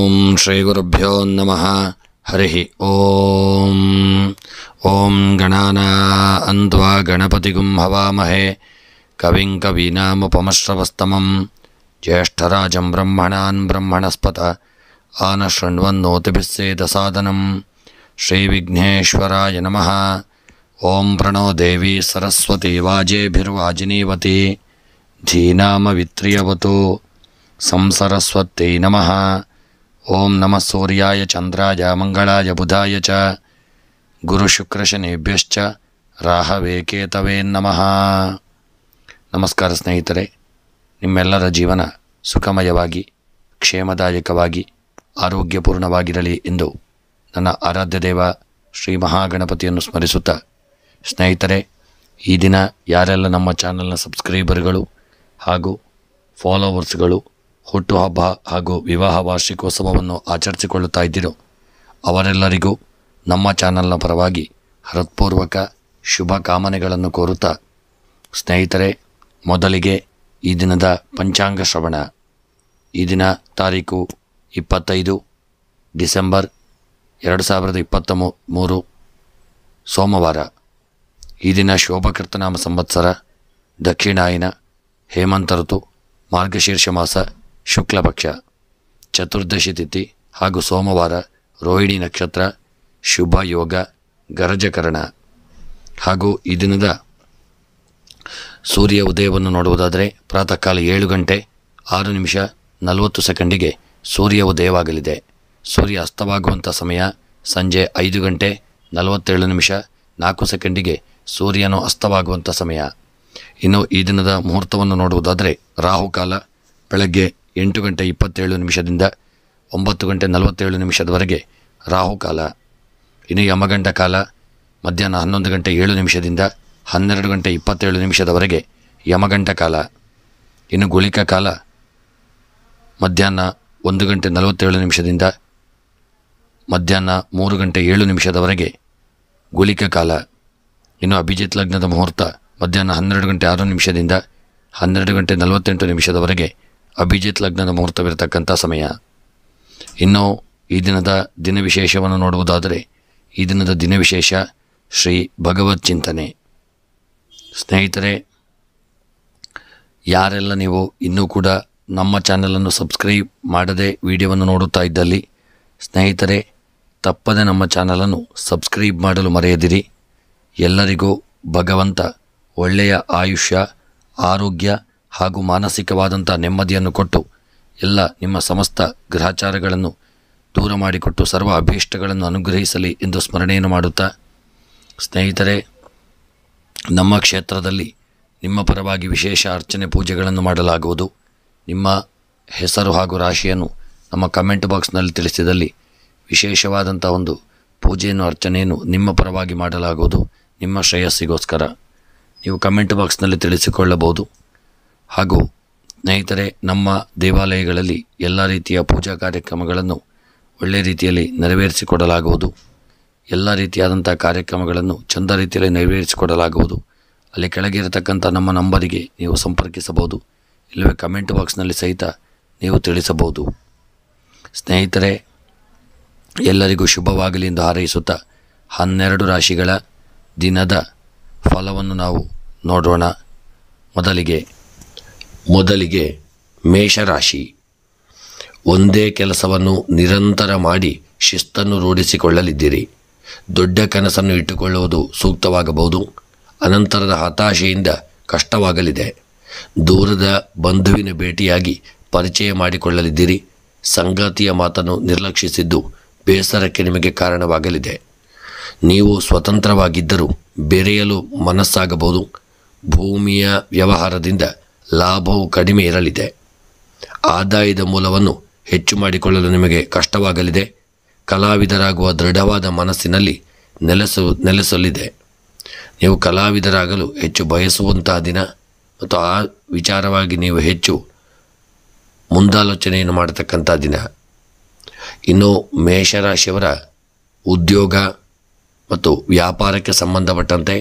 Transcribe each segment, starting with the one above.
ಓಂ ಶ್ರೀ ಗುರುಭ್ಯೋ ನಮಃ. ಹರಿ ಓಂ. ಓಂ ಗಣಾನಾನ್ವಾ ಗಣಪತಿಗುಂ ಹವಾಮಹೇ ಕವಿಂ ಕವೀನಾಮುಪಮಶ್ರವಸ್ತಮಂ ಜ್ಯೇಷ್ಠರಾಜಂ ಬ್ರಹ್ಮಣಾನ್ ಬ್ರಹ್ಮಣಸ್ಪತ ಆನಶೃಣ್ವನ್ನೋತಿಭಿಸ್ಸೇದಸಾದನಂ. ಶ್ರೀ ವಿಘ್ನೇಶ್ವರಾಯ ನಮಃ. ಓಂ ಪ್ರಣೋ ದೇವಿ ಸರಸ್ವತಿ ವಾಜೇಭಿರ್ವಾಜಿನೀವತಿ ಧೀನಾಮವಿತ್ರಿಯವತು ಸಂಸರಸ್ವತ್ಯೈ ನಮಃ. ಓಂ ನಮಃ ಸೂರ್ಯಾಯ ಚಂದ್ರಾಯ ಮಂಗಳಾಯ ಬುಧಾಯ ಚ ಗುರುಶುಕ್ರಶನೇಭ್ಯಶ್ಚ ರಾಹವೇ ಕೇತವೇ ನಮಃ. ನಮಸ್ಕಾರ ಸ್ನೇಹಿತರೆ, ನಿಮ್ಮೆಲ್ಲರ ಜೀವನ ಸುಖಮಯವಾಗಿ ಕ್ಷೇಮದಾಯಕವಾಗಿ ಆರೋಗ್ಯಪೂರ್ಣವಾಗಿರಲಿ ಎಂದು ನನ್ನ ಆರಾಧ್ಯ ದೇವ ಶ್ರೀ ಮಹಾಗಣಪತಿಯನ್ನು ಸ್ಮರಿಸುತ್ತಾ, ಸ್ನೇಹಿತರೆ, ಈ ದಿನ ಯಾರೆಲ್ಲ ನಮ್ಮ ಚಾನಲ್ನ ಸಬ್ಸ್ಕ್ರೈಬರ್ಗಳು ಹಾಗೂ ಫಾಲೋವರ್ಸ್ಗಳು ಹುಟ್ಟುಹಬ್ಬ ಹಾಗೂ ವಿವಾಹ ವಾರ್ಷಿಕೋತ್ಸವವನ್ನು ಆಚರಿಸಿಕೊಳ್ಳುತ್ತಾ ಇದ್ದೀರೋ ಅವರೆಲ್ಲರಿಗೂ ನಮ್ಮ ಚಾನಲ್ನ ಪರವಾಗಿ ಹೃತ್ಪೂರ್ವಕ ಶುಭ ಕಾಮನೆಗಳನ್ನು ಕೋರುತ್ತಾ, ಸ್ನೇಹಿತರೆ, ಮೊದಲಿಗೆ ಈ ದಿನದ ಪಂಚಾಂಗ ಶ್ರವಣ. ಈ ದಿನ ತಾರೀಕು 25 ಡಿಸೆಂಬರ್ 2023 ಸೋಮವಾರ. ಈ ದಿನ ಶೋಭಕೃತನಾಮ ಸಂವತ್ಸರ, ದಕ್ಷಿಣಾಯನ, ಹೇಮಂತ ಋತು, ಮಾರ್ಗಶೀರ್ಷ ಮಾಸ, ಶುಕ್ಲಪಕ್ಷ, ಚತುರ್ದಶಿ ತಿಥಿ ಹಾಗೂ ಸೋಮವಾರ, ರೋಹಿಣಿ ನಕ್ಷತ್ರ, ಶುಭ ಯೋಗ, ಗರಜಕರಣ. ಹಾಗೂ ಈ ದಿನದ ಸೂರ್ಯ ಉದಯವನ್ನು ನೋಡುವುದಾದರೆ ಪ್ರಾತಃ ಕಾಲ 7:06 ಸೂರ್ಯ ಉದಯವಾಗಲಿದೆ. ಸೂರ್ಯ ಅಸ್ತವಾಗುವಂಥ ಸಮಯ ಸಂಜೆ 5:47 ಸೂರ್ಯನು ಅಸ್ತವಾಗುವಂಥ ಸಮಯ. ಇನ್ನು ಈ ದಿನದ ಮುಹೂರ್ತವನ್ನು ನೋಡುವುದಾದರೆ ರಾಹುಕಾಲ ಬೆಳಗ್ಗೆ 8:27 9:47 ರಾಹುಕಾಲ. ಇನ್ನು ಯಮಗಂಡ ಕಾಲ ಮಧ್ಯಾಹ್ನ 11:07 12:27 ಯಮಗಂಟ ಕಾಲ. ಇನ್ನು ಗುಳಿಕ ಕಾಲ ಮಧ್ಯಾಹ್ನ 1:47 ಮಧ್ಯಾಹ್ನ 3:07 ಗುಳಿಕ ಕಾಲ. ಇನ್ನು ಅಭಿಜಿತ್ ಲಗ್ನದ ಮುಹೂರ್ತ ಮಧ್ಯಾಹ್ನ 12:06 12:48 ಅಭಿಜಿತ್ ಲಗ್ನದ ಮುಹೂರ್ತವಿರತಕ್ಕಂಥ ಸಮಯ. ಇನ್ನು ಈ ದಿನದ ದಿನ ವಿಶೇಷವನ್ನು ನೋಡುವುದಾದರೆ ಈ ದಿನದ ದಿನ ವಿಶೇಷ ಶ್ರೀ ಭಗವತ್ ಚಿಂತನೆ. ಸ್ನೇಹಿತರೆ, ಯಾರೆಲ್ಲ ನೀವು ಇನ್ನೂ ಕೂಡ ನಮ್ಮ ಚಾನಲನ್ನು ಸಬ್ಸ್ಕ್ರೈಬ್ ಮಾಡದೆ ವಿಡಿಯೋವನ್ನು ನೋಡುತ್ತಾ ಇದ್ದಲ್ಲಿ, ಸ್ನೇಹಿತರೆ, ತಪ್ಪದೆ ನಮ್ಮ ಚಾನಲನ್ನು ಸಬ್ಸ್ಕ್ರೈಬ್ ಮಾಡಲು ಮರೆಯದಿರಿ. ಎಲ್ಲರಿಗೂ ಭಗವಂತ ಒಳ್ಳೆಯ ಆಯುಷ್ಯ, ಆರೋಗ್ಯ ಹಾಗೂ ಮಾನಸಿಕವಾದಂಥ ನೆಮ್ಮದಿಯನ್ನು ಕೊಟ್ಟು ಎಲ್ಲ ನಿಮ್ಮ ಸಮಸ್ತ ಗ್ರಹಚಾರಗಳನ್ನು ದೂರ ಮಾಡಿಕೊಟ್ಟು ಸರ್ವ ಅಭೀಷ್ಟಗಳನ್ನು ಅನುಗ್ರಹಿಸಲಿ ಎಂದು ಸ್ಮರಣೆಯನ್ನು ಮಾಡುತ್ತಾ, ಸ್ನೇಹಿತರೆ, ನಮ್ಮ ಕ್ಷೇತ್ರದಲ್ಲಿ ನಿಮ್ಮ ಪರವಾಗಿ ವಿಶೇಷ ಅರ್ಚನೆ ಪೂಜೆಗಳನ್ನು ಮಾಡಲಾಗುವುದು. ನಿಮ್ಮ ಹೆಸರು ಹಾಗೂ ರಾಶಿಯನ್ನು ನಮ್ಮ ಕಮೆಂಟ್ ಬಾಕ್ಸ್ನಲ್ಲಿ ತಿಳಿಸಿದಲ್ಲಿ ವಿಶೇಷವಾದಂಥ ಒಂದು ಪೂಜೆಯನ್ನು ಅರ್ಚನೆಯನ್ನು ನಿಮ್ಮ ಪರವಾಗಿ ಮಾಡಲಾಗುವುದು. ನಿಮ್ಮ ಶ್ರೇಯಸ್ಸಿಗೋಸ್ಕರ ನೀವು ಕಮೆಂಟ್ ಬಾಕ್ಸ್ನಲ್ಲಿ ತಿಳಿಸಿಕೊಳ್ಳಬಹುದು. ಹಾಗೂ ಸ್ನೇಹಿತರೆ, ನಮ್ಮ ದೇವಾಲಯಗಳಲ್ಲಿ ಎಲ್ಲ ರೀತಿಯ ಪೂಜಾ ಕಾರ್ಯಕ್ರಮಗಳನ್ನು ಒಳ್ಳೆಯ ರೀತಿಯಲ್ಲಿ ನೆರವೇರಿಸಿಕೊಡಲಾಗುವುದು. ಎಲ್ಲ ರೀತಿಯಾದಂಥ ಕಾರ್ಯಕ್ರಮಗಳನ್ನು ಚಂದ ರೀತಿಯಲ್ಲಿ ನೆರವೇರಿಸಿಕೊಡಲಾಗುವುದು. ಅಲ್ಲಿ ಕೆಳಗೆ ಇರತಕ್ಕಂಥ ನಮ್ಮ ನಂಬರಿಗೆ ನೀವು ಸಂಪರ್ಕಿಸಬಹುದು, ಇಲ್ಲವೇ ಕಮೆಂಟ್ ಬಾಕ್ಸ್ನಲ್ಲಿ ಸಹಿತ ನೀವು ತಿಳಿಸಬಹುದು. ಸ್ನೇಹಿತರೆ, ಎಲ್ಲರಿಗೂ ಶುಭವಾಗಲಿ ಎಂದು ಹಾರೈಸುತ್ತಾ 12 ರಾಶಿಗಳ ದಿನದ ಫಲವನ್ನು ನಾವು ನೋಡೋಣ. ಮೊದಲಿಗೆ ಮೇಷರಾಶಿ. ಒಂದೇ ಕೆಲಸವನ್ನು ನಿರಂತರ ಮಾಡಿ ಶಿಸ್ತನ್ನು ರೂಢಿಸಿಕೊಳ್ಳಲಿದ್ದೀರಿ. ದೊಡ್ಡ ಕನಸನ್ನು ಇಟ್ಟುಕೊಳ್ಳುವುದು ಸೂಕ್ತವಾಗಬಹುದು. ಅನಂತರದ ಹತಾಶೆಯಿಂದ ಕಷ್ಟವಾಗಲಿದೆ. ದೂರದ ಬಂಧುವಿನ ಭೇಟಿಯಾಗಿ ಪರಿಚಯ ಮಾಡಿಕೊಳ್ಳಲಿದ್ದೀರಿ. ಸಂಗಾತಿಯ ಮಾತನ್ನು ನಿರ್ಲಕ್ಷಿಸಿದ್ದು ಬೇಸರಕ್ಕೆ ನಿಮಗೆ ಕಾರಣವಾಗಲಿದೆ. ನೀವು ಸ್ವತಂತ್ರವಾಗಿದ್ದರೂ ಬೆರೆಯಲು ಮನಸ್ಸಾಗಬಹುದು. ಭೂಮಿಯ ವ್ಯವಹಾರದಿಂದ ಲಾಭವು ಕಡಿಮೆ ಇರಲಿದೆ. ಆದಾಯದ ಮೂಲವನ್ನು ಹೆಚ್ಚು ಮಾಡಿಕೊಳ್ಳಲು ನಿಮಗೆ ಕಷ್ಟವಾಗಲಿದೆ. ಕಲಾವಿದರಾಗುವ ದೃಢವಾದ ಮನಸ್ಸಿನಲ್ಲಿ ನೆಲೆಸಲಿದೆ. ನೀವು ಕಲಾವಿದರಾಗಲು ಹೆಚ್ಚು ಬಯಸುವಂತಹ ದಿನ ಮತ್ತು ಆ ವಿಚಾರವಾಗಿ ನೀವು ಹೆಚ್ಚು ಮುಂದಾಲೋಚನೆಯನ್ನು ಮಾಡತಕ್ಕಂಥ ದಿನ. ಇನ್ನು ಮೇಷರಾಶಿಯವರ ಉದ್ಯೋಗ ಮತ್ತು ವ್ಯಾಪಾರಕ್ಕೆ ಸಂಬಂಧಪಟ್ಟಂತೆ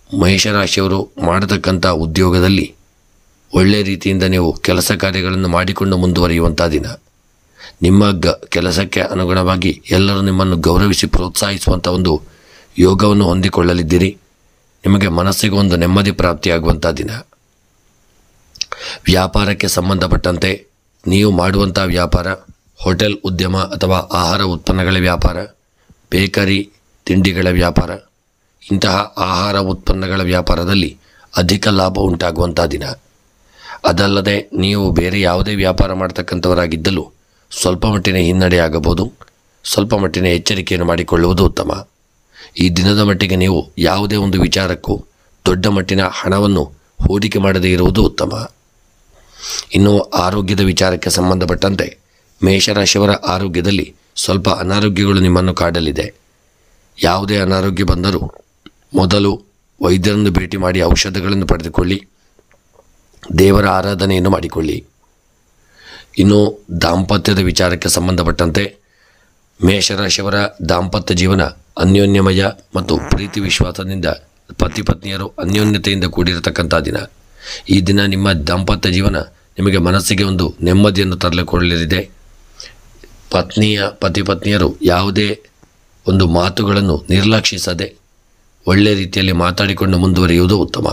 ಮೇಷರಾಶಿಯವರು ಮಾಡತಕ್ಕಂಥ ಉದ್ಯೋಗದಲ್ಲಿ ಒಳ್ಳೆಯ ರೀತಿಯಿಂದ ನೀವು ಕೆಲಸ ಕಾರ್ಯಗಳನ್ನು ಮಾಡಿಕೊಂಡು ಮುಂದುವರಿಯುವಂಥ ದಿನ. ನಿಮ್ಮ ಕೆಲಸಕ್ಕೆ ಅನುಗುಣವಾಗಿ ಎಲ್ಲರೂ ನಿಮ್ಮನ್ನು ಗೌರವಿಸಿ ಪ್ರೋತ್ಸಾಹಿಸುವಂಥ ಒಂದು ಯೋಗವನ್ನು ಹೊಂದಿಕೊಳ್ಳಲಿದ್ದೀರಿ. ನಿಮಗೆ ಮನಸ್ಸಿಗೆ ಒಂದು ನೆಮ್ಮದಿ ಪ್ರಾಪ್ತಿಯಾಗುವಂಥ ದಿನ. ವ್ಯಾಪಾರಕ್ಕೆ ಸಂಬಂಧಪಟ್ಟಂತೆ ನೀವು ಮಾಡುವಂಥ ವ್ಯಾಪಾರ, ಹೋಟೆಲ್ ಉದ್ಯಮ ಅಥವಾ ಆಹಾರ ಉತ್ಪನ್ನಗಳ ವ್ಯಾಪಾರ, ಬೇಕರಿ ತಿಂಡಿಗಳ ವ್ಯಾಪಾರ, ಇಂತಹ ಆಹಾರ ಉತ್ಪನ್ನಗಳ ವ್ಯಾಪಾರದಲ್ಲಿ ಅಧಿಕ ಲಾಭ ಉಂಟಾಗುವಂಥ ದಿನ. ಅದಲ್ಲದೆ ನೀವು ಬೇರೆ ಯಾವುದೇ ವ್ಯಾಪಾರ ಮಾಡ್ತಕ್ಕಂಥವರಾಗಿದ್ದಲೂ ಸ್ವಲ್ಪ ಮಟ್ಟಿನ ಹಿನ್ನಡೆ ಆಗಬಹುದು. ಸ್ವಲ್ಪ ಮಟ್ಟಿನ ಎಚ್ಚರಿಕೆಯನ್ನು ಮಾಡಿಕೊಳ್ಳುವುದು ಉತ್ತಮ. ಈ ದಿನದ ಮಟ್ಟಿಗೆ ನೀವು ಯಾವುದೇ ಒಂದು ವಿಚಾರಕ್ಕೂ ದೊಡ್ಡ ಮಟ್ಟಿನ ಹಣವನ್ನು ಹೂಡಿಕೆ ಮಾಡದೇ ಇರುವುದು ಉತ್ತಮ. ಇನ್ನು ಆರೋಗ್ಯದ ವಿಚಾರಕ್ಕೆ ಸಂಬಂಧಪಟ್ಟಂತೆ ಮೇಷರಾಶಿಯವರ ಆರೋಗ್ಯದಲ್ಲಿ ಸ್ವಲ್ಪ ಅನಾರೋಗ್ಯಗಳು ನಿಮ್ಮನ್ನು ಕಾಡಲಿದೆ. ಯಾವುದೇ ಅನಾರೋಗ್ಯ ಬಂದರೂ ಮೊದಲು ವೈದ್ಯರನ್ನು ಭೇಟಿ ಮಾಡಿ ಔಷಧಗಳನ್ನು ಪಡೆದುಕೊಳ್ಳಿ, ದೇವರ ಆರಾಧನೆಯನ್ನು ಮಾಡಿಕೊಳ್ಳಿ. ಇನ್ನು ದಾಂಪತ್ಯದ ವಿಚಾರಕ್ಕೆ ಸಂಬಂಧಪಟ್ಟಂತೆ ಮೇಷರಾಶಿಯವರ ದಾಂಪತ್ಯ ಜೀವನ ಅನ್ಯೋನ್ಯಮಯ ಮತ್ತು ಪ್ರೀತಿ ವಿಶ್ವಾಸದಿಂದ ಪತಿ ಪತ್ನಿಯರು ಅನ್ಯೋನ್ಯತೆಯಿಂದ ಕೂಡಿರತಕ್ಕಂಥ ದಿನ. ಈ ದಿನ ನಿಮ್ಮ ದಾಂಪತ್ಯ ಜೀವನ ನಿಮಗೆ ಮನಸ್ಸಿಗೆ ಒಂದು ನೆಮ್ಮದಿಯನ್ನು ತರಲಿಕೊಳ್ಳಲಿದೆ. ಪತಿ ಪತ್ನಿಯರು ಯಾವುದೇ ಒಂದು ಮಾತುಗಳನ್ನು ನಿರ್ಲಕ್ಷಿಸದೆ ಒಳ್ಳೆಯ ರೀತಿಯಲ್ಲಿ ಮಾತಾಡಿಕೊಂಡು ಮುಂದುವರಿಯುವುದು ಉತ್ತಮ.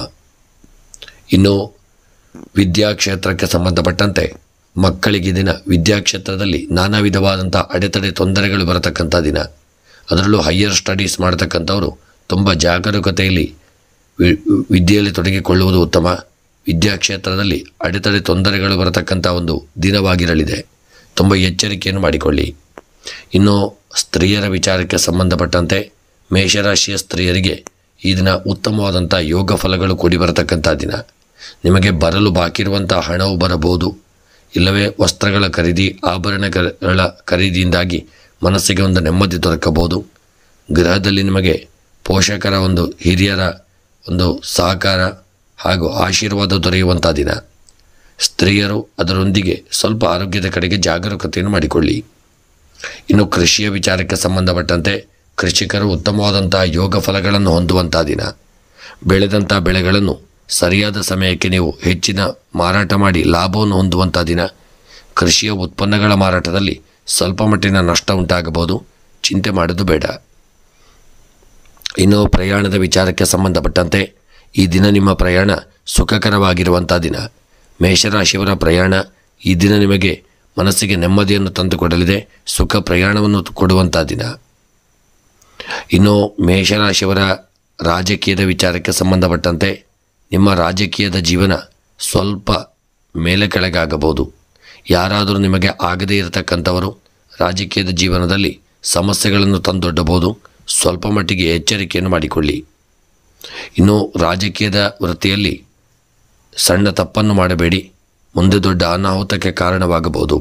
ಇನ್ನು ವಿದ್ಯಾಕ್ಷೇತ್ರಕ್ಕೆ ಸಂಬಂಧಪಟ್ಟಂತೆ ಮಕ್ಕಳಿಗೆ ದಿನ ವಿದ್ಯಾಕ್ಷೇತ್ರದಲ್ಲಿ ನಾನಾ ವಿಧವಾದಂಥ ಅಡೆತಡೆ ತೊಂದರೆಗಳು ಬರತಕ್ಕಂಥ ದಿನ. ಅದರಲ್ಲೂ ಹೈಯರ್ ಸ್ಟಡೀಸ್ ಮಾಡತಕ್ಕಂಥವರು ತುಂಬ ಜಾಗರೂಕತೆಯಲ್ಲಿ ವಿದ್ಯೆಯಲ್ಲಿ ತೊಡಗಿಕೊಳ್ಳುವುದು ಉತ್ತಮ. ವಿದ್ಯಾಕ್ಷೇತ್ರದಲ್ಲಿ ಅಡೆತಡೆ ತೊಂದರೆಗಳು ಬರತಕ್ಕಂಥ ಒಂದು ದಿನವಾಗಿರಲಿದೆ. ತುಂಬ ಎಚ್ಚರಿಕೆಯನ್ನು ಮಾಡಿಕೊಳ್ಳಿ. ಇನ್ನು ಸ್ತ್ರೀಯರ ವಿಚಾರಕ್ಕೆ ಸಂಬಂಧಪಟ್ಟಂತೆ ಮೇಷರಾಶಿಯ ಸ್ತ್ರೀಯರಿಗೆ ಈ ದಿನ ಉತ್ತಮವಾದಂಥ ಯೋಗ ಫಲಗಳು ಕೂಡಿ ಬರತಕ್ಕಂಥ ದಿನ. ನಿಮಗೆ ಬರಲು ಬಾಕಿ ಇರುವಂಥ ಹಣವು ಬರಬಹುದು. ಇಲ್ಲವೇ ವಸ್ತ್ರಗಳ ಖರೀದಿ, ಆಭರಣಗಳ ಖರೀದಿಯಿಂದಾಗಿ ಮನಸ್ಸಿಗೆ ಒಂದು ನೆಮ್ಮದಿ ದೊರಕಬಹುದು. ಗೃಹದಲ್ಲಿ ನಿಮಗೆ ಪೋಷಕರ ಒಂದು ಹಿರಿಯರ ಒಂದು ಸಹಕಾರ ಹಾಗೂ ಆಶೀರ್ವಾದ ದೊರೆಯುವಂಥ ದಿನ. ಸ್ತ್ರೀಯರು ಅದರೊಂದಿಗೆ ಸ್ವಲ್ಪ ಆರೋಗ್ಯದ ಕಡೆಗೆ ಜಾಗರೂಕತೆಯನ್ನು ಮಾಡಿಕೊಳ್ಳಿ. ಇನ್ನು ಕೃಷಿಯ ವಿಚಾರಕ್ಕೆ ಸಂಬಂಧಪಟ್ಟಂತೆ ಕೃಷಿಕರು ಉತ್ತಮವಾದಂಥ ಯೋಗ ಫಲಗಳನ್ನು ಹೊಂದುವಂಥ ದಿನ. ಬೆಳೆದಂಥ ಬೆಳೆಗಳನ್ನು ಸರಿಯಾದ ಸಮಯಕ್ಕೆ ನೀವು ಹೆಚ್ಚಿನ ಮಾರಾಟ ಮಾಡಿ ಲಾಭವನ್ನು ಹೊಂದುವಂಥ ದಿನ. ಕೃಷಿಯ ಉತ್ಪನ್ನಗಳ ಮಾರಾಟದಲ್ಲಿ ಸ್ವಲ್ಪ ಮಟ್ಟಿನ ನಷ್ಟ ಉಂಟಾಗಬಹುದು, ಚಿಂತೆ ಮಾಡೋದು ಬೇಡ. ಇನ್ನು ಪ್ರಯಾಣದ ವಿಚಾರಕ್ಕೆ ಸಂಬಂಧಪಟ್ಟಂತೆ ಈ ದಿನ ನಿಮ್ಮ ಪ್ರಯಾಣ ಸುಖಕರವಾಗಿರುವಂಥ ದಿನ. ಮೇಷರಾಶಿಯವರ ಪ್ರಯಾಣ ಈ ದಿನ ನಿಮಗೆ ಮನಸ್ಸಿಗೆ ನೆಮ್ಮದಿಯನ್ನು ತಂದುಕೊಡಲಿದೆ, ಸುಖ ಪ್ರಯಾಣವನ್ನು ಕೊಡುವಂಥ ದಿನ. ಇನ್ನು ಮೇಷರಾಶಿಯವರ ರಾಜಕೀಯದ ವಿಚಾರಕ್ಕೆ ಸಂಬಂಧಪಟ್ಟಂತೆ ನಿಮ್ಮ ರಾಜಕೀಯದ ಜೀವನ ಸ್ವಲ್ಪ ಮೇಲೆ ಕೆಳಗಾಗಬಹುದು. ಯಾರಾದರೂ ನಿಮಗೆ ಆಗದೇ ಇರತಕ್ಕಂಥವರು ರಾಜಕೀಯದ ಜೀವನದಲ್ಲಿ ಸಮಸ್ಯೆಗಳನ್ನು ತಂದೊಡ್ಡಬಹುದು. ಸ್ವಲ್ಪ ಮಟ್ಟಿಗೆ ಎಚ್ಚರಿಕೆಯನ್ನು ಮಾಡಿಕೊಳ್ಳಿ. ಇನ್ನು ರಾಜಕೀಯದ ವೃತ್ತಿಯಲ್ಲಿ ಸಣ್ಣ ತಪ್ಪನ್ನು ಮಾಡಬೇಡಿ, ಮುಂದೆ ದೊಡ್ಡ ಅನಾಹುತಕ್ಕೆ ಕಾರಣವಾಗಬಹುದು.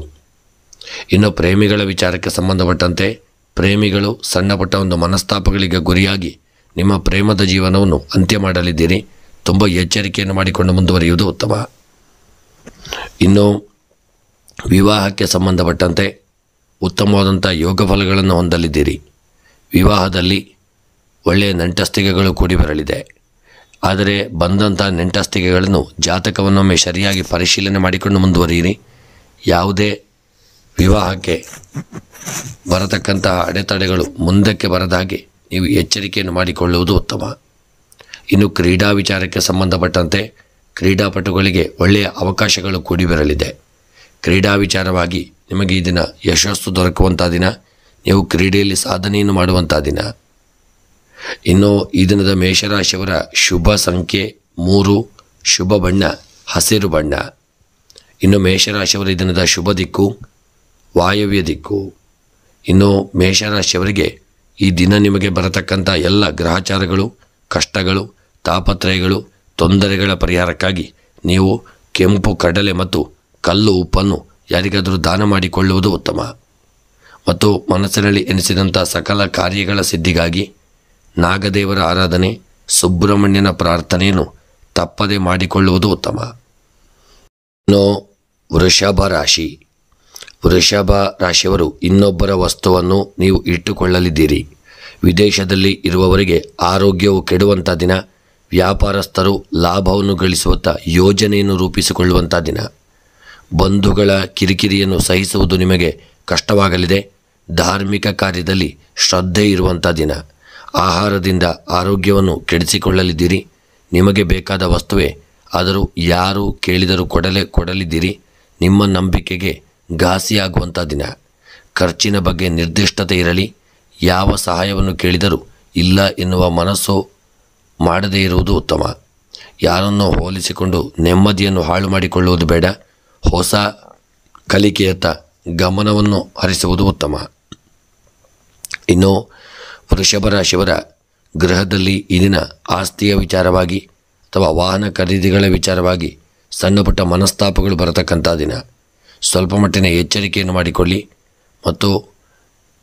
ಇನ್ನು ಪ್ರೇಮಿಗಳ ವಿಚಾರಕ್ಕೆ ಸಂಬಂಧಪಟ್ಟಂತೆ ಪ್ರೇಮಿಗಳು ಸಣ್ಣ ಪುಟ್ಟ ಒಂದು ಮನಸ್ತಾಪಗಳಿಗೆ ಗುರಿಯಾಗಿ ನಿಮ್ಮ ಪ್ರೇಮದ ಜೀವನವನ್ನು ಅಂತ್ಯ ಮಾಡಲಿದ್ದೀರಿ. ತುಂಬ ಎಚ್ಚರಿಕೆಯನ್ನು ಮಾಡಿಕೊಂಡು ಮುಂದುವರಿಯುವುದು ಉತ್ತಮ. ಇನ್ನು ವಿವಾಹಕ್ಕೆ ಸಂಬಂಧಪಟ್ಟಂತೆ ಉತ್ತಮವಾದಂಥ ಯೋಗ ಫಲಗಳನ್ನು ಹೊಂದಲಿದ್ದೀರಿ. ವಿವಾಹದಲ್ಲಿ ಒಳ್ಳೆಯ ನೆಂಟಸ್ತಿಕೆಗಳು ಕೂಡಿ ಬರಲಿದೆ. ಆದರೆ ಬಂದಂಥ ನೆಂಟಸ್ತಿಕೆಗಳನ್ನು ಜಾತಕವನ್ನೊಮ್ಮೆ ಸರಿಯಾಗಿ ಪರಿಶೀಲನೆ ಮಾಡಿಕೊಂಡು ಮುಂದುವರಿಯಿರಿ. ಯಾವುದೇ ವಿವಾಹಕ್ಕೆ ಬರತಕ್ಕಂತಹ ಅಡೆತಡೆಗಳು ಮುಂದಕ್ಕೆ ಬರದ ಹಾಗೆ ನೀವು ಎಚ್ಚರಿಕೆಯನ್ನು ಮಾಡಿಕೊಳ್ಳುವುದು ಉತ್ತಮ. ಇನ್ನು ಕ್ರೀಡಾ ವಿಚಾರಕ್ಕೆ ಸಂಬಂಧಪಟ್ಟಂತೆ ಕ್ರೀಡಾಪಟುಗಳಿಗೆ ಒಳ್ಳೆಯ ಅವಕಾಶಗಳು ಕೂಡಿ ಬರಲಿದೆ. ಕ್ರೀಡಾ ವಿಚಾರವಾಗಿ ನಿಮಗೆ ಈ ದಿನ ಯಶಸ್ಸು ದೊರಕುವಂಥ ದಿನ. ನೀವು ಕ್ರೀಡೆಯಲ್ಲಿ ಸಾಧನೆಯನ್ನು ಮಾಡುವಂಥ ದಿನ. ಇನ್ನು ಈ ದಿನದ ಮೇಷರಾಶಿಯವರ ಶುಭ ಸಂಖ್ಯೆ 3, ಶುಭ ಬಣ್ಣ ಹಸಿರು ಬಣ್ಣ. ಇನ್ನು ಮೇಷರಾಶಿಯವರ ಈ ದಿನದ ಶುಭ ದಿಕ್ಕು ವಾಯವ್ಯ ದಿಕ್ಕು. ಇನ್ನು ಮೇಷರಾಶಿಯವರಿಗೆ ಈ ದಿನ ನಿಮಗೆ ಬರತಕ್ಕಂಥ ಎಲ್ಲ ಗ್ರಹಚಾರಗಳು, ಕಷ್ಟಗಳು, ತಾಪತ್ರಯಗಳು, ತೊಂದರೆಗಳ ಪರಿಹಾರಕ್ಕಾಗಿ ನೀವು ಕೆಂಪು ಕಡಲೆ ಮತ್ತು ಕಲ್ಲು ಉಪ್ಪನ್ನು ಯಾರಿಗಾದರೂ ದಾನ ಮಾಡಿಕೊಳ್ಳುವುದು ಉತ್ತಮ. ಮತ್ತು ಮನಸ್ಸಿನಲ್ಲಿ ಎನಿಸಿದಂಥ ಸಕಲ ಕಾರ್ಯಗಳ ಸಿದ್ಧಿಗಾಗಿ ನಾಗದೇವರ ಆರಾಧನೆ, ಸುಬ್ರಹ್ಮಣ್ಯನ ಪ್ರಾರ್ಥನೆಯನ್ನು ತಪ್ಪದೆ ಮಾಡಿಕೊಳ್ಳುವುದು ಉತ್ತಮ. ಇನ್ನು ವೃಷಭ ರಾಶಿ. ವೃಷಭ ರಾಶಿಯವರು ಇನ್ನೊಬ್ಬರ ವಸ್ತುವನ್ನು ನೀವು ಇಟ್ಟುಕೊಳ್ಳಲಿದ್ದೀರಿ. ವಿದೇಶದಲ್ಲಿ ಇರುವವರಿಗೆ ಆರೋಗ್ಯವು ಕೆಡುವಂಥ ದಿನ. ವ್ಯಾಪಾರಸ್ಥರು ಲಾಭವನ್ನು ಗಳಿಸುವಂಥ ಯೋಜನೆಯನ್ನು ರೂಪಿಸಿಕೊಳ್ಳುವಂಥ ದಿನ. ಬಂಧುಗಳ ಕಿರಿಕಿರಿಯನ್ನು ಸಹಿಸುವುದು ನಿಮಗೆ ಕಷ್ಟವಾಗಲಿದೆ. ಧಾರ್ಮಿಕ ಕಾರ್ಯದಲ್ಲಿ ಶ್ರದ್ಧೆ ಇರುವಂಥ ದಿನ. ಆಹಾರದಿಂದ ಆರೋಗ್ಯವನ್ನು ಕೆಡಿಸಿಕೊಳ್ಳಲಿದ್ದೀರಿ. ನಿಮಗೆ ಬೇಕಾದ ವಸ್ತುವೇ ಆದರೂ ಯಾರು ಕೇಳಿದರೂ ಕೊಡಲಿದ್ದೀರಿ. ನಿಮ್ಮ ನಂಬಿಕೆಗೆ ಘಾಸಿಯಾಗುವಂಥ ದಿನ. ಖರ್ಚಿನ ಬಗ್ಗೆ ನಿರ್ದಿಷ್ಟತೆ ಇರಲಿ. ಯಾವ ಸಹಾಯವನ್ನು ಕೇಳಿದರೂ ಇಲ್ಲ ಎನ್ನುವ ಮನಸ್ಸು ಮಾಡದೇ ಇರುವುದು ಉತ್ತಮ. ಯಾರನ್ನೋ ಹೋಲಿಸಿಕೊಂಡು ನೆಮ್ಮದಿಯನ್ನು ಹಾಳು ಮಾಡಿಕೊಳ್ಳುವುದು ಬೇಡ. ಹೊಸ ಕಲಿಕೆಯತ್ತ ಗಮನವನ್ನು ಹರಿಸುವುದು ಉತ್ತಮ. ಇನ್ನು ವೃಷಭ ರಾಶಿಯವರ ಗೃಹದಲ್ಲಿ ಈ ದಿನ ಆಸ್ತಿಯ ವಿಚಾರವಾಗಿ ಅಥವಾ ವಾಹನ ಖರೀದಿಗಳ ವಿಚಾರವಾಗಿ ಸಣ್ಣ ಪುಟ್ಟ ಮನಸ್ತಾಪಗಳು ಬರತಕ್ಕಂಥ ದಿನ. ಸ್ವಲ್ಪ ಮಟ್ಟಿನ ಎಚ್ಚರಿಕೆಯನ್ನು ಮಾಡಿಕೊಳ್ಳಿ. ಮತ್ತು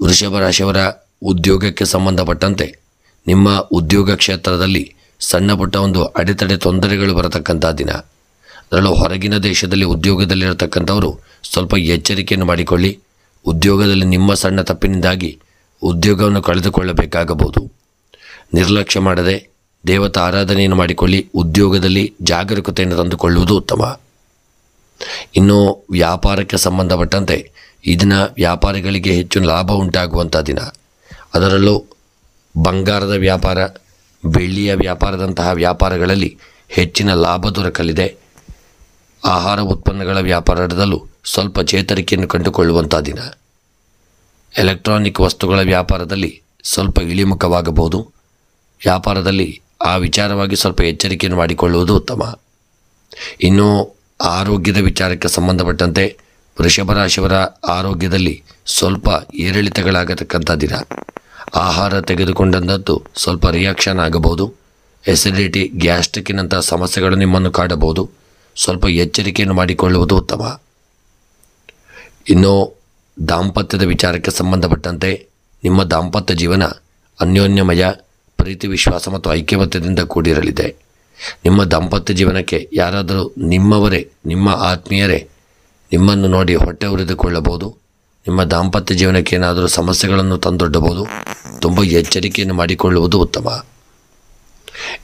ವೃಷಭ ರಾಶಿಯವರ ಉದ್ಯೋಗಕ್ಕೆ ಸಂಬಂಧಪಟ್ಟಂತೆ ನಿಮ್ಮ ಉದ್ಯೋಗ ಕ್ಷೇತ್ರದಲ್ಲಿ ಸಣ್ಣ ಪುಟ್ಟ ಒಂದು ಅಡೆತಡೆ ತೊಂದರೆಗಳು ಬರತಕ್ಕಂಥ ದಿನ. ಅದರಲ್ಲೂ ಹೊರಗಿನ ದೇಶದಲ್ಲಿ ಉದ್ಯೋಗದಲ್ಲಿರತಕ್ಕಂಥವರು ಸ್ವಲ್ಪ ಎಚ್ಚರಿಕೆಯನ್ನು ಮಾಡಿಕೊಳ್ಳಿ. ಉದ್ಯೋಗದಲ್ಲಿ ನಿಮ್ಮ ಸಣ್ಣ ತಪ್ಪಿನಿಂದಾಗಿ ಉದ್ಯೋಗವನ್ನು ಕಳೆದುಕೊಳ್ಳಬೇಕಾಗಬಹುದು. ನಿರ್ಲಕ್ಷ್ಯ ಮಾಡದೆ ದೇವತಾ ಆರಾಧನೆಯನ್ನು ಮಾಡಿಕೊಳ್ಳಿ. ಉದ್ಯೋಗದಲ್ಲಿ ಜಾಗರೂಕತೆಯನ್ನು ತಂದುಕೊಳ್ಳುವುದು ಉತ್ತಮ. ಇನ್ನು ವ್ಯಾಪಾರಕ್ಕೆ ಸಂಬಂಧಪಟ್ಟಂತೆ ಈ ದಿನ ವ್ಯಾಪಾರಿಗಳಿಗೆ ಹೆಚ್ಚು ಲಾಭ ಉಂಟಾಗುವಂಥ ದಿನ. ಅದರಲ್ಲೂ ಬಂಗಾರದ ವ್ಯಾಪಾರ, ಬೆಳ್ಳಿಯ ವ್ಯಾಪಾರದಂತಹ ವ್ಯಾಪಾರಗಳಲ್ಲಿ ಹೆಚ್ಚಿನ ಲಾಭ ದೊರಕಲಿದೆ. ಆಹಾರ ಉತ್ಪನ್ನಗಳ ವ್ಯಾಪಾರದಲ್ಲೂ ಸ್ವಲ್ಪ ಚೇತರಿಕೆಯನ್ನು ಕಂಡುಕೊಳ್ಳುವಂಥ ದಿನ. ಎಲೆಕ್ಟ್ರಾನಿಕ್ ವಸ್ತುಗಳ ವ್ಯಾಪಾರದಲ್ಲಿ ಸ್ವಲ್ಪ ಇಳಿಮುಖವಾಗಬಹುದು. ವ್ಯಾಪಾರದಲ್ಲಿ ಆ ವಿಚಾರವಾಗಿ ಸ್ವಲ್ಪ ಎಚ್ಚರಿಕೆಯನ್ನು ಮಾಡಿಕೊಳ್ಳುವುದು ಉತ್ತಮ. ಇನ್ನು ಆರೋಗ್ಯದ ವಿಚಾರಕ್ಕೆ ಸಂಬಂಧಪಟ್ಟಂತೆ ವೃಷಭ ರಾಶಿಯವರ ಆರೋಗ್ಯದಲ್ಲಿ ಸ್ವಲ್ಪ ಏರಿಳಿತಗಳಾಗತಕ್ಕಂಥ ದಿನ. ಆಹಾರ ತೆಗೆದುಕೊಂಡಂಥದ್ದು ಸ್ವಲ್ಪ ರಿಯಾಕ್ಷನ್ ಆಗಬಹುದು. ಎಸಿಡಿಟಿ, ಗ್ಯಾಸ್ಟ್ರಿಕ್ಕಿನಂಥ ಸಮಸ್ಯೆಗಳು ನಿಮ್ಮನ್ನು ಕಾಡಬಹುದು. ಸ್ವಲ್ಪ ಎಚ್ಚರಿಕೆಯನ್ನು ಮಾಡಿಕೊಳ್ಳುವುದು ಉತ್ತಮ. ಇನ್ನು ದಾಂಪತ್ಯದ ವಿಚಾರಕ್ಕೆ ಸಂಬಂಧಪಟ್ಟಂತೆ ನಿಮ್ಮ ದಾಂಪತ್ಯ ಜೀವನ ಅನ್ಯೋನ್ಯಮಯ, ಪ್ರೀತಿ, ವಿಶ್ವಾಸ ಮತ್ತು ಐಕ್ಯಮತ್ಯದಿಂದ ಕೂಡಿರಲಿದೆ. ನಿಮ್ಮ ದಾಂಪತ್ಯ ಜೀವನಕ್ಕೆ ಯಾರಾದರೂ ನಿಮ್ಮವರೇ, ನಿಮ್ಮ ಆತ್ಮೀಯರೇ ನಿಮ್ಮನ್ನು ನೋಡಿ ಹೊಟ್ಟೆ ಉರಿದುಕೊಳ್ಳಬಹುದು. ನಿಮ್ಮ ದಾಂಪತ್ಯ ಜೀವನಕ್ಕೆ ಏನಾದರೂ ಸಮಸ್ಯೆಗಳನ್ನು ತಂದೊಡ್ಡಬಹುದು. ತುಂಬ ಎಚ್ಚರಿಕೆಯನ್ನು ಮಾಡಿಕೊಳ್ಳುವುದು ಉತ್ತಮ.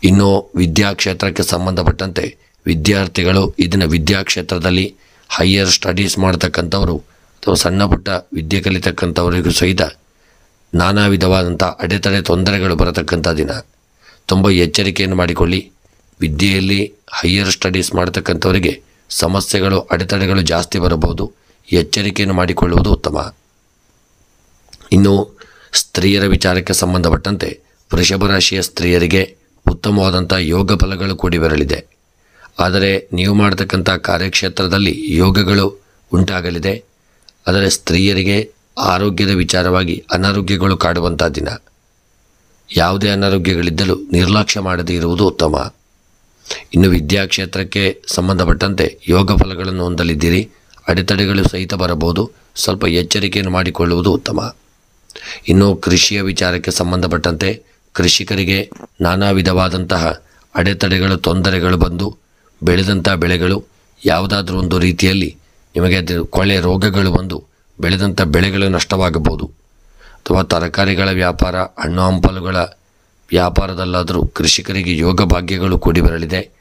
ಇನ್ನು ವಿದ್ಯಾಕ್ಷೇತ್ರಕ್ಕೆ ಸಂಬಂಧಪಟ್ಟಂತೆ ವಿದ್ಯಾರ್ಥಿಗಳು ಇದನ್ನು ವಿದ್ಯಾಕ್ಷೇತ್ರದಲ್ಲಿ ಹೈಯರ್ ಸ್ಟಡೀಸ್ ಮಾಡ್ತಕ್ಕಂಥವರು ಅಥವಾ ಸಣ್ಣ ಪುಟ್ಟ ವಿದ್ಯೆ ಕಲಿತಕ್ಕಂಥವರಿಗೂ ಸಹಿತ ನಾನಾ ವಿಧವಾದಂಥ ಅಡೆತಡೆ ತೊಂದರೆಗಳು ಬರತಕ್ಕಂಥ ದಿನ. ತುಂಬ ಎಚ್ಚರಿಕೆಯನ್ನು ಮಾಡಿಕೊಳ್ಳಿ. ವಿದ್ಯೆಯಲ್ಲಿ ಹೈಯರ್ ಸ್ಟಡೀಸ್ ಮಾಡ್ತಕ್ಕಂಥವರಿಗೆ ಸಮಸ್ಯೆಗಳು, ಅಡೆತಡೆಗಳು ಜಾಸ್ತಿ ಬರಬಹುದು. ಎಚ್ಚರಿಕೆಯನ್ನು ಮಾಡಿಕೊಳ್ಳುವುದು ಉತ್ತಮ. ಇನ್ನು ಸ್ತ್ರೀಯರ ವಿಚಾರಕ್ಕೆ ಸಂಬಂಧಪಟ್ಟಂತೆ ವೃಷಭ ರಾಶಿಯ ಸ್ತ್ರೀಯರಿಗೆ ಉತ್ತಮವಾದಂಥ ಯೋಗ ಫಲಗಳು ಕೂಡಿ ಬರಲಿದೆ. ಆದರೆ ನೀವು ಮಾಡತಕ್ಕಂಥ ಕಾರ್ಯಕ್ಷೇತ್ರದಲ್ಲಿ ಯೋಗಗಳು ಉಂಟಾಗಲಿದೆ. ಆದರೆ ಸ್ತ್ರೀಯರಿಗೆ ಆರೋಗ್ಯದ ವಿಚಾರವಾಗಿ ಅನಾರೋಗ್ಯಗಳು ಕಾಡುವಂಥ ದಿನ. ಯಾವುದೇ ಅನಾರೋಗ್ಯಗಳಿದ್ದಲೂ ನಿರ್ಲಕ್ಷ್ಯ ಮಾಡದೇ ಇರುವುದು ಉತ್ತಮ. ಇನ್ನು ವಿದ್ಯಾಕ್ಷೇತ್ರಕ್ಕೆ ಸಂಬಂಧಪಟ್ಟಂತೆ ಯೋಗ ಫಲಗಳನ್ನು ಹೊಂದಲಿದ್ದೀರಿ. ಅಡೆತಡೆಗಳು ಸಹಿತ ಬರಬಹುದು. ಸ್ವಲ್ಪ ಎಚ್ಚರಿಕೆಯನ್ನು ಮಾಡಿಕೊಳ್ಳುವುದು ಉತ್ತಮ. ಇನ್ನು ಕೃಷಿಯ ವಿಚಾರಕ್ಕೆ ಸಂಬಂಧಪಟ್ಟಂತೆ ಕೃಷಿಕರಿಗೆ ನಾನಾ ವಿಧವಾದಂತಹ ಅಡೆತಡೆಗಳು, ತೊಂದರೆಗಳು ಬಂದು ಬೆಳೆದಂಥ ಬೆಳೆಗಳು ಯಾವುದಾದ್ರೂ ಒಂದು ರೀತಿಯಲ್ಲಿ ನಿಮಗೆ ಅದು ಕೊಳೆ ರೋಗಗಳು ಬಂದು ಬೆಳೆದಂಥ ಬೆಳೆಗಳು ನಷ್ಟವಾಗಬಹುದು. ಅಥವಾ ತರಕಾರಿಗಳ ವ್ಯಾಪಾರ, ಹಣ್ಣು ಹಂಪಲುಗಳ ವ್ಯಾಪಾರದಲ್ಲಾದರೂ ಕೃಷಿಕರಿಗೆ ಯೋಗ ಭಾಗ್ಯಗಳು ಕೂಡಿ ಬರಲಿದೆ.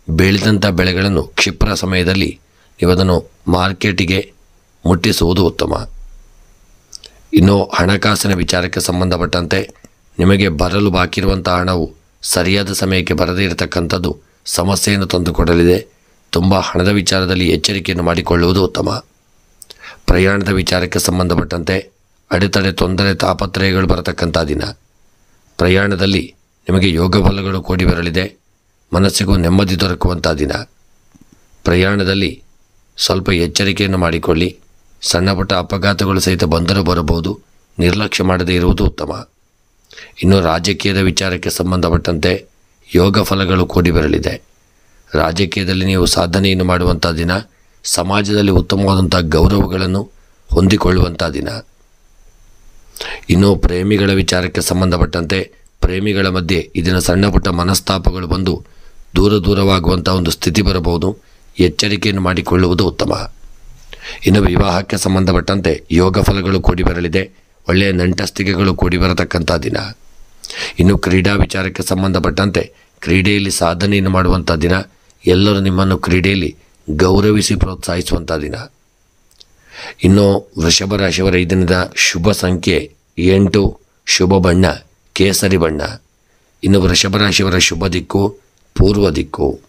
ಬೆಳೆದಂಥ ಬೆಳೆಗಳನ್ನು ಕ್ಷಿಪ್ರ ಸಮಯದಲ್ಲಿ ನೀವು ಅದನ್ನು ಮಾರ್ಕೆಟಿಗೆ ಮುಟ್ಟಿಸುವುದು ಉತ್ತಮ. ಇನ್ನು ಹಣಕಾಸಿನ ವಿಚಾರಕ್ಕೆ ಸಂಬಂಧಪಟ್ಟಂತೆ ನಿಮಗೆ ಬರಲು ಬಾಕಿರುವಂಥ ಹಣವು ಸರಿಯಾದ ಸಮಯಕ್ಕೆ ಬರದೇ ಇರತಕ್ಕಂಥದ್ದು ಸಮಸ್ಯೆಯನ್ನು ತಂದುಕೊಡಲಿದೆ. ತುಂಬ ಹಣದ ವಿಚಾರದಲ್ಲಿ ಎಚ್ಚರಿಕೆಯನ್ನು ಮಾಡಿಕೊಳ್ಳುವುದು ಉತ್ತಮ. ಪ್ರಯಾಣದ ವಿಚಾರಕ್ಕೆ ಸಂಬಂಧಪಟ್ಟಂತೆ ಅಡೆತಡೆ, ತೊಂದರೆ, ತಾಪತ್ರಯಗಳು ಬರತಕ್ಕಂಥ ದಿನ. ಪ್ರಯಾಣದಲ್ಲಿ ನಿಮಗೆ ಯೋಗ ಫಲಗಳು ಕೂಡಿ ಬರಲಿದೆ. ಮನಸ್ಸಿಗೂ ನೆಮ್ಮದಿ ದೊರಕುವಂಥ ದಿನ. ಪ್ರಯಾಣದಲ್ಲಿ ಸ್ವಲ್ಪ ಎಚ್ಚರಿಕೆಯನ್ನು ಮಾಡಿಕೊಳ್ಳಿ. ಸಣ್ಣ ಪುಟ್ಟ ಅಪಘಾತಗಳು ಸಹಿತ ಬಂದರೂ ಬರಬಹುದು. ನಿರ್ಲಕ್ಷ್ಯ ಮಾಡದೇ ಇರುವುದು ಉತ್ತಮ. ಇನ್ನು ರಾಜಕೀಯದ ವಿಚಾರಕ್ಕೆ ಸಂಬಂಧಪಟ್ಟಂತೆ ಯೋಗ ಫಲಗಳು ಕೂಡಿ ಬರಲಿದೆ. ರಾಜಕೀಯದಲ್ಲಿ ನೀವು ಸಾಧನೆಯನ್ನು ಮಾಡುವಂಥ ದಿನ. ಸಮಾಜದಲ್ಲಿ ಉತ್ತಮವಾದಂಥ ಗೌರವಗಳನ್ನು ಹೊಂದಿಕೊಳ್ಳುವಂಥ ದಿನ. ಇನ್ನು ಪ್ರೇಮಿಗಳ ವಿಚಾರಕ್ಕೆ ಸಂಬಂಧಪಟ್ಟಂತೆ ಪ್ರೇಮಿಗಳ ಮಧ್ಯೆ ಇದನ್ನು ಸಣ್ಣ ಪುಟ್ಟ ಮನಸ್ತಾಪಗಳು ಬಂದು ದೂರವಾಗುವಂಥ ಒಂದು ಸ್ಥಿತಿ ಬರಬಹುದು. ಎಚ್ಚರಿಕೆಯನ್ನು ಮಾಡಿಕೊಳ್ಳುವುದು ಉತ್ತಮ. ಇನ್ನು ವಿವಾಹಕ್ಕೆ ಸಂಬಂಧಪಟ್ಟಂತೆ ಯೋಗ ಫಲಗಳು ಕೂಡಿ ಬರಲಿದೆ. ಒಳ್ಳೆಯ ನಂಟಸ್ತಿಕೆಗಳು ಕೂಡಿ ಬರತಕ್ಕಂಥ ದಿನ. ಇನ್ನು ಕ್ರೀಡಾ ವಿಚಾರಕ್ಕೆ ಸಂಬಂಧಪಟ್ಟಂತೆ ಕ್ರೀಡೆಯಲ್ಲಿ ಸಾಧನೆಯನ್ನು ಮಾಡುವಂಥ ದಿನ. ಎಲ್ಲರೂ ನಿಮ್ಮನ್ನು ಕ್ರೀಡೆಯಲ್ಲಿ ಗೌರವಿಸಿ ಪ್ರೋತ್ಸಾಹಿಸುವಂಥ ದಿನ. ಇನ್ನು ವೃಷಭ ರಾಶಿಯವರ ಈ ದಿನದ ಶುಭ ಸಂಖ್ಯೆ 8, ಶುಭ ಬಣ್ಣ ಕೇಸರಿ ಬಣ್ಣ. ಇನ್ನು ವೃಷಭ ರಾಶಿಯವರ ಶುಭ ದಿಕ್ಕು ಪೂರ್ವ ದಿಕ್ಕು.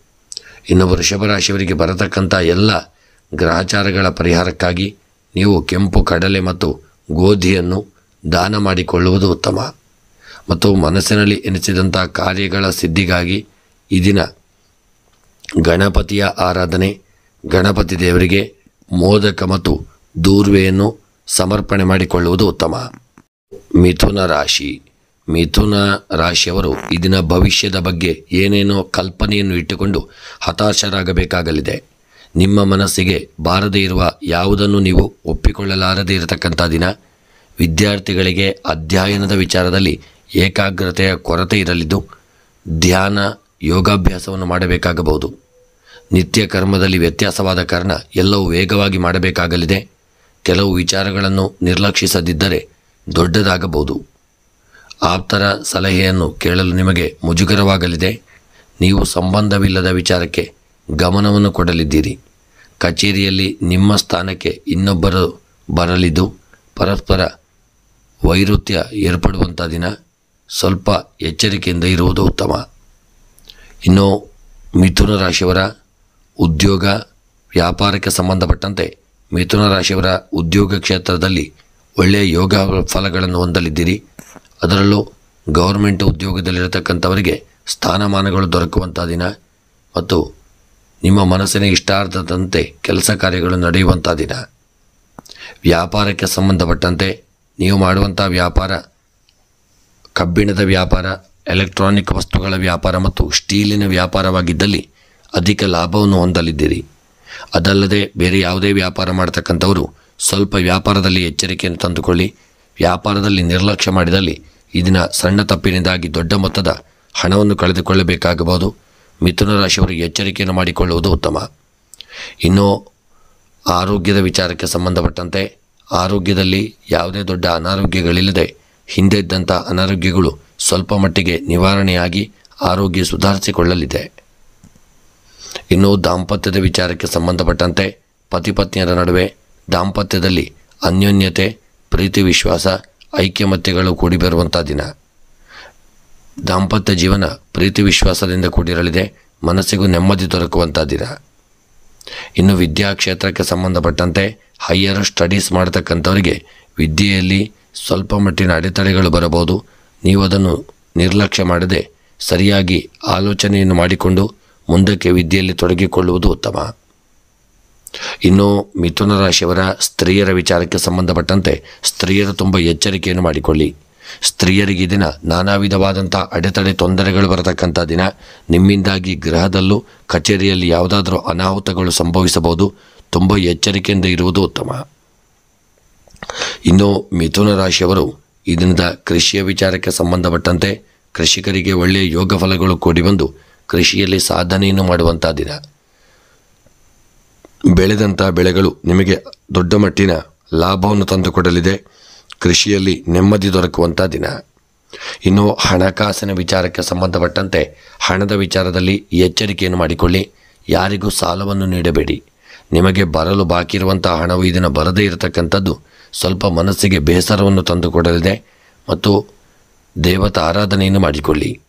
ಇನ್ನು ವೃಷಭ ರಾಶಿಯವರಿಗೆ ಬರತಕ್ಕಂಥ ಎಲ್ಲ ಗ್ರಹಚಾರಗಳ ಪರಿಹಾರಕ್ಕಾಗಿ ನೀವು ಕೆಂಪು ಕಡಲೆ ಮತ್ತು ಗೋಧಿಯನ್ನು ದಾನ ಮಾಡಿಕೊಳ್ಳುವುದು ಉತ್ತಮ. ಮತ್ತು ಮನಸ್ಸಿನಲ್ಲಿ ಎನಿಸಿದಂಥ ಕಾರ್ಯಗಳ ಸಿದ್ಧಿಗಾಗಿ ಈ ದಿನ ಗಣಪತಿಯ ಆರಾಧನೆ, ಗಣಪತಿ ದೇವರಿಗೆ ಮೋದಕ ಮತ್ತು ದೂರ್ವೆಯನ್ನು ಸಮರ್ಪಣೆ ಮಾಡಿಕೊಳ್ಳುವುದು ಉತ್ತಮ. ಮಿಥುನ ರಾಶಿ. ಮಿಥುನ ರಾಶಿಯವರು ಈ ದಿನ ಭವಿಷ್ಯದ ಬಗ್ಗೆ ಏನೇನೋ ಕಲ್ಪನೆಯನ್ನು ಇಟ್ಟುಕೊಂಡು ಹತಾಶರಾಗಬೇಕಾಗಲಿದೆ. ನಿಮ್ಮ ಮನಸ್ಸಿಗೆ ಬಾರದೇ ಇರುವ ಯಾವುದನ್ನು ನೀವು ಒಪ್ಪಿಕೊಳ್ಳಲಾರದೇ ಇರತಕ್ಕಂಥ ದಿನ. ವಿದ್ಯಾರ್ಥಿಗಳಿಗೆ ಅಧ್ಯಯನದ ವಿಚಾರದಲ್ಲಿ ಏಕಾಗ್ರತೆಯ ಕೊರತೆ ಇರಲಿದ್ದು ಧ್ಯಾನ ಯೋಗಾಭ್ಯಾಸವನ್ನು ಮಾಡಬೇಕಾಗಬಹುದು. ನಿತ್ಯ ಕರ್ಮದಲ್ಲಿ ವ್ಯತ್ಯಾಸವಾದ ಕಾರಣ ಎಲ್ಲವೂ ವೇಗವಾಗಿ ಮಾಡಬೇಕಾಗಲಿದೆ. ಕೆಲವು ವಿಚಾರಗಳನ್ನು ನಿರ್ಲಕ್ಷಿಸದಿದ್ದರೆ ದೊಡ್ಡದಾಗಬಹುದು. ಆಪ್ತರ ಸಲಹೆಯನ್ನು ಕೇಳಲು ನಿಮಗೆ ಮುಜುಗರವಾಗಲಿದೆ. ನೀವು ಸಂಬಂಧವಿಲ್ಲದ ವಿಚಾರಕ್ಕೆ ಗಮನವನ್ನು ಕೊಡಲಿದ್ದೀರಿ. ಕಚೇರಿಯಲ್ಲಿ ನಿಮ್ಮ ಸ್ಥಾನಕ್ಕೆ ಇನ್ನೊಬ್ಬರು ಬರಲಿದ್ದು ಪರಸ್ಪರ ವೈರುಧ್ಯ ಏರ್ಪಡುವಂಥ ದಿನ. ಸ್ವಲ್ಪ ಎಚ್ಚರಿಕೆಯಿಂದ ಇರುವುದು ಉತ್ತಮ. ಇನ್ನು ಮಿಥುನ ರಾಶಿಯವರ ಉದ್ಯೋಗ ವ್ಯಾಪಾರಕ್ಕೆ ಸಂಬಂಧಪಟ್ಟಂತೆ ಮಿಥುನ ರಾಶಿಯವರ ಉದ್ಯೋಗ ಕ್ಷೇತ್ರದಲ್ಲಿ ಒಳ್ಳೆಯ ಯೋಗ ಫಲಗಳನ್ನು ಹೊಂದಲಿದ್ದೀರಿ. ಅದರಲ್ಲೂ ಗೌರ್ಮೆಂಟ್ ಉದ್ಯೋಗದಲ್ಲಿರತಕ್ಕಂಥವರಿಗೆ ಸ್ಥಾನಮಾನಗಳು ದೊರಕುವಂಥ ದಿನ ಮತ್ತು ನಿಮ್ಮ ಮನಸ್ಸಿನ ಇಷ್ಟಾರ್ಥದಂತೆ ಕೆಲಸ ಕಾರ್ಯಗಳು ನಡೆಯುವಂಥ ದಿನ. ವ್ಯಾಪಾರಕ್ಕೆ ಸಂಬಂಧಪಟ್ಟಂತೆ ನೀವು ಮಾಡುವಂಥ ವ್ಯಾಪಾರ ಕಬ್ಬಿಣದ ವ್ಯಾಪಾರ, ಎಲೆಕ್ಟ್ರಾನಿಕ್ ವಸ್ತುಗಳ ವ್ಯಾಪಾರ ಮತ್ತು ಸ್ಟೀಲಿನ ವ್ಯಾಪಾರವಾಗಿದ್ದಲ್ಲಿ ಅಧಿಕ ಲಾಭವನ್ನು ಹೊಂದಲಿದ್ದೀರಿ. ಅದಲ್ಲದೆ ಬೇರೆ ಯಾವುದೇ ವ್ಯಾಪಾರ ಮಾಡ್ತಕ್ಕಂಥವರು ಸ್ವಲ್ಪ ವ್ಯಾಪಾರದಲ್ಲಿ ಎಚ್ಚರಿಕೆಯನ್ನು ತಂದುಕೊಳ್ಳಿ. ವ್ಯಾಪಾರದಲ್ಲಿ ನಿರ್ಲಕ್ಷ್ಯ ಮಾಡಿದಲ್ಲಿ ಈ ದಿನ ಸಣ್ಣ ತಪ್ಪಿನಿಂದಾಗಿ ದೊಡ್ಡ ಮೊತ್ತದ ಹಣವನ್ನು ಕಳೆದುಕೊಳ್ಳಬೇಕಾಗಬಹುದು. ಮಿಥುನ ರಾಶಿಯವರಿಗೆ ಎಚ್ಚರಿಕೆಯನ್ನು ಮಾಡಿಕೊಳ್ಳುವುದು ಉತ್ತಮ. ಇನ್ನು ಆರೋಗ್ಯದ ವಿಚಾರಕ್ಕೆ ಸಂಬಂಧಪಟ್ಟಂತೆ ಆರೋಗ್ಯದಲ್ಲಿ ಯಾವುದೇ ದೊಡ್ಡ ಅನಾರೋಗ್ಯಗಳಿಲ್ಲದೆ ಹಿಂದೆ ಇದ್ದಂಥ ಅನಾರೋಗ್ಯಗಳು ಸ್ವಲ್ಪ ಮಟ್ಟಿಗೆ ನಿವಾರಣೆಯಾಗಿ ಆರೋಗ್ಯ ಸುಧಾರಿಸಿಕೊಳ್ಳಲಿದೆ. ಇನ್ನು ದಾಂಪತ್ಯದ ವಿಚಾರಕ್ಕೆ ಸಂಬಂಧಪಟ್ಟಂತೆ ಪತಿ ಪತ್ನಿಯರ ನಡುವೆ ದಾಂಪತ್ಯದಲ್ಲಿ ಅನ್ಯೋನ್ಯತೆ, ಪ್ರೀತಿ, ವಿಶ್ವಾಸ, ಐಕ್ಯಮತ್ಯಗಳು ಕೂಡಿ ಬರುವಂಥ ದಿನ. ದಾಂಪತ್ಯ ಜೀವನ ಪ್ರೀತಿ ವಿಶ್ವಾಸದಿಂದ ಕೂಡಿರಲಿದೆ. ಮನಸ್ಸಿಗೂ ನೆಮ್ಮದಿ ದೊರಕುವಂಥ ದಿನ. ಇನ್ನು ವಿದ್ಯಾಕ್ಷೇತ್ರಕ್ಕೆ ಸಂಬಂಧಪಟ್ಟಂತೆ ಹೈಯರ್ ಸ್ಟಡೀಸ್ ಮಾಡತಕ್ಕಂಥವರಿಗೆ ವಿದ್ಯೆಯಲ್ಲಿ ಸ್ವಲ್ಪ ಮಟ್ಟಿನ ಅಡೆತಡೆಗಳು ಬರಬಹುದು. ನೀವು ಅದನ್ನು ನಿರ್ಲಕ್ಷ್ಯ ಮಾಡದೆ ಸರಿಯಾಗಿ ಆಲೋಚನೆಯನ್ನು ಮಾಡಿಕೊಂಡು ಮುಂದಕ್ಕೆ ವಿದ್ಯೆಯಲ್ಲಿ ತೊಡಗಿಕೊಳ್ಳುವುದು ಉತ್ತಮ. ಇನ್ನು ಮಿಥುನ ರಾಶಿಯವರ ಸ್ತ್ರೀಯರ ವಿಚಾರಕ್ಕೆ ಸಂಬಂಧಪಟ್ಟಂತೆ ಸ್ತ್ರೀಯರು ತುಂಬ ಎಚ್ಚರಿಕೆಯನ್ನು ಮಾಡಿಕೊಳ್ಳಿ. ಸ್ತ್ರೀಯರಿಗೆ ದಿನ ನಾನಾ ವಿಧವಾದಂಥ ಅಡೆತಡೆ ತೊಂದರೆಗಳು ಬರತಕ್ಕಂಥ ದಿನ. ನಿಮ್ಮಿಂದಾಗಿ ಗೃಹದಲ್ಲೂ ಕಚೇರಿಯಲ್ಲಿ ಯಾವುದಾದ್ರೂ ಅನಾಹುತಗಳು ಸಂಭವಿಸಬಹುದು. ತುಂಬ ಎಚ್ಚರಿಕೆಯಿಂದ ಇರುವುದು ಉತ್ತಮ. ಇನ್ನು ಮಿಥುನ ರಾಶಿಯವರು ಈ ದಿನದ ಕೃಷಿಯ ವಿಚಾರಕ್ಕೆ ಸಂಬಂಧಪಟ್ಟಂತೆ ಕೃಷಿಕರಿಗೆ ಒಳ್ಳೆಯ ಯೋಗ ಫಲಗಳು ಕೂಡಿ ಬಂದು ಕೃಷಿಯಲ್ಲಿ ಸಾಧನೆಯನ್ನು ಮಾಡುವಂಥ ದಿನ. ಬೆಳೆದಂಥ ಬೆಳೆಗಳು ನಿಮಗೆ ದೊಡ್ಡ ಮಟ್ಟಿನ ಲಾಭವನ್ನು ತಂದುಕೊಡಲಿದೆ. ಕೃಷಿಯಲ್ಲಿ ನೆಮ್ಮದಿ ದೊರಕುವಂಥ ದಿನ. ಇನ್ನು ಹಣಕಾಸಿನ ವಿಚಾರಕ್ಕೆ ಸಂಬಂಧಪಟ್ಟಂತೆ ಹಣದ ವಿಚಾರದಲ್ಲಿ ಎಚ್ಚರಿಕೆಯನ್ನು ಮಾಡಿಕೊಳ್ಳಿ. ಯಾರಿಗೂ ಸಾಲವನ್ನು ನೀಡಬೇಡಿ. ನಿಮಗೆ ಬರಲು ಬಾಕಿ ಇರುವಂಥ ಹಣವು ಈ ದಿನ ಬರದೇ ಇರತಕ್ಕಂಥದ್ದು ಸ್ವಲ್ಪ ಮನಸ್ಸಿಗೆ ಬೇಸರವನ್ನು ತಂದುಕೊಡಲಿದೆ. ಮತ್ತು ದೇವತಾ ಆರಾಧನೆಯನ್ನು ಮಾಡಿಕೊಳ್ಳಿ.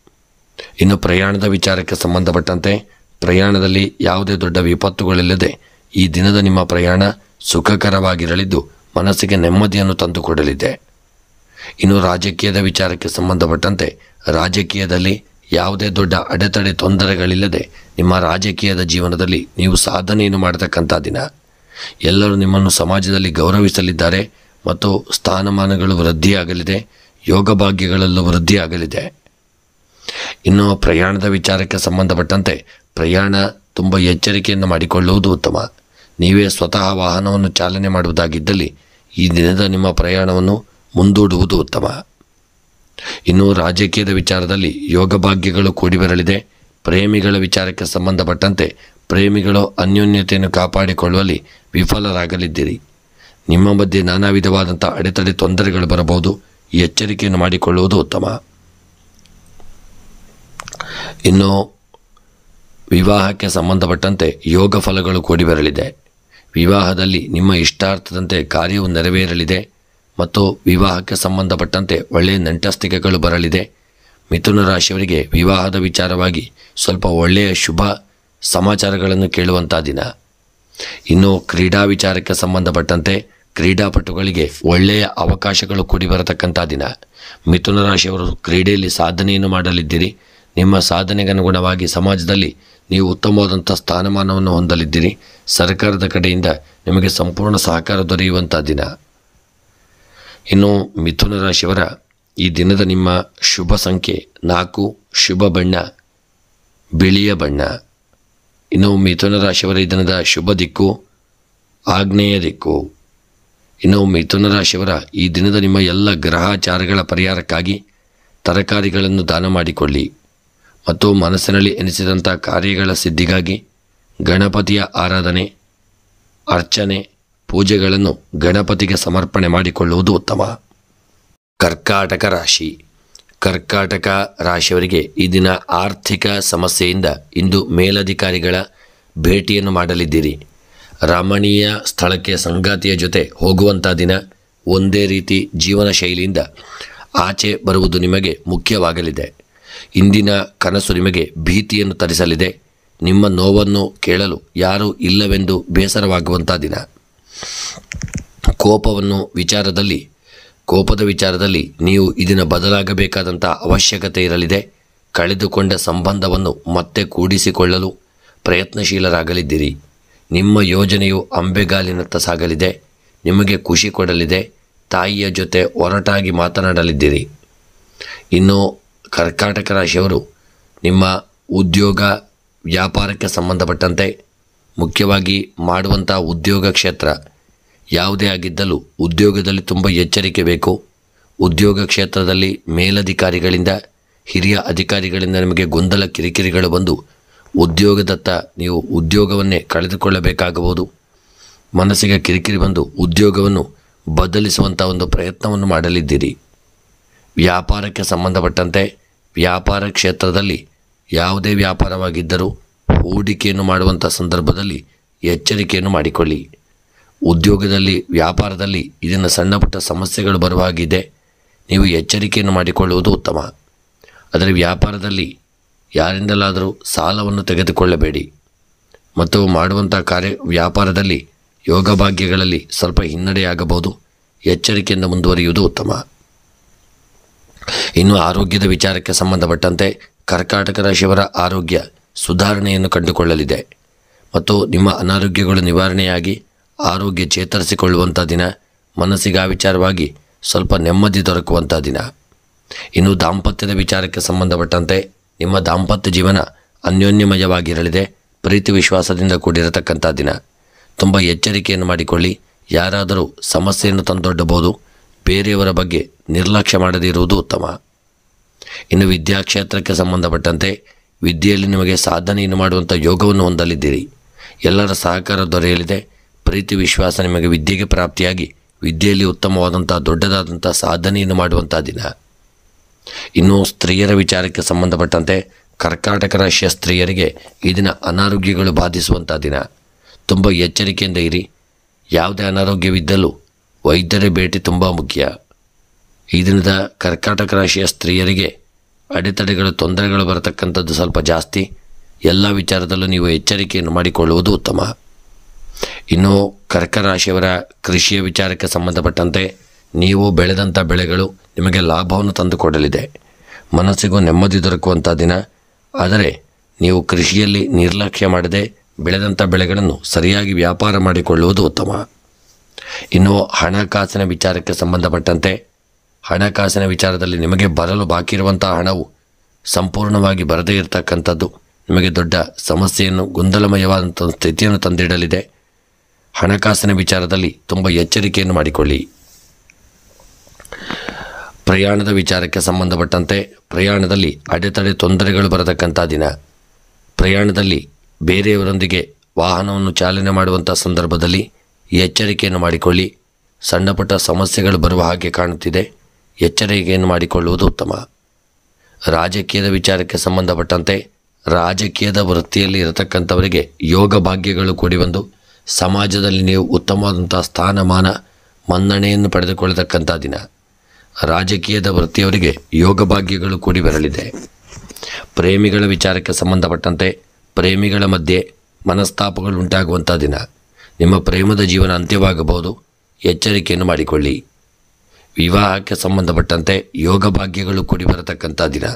ಇನ್ನು ಪ್ರಯಾಣದ ವಿಚಾರಕ್ಕೆ ಸಂಬಂಧಪಟ್ಟಂತೆ ಪ್ರಯಾಣದಲ್ಲಿ ಯಾವುದೇ ದೊಡ್ಡ ವಿಪತ್ತುಗಳಿಲ್ಲದೆ ಈ ದಿನದ ನಿಮ್ಮ ಪ್ರಯಾಣ ಸುಖಕರವಾಗಿರಲಿದ್ದು ಮನಸ್ಸಿಗೆ ನೆಮ್ಮದಿಯನ್ನು ತಂದುಕೊಡಲಿದೆ. ಇನ್ನು ರಾಜಕೀಯದ ವಿಚಾರಕ್ಕೆ ಸಂಬಂಧಪಟ್ಟಂತೆ ರಾಜಕೀಯದಲ್ಲಿ ಯಾವುದೇ ದೊಡ್ಡ ಅಡೆತಡೆ ತೊಂದರೆಗಳಿಲ್ಲದೆ ನಿಮ್ಮ ರಾಜಕೀಯದ ಜೀವನದಲ್ಲಿ ನೀವು ಸಾಧನೆಯನ್ನು ಮಾಡತಕ್ಕಂಥ ದಿನ. ಎಲ್ಲರೂ ನಿಮ್ಮನ್ನು ಸಮಾಜದಲ್ಲಿ ಗೌರವಿಸಲಿದ್ದಾರೆ ಮತ್ತು ಸ್ಥಾನಮಾನಗಳು ವೃದ್ಧಿಯಾಗಲಿದೆ. ಯೋಗ ಭಾಗ್ಯಗಳಲ್ಲೂ ವೃದ್ಧಿಯಾಗಲಿದೆ. ಇನ್ನು ಪ್ರಯಾಣದ ವಿಚಾರಕ್ಕೆ ಸಂಬಂಧಪಟ್ಟಂತೆ ಪ್ರಯಾಣ ತುಂಬ ಎಚ್ಚರಿಕೆಯನ್ನು ಮಾಡಿಕೊಳ್ಳುವುದು ಉತ್ತಮ. ನೀವೇ ಸ್ವತಃ ವಾಹನವನ್ನು ಚಾಲನೆ ಮಾಡುವುದಾಗಿದ್ದಲ್ಲಿ ಈ ದಿನದ ನಿಮ್ಮ ಪ್ರಯಾಣವನ್ನು ಮುಂದೂಡುವುದು ಉತ್ತಮ. ಇನ್ನು ರಾಜಕೀಯದ ವಿಚಾರದಲ್ಲಿ ಯೋಗ ಭಾಗ್ಯಗಳು ಕೂಡಿ ಬರಲಿದೆ. ಪ್ರೇಮಿಗಳ ವಿಚಾರಕ್ಕೆ ಸಂಬಂಧಪಟ್ಟಂತೆ ಪ್ರೇಮಿಗಳು ಅನ್ಯೋನ್ಯತೆಯನ್ನು ಕಾಪಾಡಿಕೊಳ್ಳುವಲ್ಲಿ ವಿಫಲರಾಗಲಿದ್ದೀರಿ. ನಿಮ್ಮ ಮಧ್ಯೆ ನಾನಾ ವಿಧವಾದಂಥ ಅಡೆತಡೆ ತೊಂದರೆಗಳು ಬರಬಹುದು. ಎಚ್ಚರಿಕೆಯನ್ನು ಮಾಡಿಕೊಳ್ಳುವುದು ಉತ್ತಮ. ಇನ್ನು ವಿವಾಹಕ್ಕೆ ಸಂಬಂಧಪಟ್ಟಂತೆ ಯೋಗ ಫಲಗಳು ಕೂಡಿ ಬರಲಿದೆ. ವಿವಾಹದಲ್ಲಿ ನಿಮ್ಮ ಇಷ್ಟಾರ್ಥದಂತೆ ಕಾರ್ಯವು ನೆರವೇರಲಿದೆ ಮತ್ತು ವಿವಾಹಕ್ಕೆ ಸಂಬಂಧಪಟ್ಟಂತೆ ಒಳ್ಳೆಯ ನಂಟಸ್ತಿಕೆಗಳು ಬರಲಿದೆ. ಮಿಥುನ ರಾಶಿಯವರಿಗೆ ವಿವಾಹದ ವಿಚಾರವಾಗಿ ಸ್ವಲ್ಪ ಒಳ್ಳೆಯ ಶುಭ ಸಮಾಚಾರಗಳನ್ನು ಕೇಳುವಂಥ ದಿನ. ಇನ್ನು ಕ್ರೀಡಾ ವಿಚಾರಕ್ಕೆ ಸಂಬಂಧಪಟ್ಟಂತೆ ಕ್ರೀಡಾಪಟುಗಳಿಗೆ ಒಳ್ಳೆಯ ಅವಕಾಶಗಳು ಕೂಡಿ ಬರತಕ್ಕಂಥ ದಿನ. ಮಿಥುನ ರಾಶಿಯವರು ಕ್ರೀಡೆಯಲ್ಲಿ ಸಾಧನೆಯನ್ನು ಮಾಡಲಿದ್ದೀರಿ. ನಿಮ್ಮ ಸಾಧನೆಗೆ ಅನುಗುಣವಾಗಿ ಸಮಾಜದಲ್ಲಿ ನೀವು ಉತ್ತಮವಾದಂಥ ಸ್ಥಾನಮಾನವನ್ನು ಹೊಂದಲಿದ್ದೀರಿ. ಸರ್ಕಾರದ ಕಡೆಯಿಂದ ನಿಮಗೆ ಸಂಪೂರ್ಣ ಸಹಕಾರ ದೊರೆಯುವಂಥ ದಿನ. ಇನ್ನು ಮಿಥುನ ರಾಶಿಯವರ ಈ ದಿನದ ನಿಮ್ಮ ಶುಭ ಸಂಖ್ಯೆ 4, ಶುಭ ಬಣ್ಣ ಬಿಳಿಯ ಬಣ್ಣ. ಇನ್ನು ಮಿಥುನ ರಾಶಿಯವರ ಈ ದಿನದ ಶುಭ ದಿಕ್ಕು ಆಗ್ನೇಯ ದಿಕ್ಕು. ಇನ್ನು ಮಿಥುನ ರಾಶಿಯವರ ಈ ದಿನದ ನಿಮ್ಮ ಎಲ್ಲ ಗ್ರಹಾಚಾರಗಳ ಪರಿಹಾರಕ್ಕಾಗಿ ತರಕಾರಿಗಳನ್ನು ದಾನ ಮಾಡಿಕೊಳ್ಳಿ ಮತ್ತು ಮನಸ್ಸಿನಲ್ಲಿ ಎನಿಸಿದಂಥ ಕಾರ್ಯಗಳ ಸಿದ್ಧಿಗಾಗಿ ಗಣಪತಿಯ ಆರಾಧನೆ, ಅರ್ಚನೆ, ಪೂಜೆಗಳನ್ನು ಗಣಪತಿಗೆ ಸಮರ್ಪಣೆ ಮಾಡಿಕೊಳ್ಳುವುದು ಉತ್ತಮ. ಕರ್ಕಾಟಕ ರಾಶಿ. ಕರ್ಕಾಟಕ ರಾಶಿಯವರಿಗೆ ಈ ದಿನ ಆರ್ಥಿಕ ಸಮಸ್ಯೆಯಿಂದ ಇಂದು ಮೇಲಧಿಕಾರಿಗಳ ಭೇಟಿಯನ್ನು ಮಾಡಲಿದ್ದೀರಿ. ರಮಣೀಯ ಸ್ಥಳಕ್ಕೆ ಸಂಗಾತಿಯ ಜೊತೆ ಹೋಗುವಂಥ ದಿನ. ಒಂದೇ ರೀತಿ ಜೀವನ ಶೈಲಿಯಿಂದ ಆಚೆ ಬರುವುದು ನಿಮಗೆ ಮುಖ್ಯವಾಗಲಿದೆ. ಇಂದಿನ ಕನಸು ನಿಮಗೆ ಭೀತಿಯನ್ನು ತರಿಸಲಿದೆ. ನಿಮ್ಮ ನೋವನ್ನು ಕೇಳಲು ಯಾರೂ ಇಲ್ಲವೆಂದು ಬೇಸರವಾಗುವಂಥ ದಿನ. ಕೋಪದ ವಿಚಾರದಲ್ಲಿ ನೀವು ಇದನ್ನು ಬದಲಾಗಬೇಕಾದಂಥ ಅವಶ್ಯಕತೆ ಇರಲಿದೆ. ಕಳೆದುಕೊಂಡ ಸಂಬಂಧವನ್ನು ಮತ್ತೆ ಕೂಡಿಸಿಕೊಳ್ಳಲು ಪ್ರಯತ್ನಶೀಲರಾಗಲಿದ್ದೀರಿ. ನಿಮ್ಮ ಯೋಜನೆಯು ಅಂಬೆಗಾಲಿನತ್ತ ಸಾಗಲಿದೆ. ನಿಮಗೆ ಖುಷಿ ಕೊಡಲಿದೆ. ತಾಯಿಯ ಜೊತೆ ಒರಟಾಗಿ ಮಾತನಾಡಲಿದ್ದೀರಿ. ಇನ್ನು ಕರ್ಕಾಟಕ ರಾಶಿಯವರು ನಿಮ್ಮ ಉದ್ಯೋಗ ವ್ಯಾಪಾರಕ್ಕೆ ಸಂಬಂಧಪಟ್ಟಂತೆ ಮುಖ್ಯವಾಗಿ ಮಾಡುವಂಥ ಉದ್ಯೋಗ ಕ್ಷೇತ್ರ ಯಾವುದೇ ಆಗಿದ್ದಲೂ ಉದ್ಯೋಗದಲ್ಲಿ ತುಂಬ ಎಚ್ಚರಿಕೆ ಬೇಕು. ಉದ್ಯೋಗ ಕ್ಷೇತ್ರದಲ್ಲಿ ಮೇಲಧಿಕಾರಿಗಳಿಂದ ಹಿರಿಯ ಅಧಿಕಾರಿಗಳಿಂದ ನಿಮಗೆ ಗೊಂದಲ ಕಿರಿಕಿರಿಗಳು ಬಂದು ಉದ್ಯೋಗದತ್ತ ನೀವು ಉದ್ಯೋಗವನ್ನೇ ಕಳೆದುಕೊಳ್ಳಬೇಕಾಗಬಹುದು. ಮನಸ್ಸಿಗೆ ಕಿರಿಕಿರಿ ಬಂದು ಉದ್ಯೋಗವನ್ನು ಬದಲಿಸುವಂಥ ಒಂದು ಪ್ರಯತ್ನವನ್ನು ಮಾಡಲಿದ್ದೀರಿ. ವ್ಯಾಪಾರಕ್ಕೆ ಸಂಬಂಧಪಟ್ಟಂತೆ ವ್ಯಾಪಾರ ಕ್ಷೇತ್ರದಲ್ಲಿ ಯಾವುದೇ ವ್ಯಾಪಾರವಾಗಿದ್ದರೂ ಹೂಡಿಕೆಯನ್ನು ಮಾಡುವಂಥ ಸಂದರ್ಭದಲ್ಲಿ ಎಚ್ಚರಿಕೆಯನ್ನು ಮಾಡಿಕೊಳ್ಳಿ. ಉದ್ಯೋಗದಲ್ಲಿ ವ್ಯಾಪಾರದಲ್ಲಿ ಇದನ್ನು ಸಣ್ಣ ಪುಟ್ಟ ಸಮಸ್ಯೆಗಳು ಬರುವ ಹಾಗಿದೆ. ನೀವು ಎಚ್ಚರಿಕೆಯನ್ನು ಮಾಡಿಕೊಳ್ಳುವುದು ಉತ್ತಮ. ಆದರೆ ವ್ಯಾಪಾರದಲ್ಲಿ ಯಾರಿಂದಲಾದರೂ ಸಾಲವನ್ನು ತೆಗೆದುಕೊಳ್ಳಬೇಡಿ ಮತ್ತು ಮಾಡುವಂಥ ವ್ಯಾಪಾರದಲ್ಲಿ ಯೋಗ ಭಾಗ್ಯಗಳಲ್ಲಿ ಸ್ವಲ್ಪ ಹಿನ್ನಡೆಯಾಗಬಹುದು. ಎಚ್ಚರಿಕೆಯಿಂದ ಮುಂದುವರಿಯುವುದು ಉತ್ತಮ. ಇನ್ನು ಆರೋಗ್ಯದ ವಿಚಾರಕ್ಕೆ ಸಂಬಂಧಪಟ್ಟಂತೆ ಕರ್ಕಾಟಕ ರಾಶಿಯವರ ಆರೋಗ್ಯ ಸುಧಾರಣೆಯನ್ನು ಕಂಡುಕೊಳ್ಳಲಿದೆ ಮತ್ತು ನಿಮ್ಮ ಅನಾರೋಗ್ಯಗಳು ನಿವಾರಣೆಯಾಗಿ ಆರೋಗ್ಯ ಚೇತರಿಸಿಕೊಳ್ಳುವಂಥ ದಿನ. ಮನಸ್ಸಿಗೆ ಆ ವಿಚಾರವಾಗಿ ಸ್ವಲ್ಪ ನೆಮ್ಮದಿ ದೊರಕುವಂಥ ದಿನ. ಇನ್ನು ದಾಂಪತ್ಯದ ವಿಚಾರಕ್ಕೆ ಸಂಬಂಧಪಟ್ಟಂತೆ ನಿಮ್ಮ ದಾಂಪತ್ಯ ಜೀವನ ಅನ್ಯೋನ್ಯಮಯವಾಗಿರಲಿದೆ. ಪ್ರೀತಿ ವಿಶ್ವಾಸದಿಂದ ಕೂಡಿರತಕ್ಕಂಥ ದಿನ. ತುಂಬ ಎಚ್ಚರಿಕೆಯನ್ನು ಮಾಡಿಕೊಳ್ಳಿ. ಯಾರಾದರೂ ಸಮಸ್ಯೆಯನ್ನು ತಂದೊಡ್ಡಬಹುದು. ಬೇರೆಯವರ ಬಗ್ಗೆ ನಿರ್ಲಕ್ಷ್ಯ ಮಾಡದಿರುವುದು ಉತ್ತಮ. ಇನ್ನು ವಿದ್ಯಾಕ್ಷೇತ್ರಕ್ಕೆ ಸಂಬಂಧಪಟ್ಟಂತೆ ವಿದ್ಯೆಯಲ್ಲಿ ನಿಮಗೆ ಸಾಧನೆಯನ್ನು ಮಾಡುವಂಥ ಯೋಗವನ್ನು ಹೊಂದಲಿದ್ದೀರಿ. ಎಲ್ಲರ ಸಹಕಾರ ದೊರೆಯಲಿದೆ. ಪ್ರೀತಿ ವಿಶ್ವಾಸ ನಿಮಗೆ ವಿದ್ಯೆಗೆ ಪ್ರಾಪ್ತಿಯಾಗಿ ವಿದ್ಯೆಯಲ್ಲಿ ಉತ್ತಮವಾದಂಥ ದೊಡ್ಡದಾದಂಥ ಸಾಧನೆಯನ್ನು ಮಾಡುವಂಥ ದಿನ. ಇನ್ನು ಸ್ತ್ರೀಯರ ವಿಚಾರಕ್ಕೆ ಸಂಬಂಧಪಟ್ಟಂತೆ ಕರ್ಕಾಟಕ ರಾಶಿಯ ಸ್ತ್ರೀಯರಿಗೆ ಈ ದಿನ ಅನಾರೋಗ್ಯಗಳು ಬಾಧಿಸುವಂಥ ದಿನ. ತುಂಬ ಎಚ್ಚರಿಕೆಯಿಂದ ಇರಿ. ಯಾವುದೇ ಅನಾರೋಗ್ಯವಿದ್ದಲೂ ವೈದ್ಯರ ಭೇಟಿ ತುಂಬ ಮುಖ್ಯ. ಈ ದಿನದ ಕರ್ಕಾಟಕ ರಾಶಿಯ ಸ್ತ್ರೀಯರಿಗೆ ಅಡೆತಡೆಗಳು ತೊಂದರೆಗಳು ಬರತಕ್ಕಂಥದ್ದು ಸ್ವಲ್ಪ ಜಾಸ್ತಿ. ಎಲ್ಲ ವಿಚಾರದಲ್ಲೂ ನೀವು ಎಚ್ಚರಿಕೆಯನ್ನು ಮಾಡಿಕೊಳ್ಳುವುದು ಉತ್ತಮ. ಇನ್ನು ಕರ್ಕ ರಾಶಿಯವರ ಕೃಷಿಯ ವಿಚಾರಕ್ಕೆ ಸಂಬಂಧಪಟ್ಟಂತೆ ನೀವು ಬೆಳೆದಂಥ ಬೆಳೆಗಳು ನಿಮಗೆ ಲಾಭವನ್ನು ತಂದುಕೊಡಲಿದೆ. ಮನಸ್ಸಿಗೂ ನೆಮ್ಮದಿ ದೊರಕುವಂಥ ದಿನ. ಆದರೆ ನೀವು ಕೃಷಿಯಲ್ಲಿ ನಿರ್ಲಕ್ಷ್ಯ ಮಾಡದೆ ಬೆಳೆದಂಥ ಬೆಳೆಗಳನ್ನು ಸರಿಯಾಗಿ ವ್ಯಾಪಾರ ಮಾಡಿಕೊಳ್ಳುವುದು ಉತ್ತಮ. ಇನ್ನು ಹಣಕಾಸಿನ ವಿಚಾರಕ್ಕೆ ಸಂಬಂಧಪಟ್ಟಂತೆ ಹಣಕಾಸಿನ ವಿಚಾರದಲ್ಲಿ ನಿಮಗೆ ಬರಲು ಬಾಕಿ ಇರುವಂಥ ಹಣವು ಸಂಪೂರ್ಣವಾಗಿ ಬರದೇ ಇರತಕ್ಕಂಥದ್ದು ನಿಮಗೆ ದೊಡ್ಡ ಸಮಸ್ಯೆಯನ್ನು ಗೊಂದಲಮಯವಾದಂಥ ಸ್ಥಿತಿಯನ್ನು ತಂದಿಡಲಿದೆ. ಹಣಕಾಸಿನ ವಿಚಾರದಲ್ಲಿ ತುಂಬ ಎಚ್ಚರಿಕೆಯನ್ನು ಮಾಡಿಕೊಳ್ಳಿ. ಪ್ರಯಾಣದ ವಿಚಾರಕ್ಕೆ ಸಂಬಂಧಪಟ್ಟಂತೆ ಪ್ರಯಾಣದಲ್ಲಿ ಅಡೆತಡೆ ತೊಂದರೆಗಳು ಬರತಕ್ಕಂಥ ದಿನ. ಪ್ರಯಾಣದಲ್ಲಿ ಬೇರೆಯವರೊಂದಿಗೆ ವಾಹನವನ್ನು ಚಾಲನೆ ಮಾಡುವಂಥ ಸಂದರ್ಭದಲ್ಲಿ ಎಚ್ಚರಿಕೆಯನ್ನು ಮಾಡಿಕೊಳ್ಳಿ. ಸಣ್ಣ ಪುಟ್ಟ ಸಮಸ್ಯೆಗಳು ಬರುವ ಹಾಗೆ ಕಾಣುತ್ತಿದೆ. ಎಚ್ಚರಿಕೆಯನ್ನು ಮಾಡಿಕೊಳ್ಳುವುದು ಉತ್ತಮ. ರಾಜಕೀಯದ ವಿಚಾರಕ್ಕೆ ಸಂಬಂಧಪಟ್ಟಂತೆ ರಾಜಕೀಯದ ವೃತ್ತಿಯಲ್ಲಿ ಇರತಕ್ಕಂಥವರಿಗೆ ಯೋಗ ಭಾಗ್ಯಗಳು ಕೂಡಿ ಬಂದು ಸಮಾಜದಲ್ಲಿ ನೀವು ಉತ್ತಮವಾದಂಥ ಸ್ಥಾನಮಾನ ಮನ್ನಣೆಯನ್ನು ಪಡೆದುಕೊಳ್ಳತಕ್ಕಂಥ ದಿನ. ರಾಜಕೀಯದ ವೃತ್ತಿಯವರಿಗೆ ಯೋಗ ಭಾಗ್ಯಗಳು ಕೂಡಿ ಬರಲಿದೆ. ಪ್ರೇಮಿಗಳ ವಿಚಾರಕ್ಕೆ ಸಂಬಂಧಪಟ್ಟಂತೆ ಪ್ರೇಮಿಗಳ ಮಧ್ಯೆ ಮನಸ್ತಾಪಗಳು ಉಂಟಾಗುವಂಥ ದಿನ. ನಿಮ್ಮ ಪ್ರೇಮದ ಜೀವನ ಅಂತ್ಯವಾಗಬಹುದು, ಎಚ್ಚರಿಕೆಯನ್ನು ಮಾಡಿಕೊಳ್ಳಿ. ವಿವಾಹಕ್ಕೆ ಸಂಬಂಧಪಟ್ಟಂತೆ ಯೋಗ ಭಾಗ್ಯಗಳು ಕೂಡಿ ಬರತಕ್ಕಂಥ ದಿನ.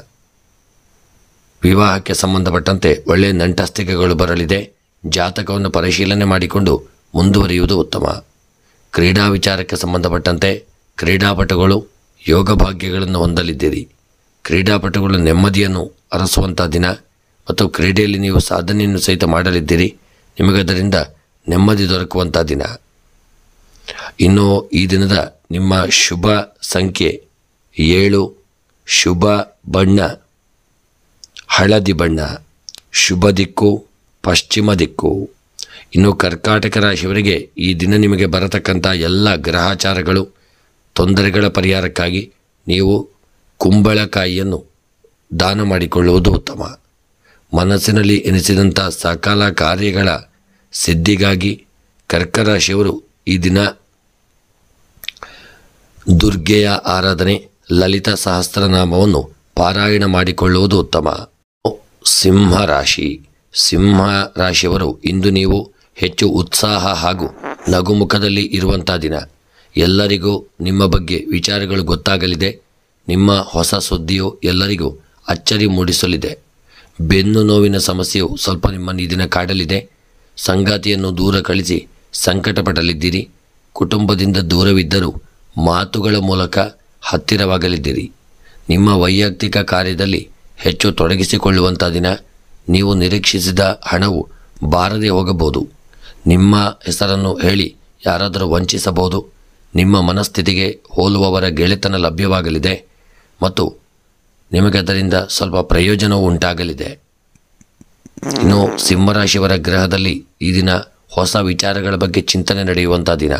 ವಿವಾಹಕ್ಕೆ ಸಂಬಂಧಪಟ್ಟಂತೆ ಒಳ್ಳೆಯ ನಂಟಸ್ತಿಕೆಗಳು ಬರಲಿದೆ. ಜಾತಕವನ್ನು ಪರಿಶೀಲನೆ ಮಾಡಿಕೊಂಡು ಮುಂದುವರಿಯುವುದು ಉತ್ತಮ. ಕ್ರೀಡಾ ವಿಚಾರಕ್ಕೆ ಸಂಬಂಧಪಟ್ಟಂತೆ ಕ್ರೀಡಾಪಟುಗಳು ಯೋಗ ಭಾಗ್ಯಗಳನ್ನು ಹೊಂದಲಿದ್ದೀರಿ. ಕ್ರೀಡಾಪಟುಗಳು ನೆಮ್ಮದಿಯನ್ನು ಅರಸುವಂಥ ದಿನ ಮತ್ತು ಕ್ರೀಡೆಯಲ್ಲಿ ನೀವು ಸಾಧನೆಯನ್ನು ಸಹಿತ ಮಾಡಲಿದ್ದೀರಿ. ನಿಮಗದರಿಂದ ನೆಮ್ಮದಿ ದೊರಕುವಂಥ ದಿನ. ಇನ್ನು ಈ ದಿನದ ನಿಮ್ಮ ಶುಭ ಸಂಖ್ಯೆ 7, ಶುಭ ಬಣ್ಣ ಹಳದಿ ಬಣ್ಣ, ಶುಭ ದಿಕ್ಕು ಪಶ್ಚಿಮ ದಿಕ್ಕು. ಇನ್ನು ಕರ್ಕಾಟಕ ರಾಶಿಯವರಿಗೆ ಈ ದಿನ ನಿಮಗೆ ಬರತಕ್ಕಂಥ ಎಲ್ಲ ಗ್ರಹಾಚಾರಗಳು ತೊಂದರೆಗಳ ಪರಿಹಾರಕ್ಕಾಗಿ ನೀವು ಕುಂಬಳಕಾಯಿಯನ್ನು ದಾನ ಮಾಡಿಕೊಳ್ಳುವುದು ಉತ್ತಮ. ಮನಸ್ಸಿನಲ್ಲಿ ಎನಿಸಿದಂಥ ಸಕಲ ಕಾರ್ಯಗಳ ಸಿದ್ಧಿಗಾಗಿ ಕರ್ಕ ರಾಶಿಯವರು ಈ ದಿನ ದುರ್ಗೆಯ ಆರಾಧನೆ, ಲಲಿತಾ ಸಹಸ್ರನಾಮವನ್ನು ಪಾರಾಯಣ ಮಾಡಿಕೊಳ್ಳುವುದು ಉತ್ತಮ. ಸಿಂಹ ರಾಶಿ. ಸಿಂಹ ರಾಶಿಯವರು ಇಂದು ನೀವು ಹೆಚ್ಚು ಉತ್ಸಾಹ ಹಾಗೂ ನಗುಮುಖದಲ್ಲಿ ಇರುವಂಥ ದಿನ. ಎಲ್ಲರಿಗೂ ನಿಮ್ಮ ಬಗ್ಗೆ ವಿಚಾರಗಳು ಗೊತ್ತಾಗಲಿದೆ. ನಿಮ್ಮ ಹೊಸ ಸುದ್ದಿಯು ಎಲ್ಲರಿಗೂ ಅಚ್ಚರಿ ಮೂಡಿಸಲಿದೆ. ಬೆನ್ನು ನೋವಿನ ಸಮಸ್ಯೆಯು ಸ್ವಲ್ಪ ನಿಮ್ಮನ್ನು ಈ ದಿನ ಕಾಡಲಿದೆ. ಸಂಗಾತಿಯನ್ನು ದೂರ ಕಳಿಸಿ ಸಂಕಟಪಡಲಿದ್ದೀರಿ. ಕುಟುಂಬದಿಂದ ದೂರವಿದ್ದರೂ ಮಾತುಗಳ ಮೂಲಕ ಹತ್ತಿರವಾಗಲಿದ್ದೀರಿ. ನಿಮ್ಮ ವೈಯಕ್ತಿಕ ಕಾರ್ಯದಲ್ಲಿ ಹೆಚ್ಚು ತೊಡಗಿಸಿಕೊಳ್ಳುವಂಥ ದಿನ. ನೀವು ನಿರೀಕ್ಷಿಸಿದ ಹಣವು ಬಾರದೆ ಹೋಗಬಹುದು. ನಿಮ್ಮ ಹೆಸರನ್ನು ಹೇಳಿ ಯಾರಾದರೂ ವಂಚಿಸಬಹುದು. ನಿಮ್ಮ ಮನಸ್ಥಿತಿಗೆ ಹೋಲುವವರ ಗೆಳೆತನ ಲಭ್ಯವಾಗಲಿದೆ ಮತ್ತು ನಿಮಗೆ ಅದರಿಂದ ಸ್ವಲ್ಪ ಪ್ರಯೋಜನವೂ ಉಂಟಾಗಲಿದೆ. ಇನ್ನು ಸಿಂಹರಾಶಿಯವರ ಗ್ರಹದಲ್ಲಿ ಈ ದಿನ ಹೊಸ ವಿಚಾರಗಳ ಬಗ್ಗೆ ಚಿಂತನೆ ನಡೆಯುವಂಥ ದಿನ.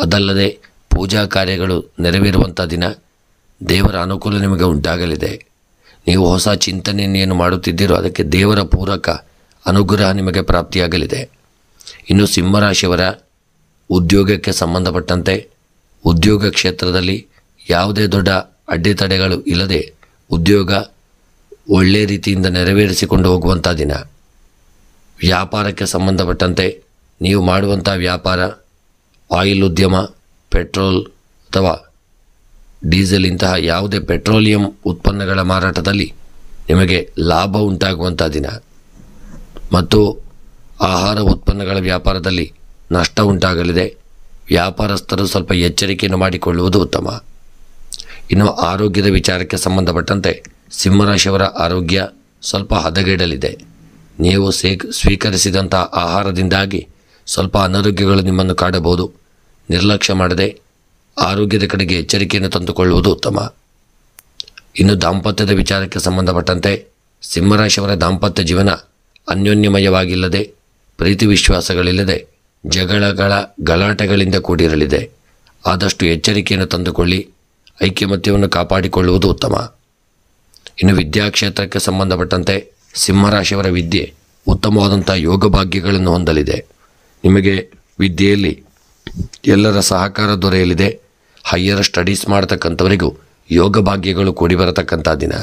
ಅದಲ್ಲದೆ ಪೂಜಾ ಕಾರ್ಯಗಳು ನೆರವೇರುವಂಥ ದಿನ. ದೇವರ ಅನುಕೂಲ ನಿಮಗೆ ಉಂಟಾಗಲಿದೆ. ನೀವು ಹೊಸ ಚಿಂತನೆಯನ್ನು ಮಾಡುತ್ತಿದ್ದೀರೋ ಅದಕ್ಕೆ ದೇವರ ಪೂರಕ ಅನುಗ್ರಹ ನಿಮಗೆ ಪ್ರಾಪ್ತಿಯಾಗಲಿದೆ. ಇನ್ನು ಸಿಂಹರಾಶಿಯವರ ಉದ್ಯೋಗಕ್ಕೆ ಸಂಬಂಧಪಟ್ಟಂತೆ ಉದ್ಯೋಗ ಕ್ಷೇತ್ರದಲ್ಲಿ ಯಾವುದೇ ದೊಡ್ಡ ಅಡೆತಡೆಗಳು ಇಲ್ಲದೆ ಉದ್ಯೋಗ ಒಳ್ಳೆಯ ರೀತಿಯಿಂದ ನೆರವೇರಿಸಿಕೊಂಡು ಹೋಗುವಂಥ ದಿನ. ವ್ಯಾಪಾರಕ್ಕೆ ಸಂಬಂಧಪಟ್ಟಂತೆ ನೀವು ಮಾಡುವಂಥ ವ್ಯಾಪಾರ, ಆಯಿಲ್ ಉದ್ಯಮ, ಪೆಟ್ರೋಲ್ ಅಥವಾ ಡೀಸೆಲ್ ಇಂತಹ ಯಾವುದೇ ಪೆಟ್ರೋಲಿಯಂ ಉತ್ಪನ್ನಗಳ ಮಾರಾಟದಲ್ಲಿ ನಿಮಗೆ ಲಾಭ ಉಂಟಾಗುವಂಥ ದಿನ ಮತ್ತು ಆಹಾರ ಉತ್ಪನ್ನಗಳ ವ್ಯಾಪಾರದಲ್ಲಿ ನಷ್ಟ ಉಂಟಾಗಲಿದೆ. ವ್ಯಾಪಾರಸ್ಥರು ಸ್ವಲ್ಪ ಎಚ್ಚರಿಕೆಯನ್ನು ಮಾಡಿಕೊಳ್ಳುವುದು ಉತ್ತಮ. ಇನ್ನು ಆರೋಗ್ಯದ ವಿಚಾರಕ್ಕೆ ಸಂಬಂಧಪಟ್ಟಂತೆ ಸಿಂಹರಾಶಿಯವರ ಆರೋಗ್ಯ ಸ್ವಲ್ಪ ಹದಗೆಡಲಿದೆ. ನೀವು ಸ್ವೀಕರಿಸಿದಂಥ ಆಹಾರದಿಂದಾಗಿ ಸ್ವಲ್ಪ ಅನಾರೋಗ್ಯಗಳು ನಿಮ್ಮನ್ನು ಕಾಡಬಹುದು. ನಿರ್ಲಕ್ಷ್ಯ ಮಾಡದೆ ಆರೋಗ್ಯದ ಕಡೆಗೆ ಎಚ್ಚರಿಕೆಯನ್ನು ತಂದುಕೊಳ್ಳುವುದು ಉತ್ತಮ. ಇನ್ನು ದಾಂಪತ್ಯದ ವಿಚಾರಕ್ಕೆ ಸಂಬಂಧಪಟ್ಟಂತೆ ಸಿಂಹರಾಶಿಯವರ ದಾಂಪತ್ಯ ಜೀವನ ಅನ್ಯೋನ್ಯಮಯವಾಗಿಲ್ಲದೆ, ಪ್ರೀತಿ ವಿಶ್ವಾಸಗಳಿಲ್ಲದೆ, ಗಲಾಟೆಗಳಿಂದ ಕೂಡಿರಲಿದೆ. ಆದಷ್ಟು ಎಚ್ಚರಿಕೆಯನ್ನು ತಂದುಕೊಳ್ಳಿ. ಐಕ್ಯಮತ್ಯವನ್ನು ಕಾಪಾಡಿಕೊಳ್ಳುವುದು ಉತ್ತಮ. ಇನ್ನು ವಿದ್ಯಾಕ್ಷೇತ್ರಕ್ಕೆ ಸಂಬಂಧಪಟ್ಟಂತೆ ಸಿಂಹರಾಶಿಯವರ ವಿದ್ಯೆ ಉತ್ತಮವಾದಂಥ ಯೋಗ ಭಾಗ್ಯಗಳನ್ನು ಹೊಂದಲಿದೆ. ನಿಮಗೆ ವಿದ್ಯೆಯಲ್ಲಿ ಎಲ್ಲರ ಸಹಕಾರ ದೊರೆಯಲಿದೆ. ಹೈಯರ್ ಸ್ಟಡೀಸ್ ಮಾಡತಕ್ಕಂಥವರಿಗೂ ಯೋಗ ಭಾಗ್ಯಗಳು ಕೂಡಿ ಬರತಕ್ಕಂಥ ದಿನ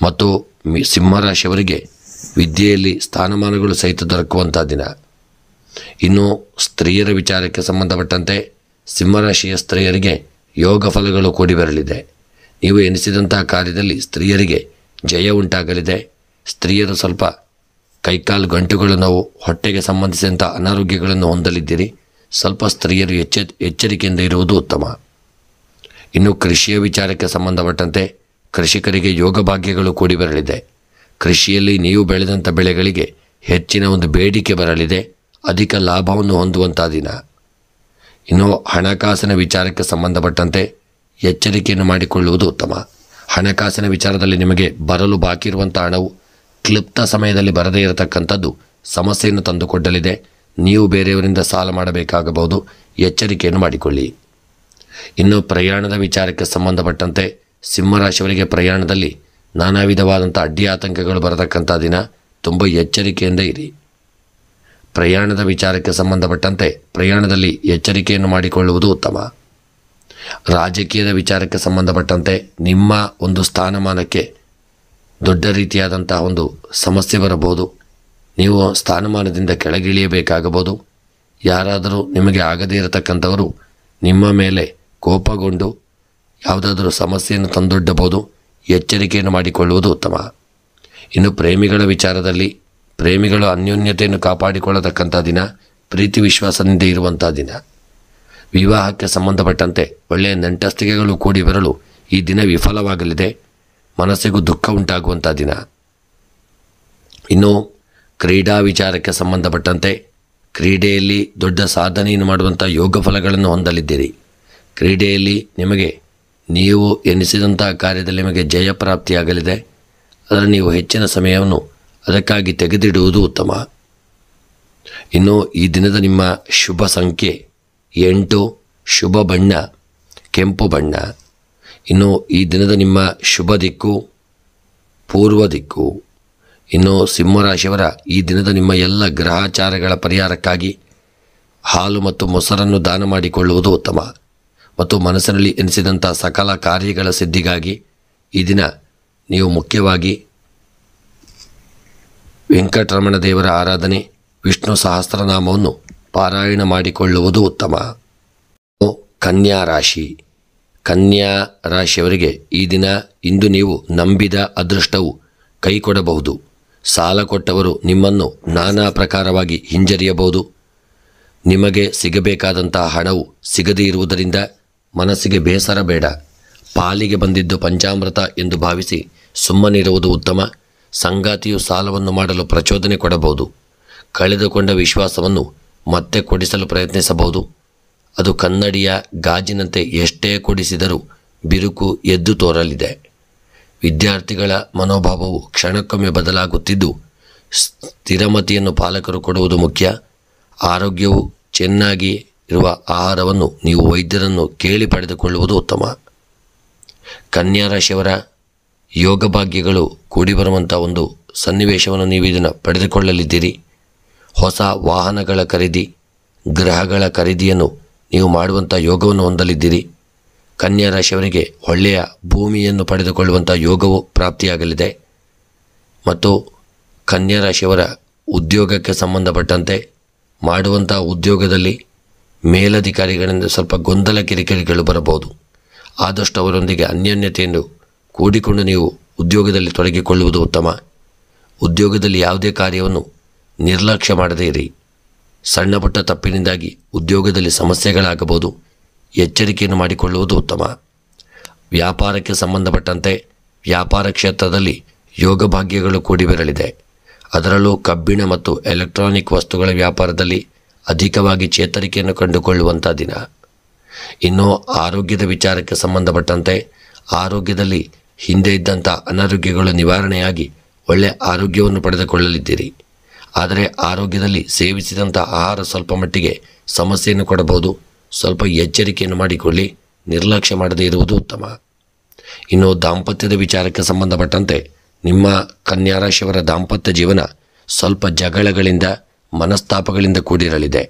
ಮತ್ತು ಸಿಂಹರಾಶಿಯವರಿಗೆ ವಿದ್ಯೆಯಲ್ಲಿ ಸ್ಥಾನಮಾನಗಳು ಸಹಿತ ದೊರಕುವಂಥ ದಿನ. ಇನ್ನು ಸ್ತ್ರೀಯರ ವಿಚಾರಕ್ಕೆ ಸಂಬಂಧಪಟ್ಟಂತೆ ಸಿಂಹರಾಶಿಯ ಸ್ತ್ರೀಯರಿಗೆ ಯೋಗ ಫಲಗಳು ಕೂಡಿ ಬರಲಿದೆ. ನೀವು ಎನಿಸಿದಂಥ ಕಾರ್ಯದಲ್ಲಿ ಸ್ತ್ರೀಯರಿಗೆ ಜಯ ಉಂಟಾಗಲಿದೆ. ಸ್ತ್ರೀಯರು ಸ್ವಲ್ಪ ಕೈಕಾಲು ಗಂಟುಗಳು ನೋವು, ಹೊಟ್ಟೆಗೆ ಸಂಬಂಧಿಸಿದಂಥ ಅನಾರೋಗ್ಯಗಳನ್ನು ಹೊಂದಲಿದ್ದೀರಿ. ಸ್ವಲ್ಪ ಸ್ತ್ರೀಯರು ಎಚ್ಚರಿಕೆಯಿಂದ ಇರುವುದು ಉತ್ತಮ. ಇನ್ನು ಕೃಷಿಯ ವಿಚಾರಕ್ಕೆ ಸಂಬಂಧಪಟ್ಟಂತೆ ಕೃಷಿಕರಿಗೆ ಯೋಗ ಭಾಗ್ಯಗಳು ಕೂಡಿ ಬರಲಿದೆ. ಕೃಷಿಯಲ್ಲಿ ನೀವು ಬೆಳೆದಂಥ ಬೆಳೆಗಳಿಗೆ ಹೆಚ್ಚಿನ ಒಂದು ಬೇಡಿಕೆ ಬರಲಿದೆ. ಅಧಿಕ ಲಾಭವನ್ನು ಹೊಂದುವಂಥ ದಿನ. ಇನ್ನು ಹಣಕಾಸಿನ ವಿಚಾರಕ್ಕೆ ಸಂಬಂಧಪಟ್ಟಂತೆ ಎಚ್ಚರಿಕೆಯನ್ನು ಮಾಡಿಕೊಳ್ಳುವುದು ಉತ್ತಮ. ಹಣಕಾಸಿನ ವಿಚಾರದಲ್ಲಿ ನಿಮಗೆ ಬರಲು ಬಾಕಿ ಇರುವಂಥ ಹಣವು ಕ್ಲಿಪ್ತ ಸಮಯದಲ್ಲಿ ಬರದೇ ಇರತಕ್ಕಂಥದ್ದು ಸಮಸ್ಯೆಯನ್ನು ತಂದುಕೊಡಲಿದೆ. ನೀವು ಬೇರೆಯವರಿಂದ ಸಾಲ ಮಾಡಬೇಕಾಗಬಹುದು. ಎಚ್ಚರಿಕೆಯನ್ನು ಮಾಡಿಕೊಳ್ಳಿ. ಇನ್ನು ಪ್ರಯಾಣದ ವಿಚಾರಕ್ಕೆ ಸಂಬಂಧಪಟ್ಟಂತೆ ಸಿಂಹರಾಶಿಯವರಿಗೆ ಪ್ರಯಾಣದಲ್ಲಿ ನಾನಾ ವಿಧವಾದಂಥ ಅಡ್ಡಿ ಆತಂಕಗಳು ಬರತಕ್ಕಂಥ ದಿನ. ತುಂಬ ಎಚ್ಚರಿಕೆಯಿಂದ ಇರಿ. ಪ್ರಯಾಣದ ವಿಚಾರಕ್ಕೆ ಸಂಬಂಧಪಟ್ಟಂತೆ ಪ್ರಯಾಣದಲ್ಲಿ ಎಚ್ಚರಿಕೆಯನ್ನು ಮಾಡಿಕೊಳ್ಳುವುದು ಉತ್ತಮ. ರಾಜಕೀಯದ ವಿಚಾರಕ್ಕೆ ಸಂಬಂಧಪಟ್ಟಂತೆ ನಿಮ್ಮ ಒಂದು ಸ್ಥಾನಮಾನಕ್ಕೆ ದೊಡ್ಡ ರೀತಿಯಾದಂತಹ ಒಂದು ಸಮಸ್ಯೆ ಬರಬಹುದು. ನೀವು ಸ್ಥಾನಮಾನದಿಂದ ಕೆಳಗಿಳಿಯಬೇಕಾಗಬಹುದು. ಯಾರಾದರೂ ನಿಮಗೆ ಆಗದೇ ಇರತಕ್ಕಂಥವರು ನಿಮ್ಮ ಮೇಲೆ ಕೋಪಗೊಂಡು ಯಾವುದಾದರೂ ಸಮಸ್ಯೆಯನ್ನು ತಂದೊಡ್ಡಬಹುದು. ಎಚ್ಚರಿಕೆಯನ್ನು ಮಾಡಿಕೊಳ್ಳುವುದು ಉತ್ತಮ. ಇನ್ನು ಪ್ರೇಮಿಗಳ ವಿಚಾರದಲ್ಲಿ ಪ್ರೇಮಿಗಳು ಅನ್ಯೋನ್ಯತೆಯನ್ನು ಕಾಪಾಡಿಕೊಳ್ಳತಕ್ಕಂಥ ದಿನ, ಪ್ರೀತಿ ವಿಶ್ವಾಸದಿಂದ ಇರುವಂಥ ದಿನ. ವಿವಾಹಕ್ಕೆ ಸಂಬಂಧಪಟ್ಟಂತೆ ಒಳ್ಳೆಯ ನೆಂಟಸ್ತಿಕೆಗಳು ಕೂಡಿ ಬರಲು ಈ ದಿನ ವಿಫಲವಾಗಲಿದೆ. ಮನಸ್ಸಿಗೂ ದುಃಖ ಉಂಟಾಗುವಂಥ ದಿನ. ಇನ್ನು ಕ್ರೀಡಾ ವಿಚಾರಕ್ಕೆ ಸಂಬಂಧಪಟ್ಟಂತೆ ಕ್ರೀಡೆಯಲ್ಲಿ ದೊಡ್ಡ ಸಾಧನೆಯನ್ನು ಮಾಡುವಂಥ ಯೋಗ ಫಲಗಳನ್ನು ಹೊಂದಲಿದ್ದೀರಿ. ಕ್ರೀಡೆಯಲ್ಲಿ ನಿಮಗೆ ನೀವು ಎನಿಸಿದಂಥ ಕಾರ್ಯದಲ್ಲಿ ನಿಮಗೆ ಜಯ ಪ್ರಾಪ್ತಿಯಾಗಲಿದೆ. ಆದರೆ ನೀವು ಹೆಚ್ಚಿನ ಸಮಯವನ್ನು ಅದಕ್ಕಾಗಿ ತೆಗೆದಿಡುವುದು ಉತ್ತಮ. ಇನ್ನು ಈ ದಿನದ ನಿಮ್ಮ ಶುಭ ಸಂಖ್ಯೆ 8, ಶುಭ ಬಣ್ಣ ಕೆಂಪು ಬಣ್ಣ. ಇನ್ನು ಈ ದಿನದ ನಿಮ್ಮ ಶುಭ ದಿಕ್ಕು ಪೂರ್ವ ದಿಕ್ಕು. ಇನ್ನು ಸಿಂಹರಾಶಿಯವರ ಈ ದಿನದ ನಿಮ್ಮ ಎಲ್ಲ ಗ್ರಹಾಚಾರಗಳ ಪರಿಹಾರಕ್ಕಾಗಿ ಹಾಲು ಮತ್ತು ಮೊಸರನ್ನು ದಾನ ಮಾಡಿಕೊಳ್ಳುವುದು ಉತ್ತಮ. ಮತ್ತು ಮನಸ್ಸಿನಲ್ಲಿ ಎನಿಸಿದಂಥ ಸಕಲ ಕಾರ್ಯಗಳ ಸಿದ್ಧಿಗಾಗಿ ಈ ದಿನ ನೀವು ಮುಖ್ಯವಾಗಿ ವೆಂಕಟರಮಣ ದೇವರ ಆರಾಧನೆ, ವಿಷ್ಣು ಸಹಸ್ರನಾಮವನ್ನು ಪಾರಾಯಣ ಮಾಡಿಕೊಳ್ಳುವುದು ಉತ್ತಮ. ಕನ್ಯಾ ರಾಶಿ. ಕನ್ಯಾ ರಾಶಿಯವರಿಗೆ ಈ ದಿನ ಇಂದು ನೀವು ನಂಬಿದ ಅದೃಷ್ಟವು ಕೈಕೊಡಬಹುದು. ಸಾಲ ಕೊಟ್ಟವರು ನಿಮ್ಮನ್ನು ನಾನಾ ಪ್ರಕಾರವಾಗಿ ಹಿಂಜರಿಯಬಹುದು. ನಿಮಗೆ ಸಿಗಬೇಕಾದಂತಹ ಹಣವು ಸಿಗದೇ ಇರುವುದರಿಂದ ಮನಸ್ಸಿಗೆ ಬೇಸರ ಬೇಡ. ಪಾಲಿಗೆ ಬಂದಿದ್ದು ಪಂಚಾಮೃತ ಎಂದು ಭಾವಿಸಿ ಸುಮ್ಮನಿರುವುದು ಉತ್ತಮ. ಸಂಗಾತಿಯು ಸಾಲವನ್ನು ಮಾಡಲು ಪ್ರಚೋದನೆ ಕೊಡಬಹುದು. ಕಳೆದುಕೊಂಡ ವಿಶ್ವಾಸವನ್ನು ಮತ್ತೆ ಕೊಡಿಸಲು ಪ್ರಯತ್ನಿಸಬಹುದು. ಅದು ಕನ್ನಡಿಯ ಗಾಜಿನಂತೆ ಎಷ್ಟೇ ಕೊಡಿಸಿದರೂ ಬಿರುಕು ಎದ್ದು ತೋರಲಿದೆ. ವಿದ್ಯಾರ್ಥಿಗಳ ಮನೋಭಾವವು ಕ್ಷಣಕ್ಕೊಮ್ಮೆ ಬದಲಾಗುತ್ತಿದ್ದು ಸ್ಥಿರಮತಿಯನ್ನು ಪಾಲಕರು ಕೊಡುವುದು ಮುಖ್ಯ. ಆರೋಗ್ಯವು ಚೆನ್ನಾಗಿ ಇರುವ ಆಹಾರವನ್ನು ನೀವು ವೈದ್ಯರನ್ನು ಕೇಳಿ ಪಡೆದುಕೊಳ್ಳುವುದು ಉತ್ತಮ. ಕನ್ಯಾ ರಾಶಿಯವರ ಯೋಗ ಭಾಗ್ಯಗಳು ಕೂಡಿ ಬರುವಂಥ ಒಂದು ಸನ್ನಿವೇಶವನ್ನು ನೀವು ಇದನ್ನು ಪಡೆದುಕೊಳ್ಳಲಿದ್ದೀರಿ. ಹೊಸ ವಾಹನಗಳ ಖರೀದಿ, ಗ್ರಹಗಳ ಖರೀದಿಯನ್ನು ನೀವು ಮಾಡುವಂಥ ಯೋಗವನ್ನು ಹೊಂದಲಿದ್ದೀರಿ. ಕನ್ಯಾ ರಾಶಿಯವರಿಗೆ ಒಳ್ಳೆಯ ಭೂಮಿಯನ್ನು ಪಡೆದುಕೊಳ್ಳುವಂಥ ಯೋಗವು ಪ್ರಾಪ್ತಿಯಾಗಲಿದೆ. ಮತ್ತು ಕನ್ಯಾ ರಾಶಿಯವರ ಉದ್ಯೋಗಕ್ಕೆ ಸಂಬಂಧಪಟ್ಟಂತೆ ಮಾಡುವಂಥ ಉದ್ಯೋಗದಲ್ಲಿ ಮೇಲಧಿಕಾರಿಗಳಿಂದ ಸ್ವಲ್ಪ ಗೊಂದಲ ಕಿರಿಕಿರಿಗಳು ಬರಬಹುದು. ಆದಷ್ಟು ಅವರೊಂದಿಗೆ ಅನ್ಯೋನ್ಯತೆಯನ್ನು ಕೂಡಿಕೊಂಡು ನೀವು ಉದ್ಯೋಗದಲ್ಲಿ ತೊಡಗಿಕೊಳ್ಳುವುದು ಉತ್ತಮ. ಉದ್ಯೋಗದಲ್ಲಿ ಯಾವುದೇ ಕಾರ್ಯವನ್ನು ನಿರ್ಲಕ್ಷ್ಯ ಮಾಡದೇ ಇರಿ. ಸಣ್ಣ ಪುಟ್ಟ ತಪ್ಪಿನಿಂದಾಗಿ ಉದ್ಯೋಗದಲ್ಲಿ ಸಮಸ್ಯೆಗಳಾಗಬಹುದು. ಎಚ್ಚರಿಕೆಯನ್ನು ಮಾಡಿಕೊಳ್ಳುವುದು ಉತ್ತಮ. ವ್ಯಾಪಾರಕ್ಕೆ ಸಂಬಂಧಪಟ್ಟಂತೆ ವ್ಯಾಪಾರ ಕ್ಷೇತ್ರದಲ್ಲಿ ಯೋಗ ಭಾಗ್ಯಗಳು ಕೂಡಿ ಬರಲಿದೆ. ಅದರಲ್ಲೂ ಕಬ್ಬಿಣ ಮತ್ತು ಎಲೆಕ್ಟ್ರಾನಿಕ್ ವಸ್ತುಗಳ ವ್ಯಾಪಾರದಲ್ಲಿ ಅಧಿಕವಾಗಿ ಚೇತರಿಕೆಯನ್ನು ಕಂಡುಕೊಳ್ಳುವಂಥ ದಿನ. ಇನ್ನು ಆರೋಗ್ಯದ ವಿಚಾರಕ್ಕೆ ಸಂಬಂಧಪಟ್ಟಂತೆ ಆರೋಗ್ಯದಲ್ಲಿ ಹಿಂದೆ ಇದ್ದಂಥ ಅನಾರೋಗ್ಯಗಳು ನಿವಾರಣೆಯಾಗಿ ಒಳ್ಳೆಯ ಆರೋಗ್ಯವನ್ನು ಪಡೆದುಕೊಳ್ಳಲಿದ್ದೀರಿ. ಆದರೆ ಆರೋಗ್ಯದಲ್ಲಿ ಸೇವಿಸಿದಂಥ ಆಹಾರ ಸ್ವಲ್ಪ ಮಟ್ಟಿಗೆ ಸಮಸ್ಯೆಯನ್ನು ಕೊಡಬಹುದು. ಸ್ವಲ್ಪ ಎಚ್ಚರಿಕೆಯನ್ನು ಮಾಡಿಕೊಳ್ಳಿ. ನಿರ್ಲಕ್ಷ್ಯ ಮಾಡದೇ ಇರುವುದು ಉತ್ತಮ. ಇನ್ನು ದಾಂಪತ್ಯದ ವಿಚಾರಕ್ಕೆ ಸಂಬಂಧಪಟ್ಟಂತೆ ನಿಮ್ಮ ಕನ್ಯಾ ರಾಶಿಯವರ ದಾಂಪತ್ಯ ಜೀವನ ಸ್ವಲ್ಪ ಜಗಳಗಳಿಂದ ಮನಸ್ತಾಪಗಳಿಂದ ಕೂಡಿರಲಿದೆ.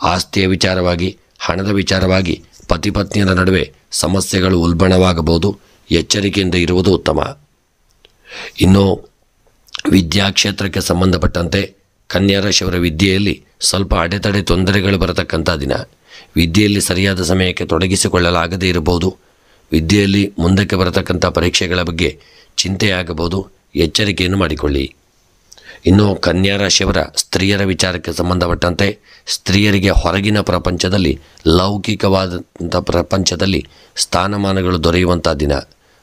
ಆಸ್ತಿಯ ವಿಚಾರವಾಗಿ, ಹಣದ ವಿಚಾರವಾಗಿ ಪತಿ ಪತ್ನಿಯರ ನಡುವೆ ಸಮಸ್ಯೆಗಳು ಉಲ್ಬಣವಾಗಬಹುದು. ಎಚ್ಚರಿಕೆಯಿಂದ ಇರುವುದು ಉತ್ತಮ. ಇನ್ನು ವಿದ್ಯಾಕ್ಷೇತ್ರಕ್ಕೆ ಸಂಬಂಧಪಟ್ಟಂತೆ ಕನ್ಯಾ ರಾಶಿಯವರ ವಿದ್ಯೆಯಲ್ಲಿ ಸ್ವಲ್ಪ ಅಡೆತಡೆ ತೊಂದರೆಗಳು ಬರತಕ್ಕಂಥ ದಿನ. ವಿದ್ಯೆಯಲ್ಲಿ ಸರಿಯಾದ ಸಮಯಕ್ಕೆ ತೊಡಗಿಸಿಕೊಳ್ಳಲಾಗದೇ ಇರಬಹುದು. ವಿದ್ಯೆಯಲ್ಲಿ ಮುಂದಕ್ಕೆ ಬರತಕ್ಕಂಥ ಪರೀಕ್ಷೆಗಳ ಬಗ್ಗೆ ಚಿಂತೆಯಾಗಬಹುದು. ಎಚ್ಚರಿಕೆಯನ್ನು ಮಾಡಿಕೊಳ್ಳಿ. ಇನ್ನು ಕನ್ಯಾ ರಾಶಿಯವರ ಸ್ತ್ರೀಯರ ವಿಚಾರಕ್ಕೆ ಸಂಬಂಧಪಟ್ಟಂತೆ ಸ್ತ್ರೀಯರಿಗೆ ಹೊರಗಿನ ಪ್ರಪಂಚದಲ್ಲಿ, ಲೌಕಿಕವಾದಂಥ ಪ್ರಪಂಚದಲ್ಲಿ ಸ್ಥಾನಮಾನಗಳು ದೊರೆಯುವಂಥ ದಿನ.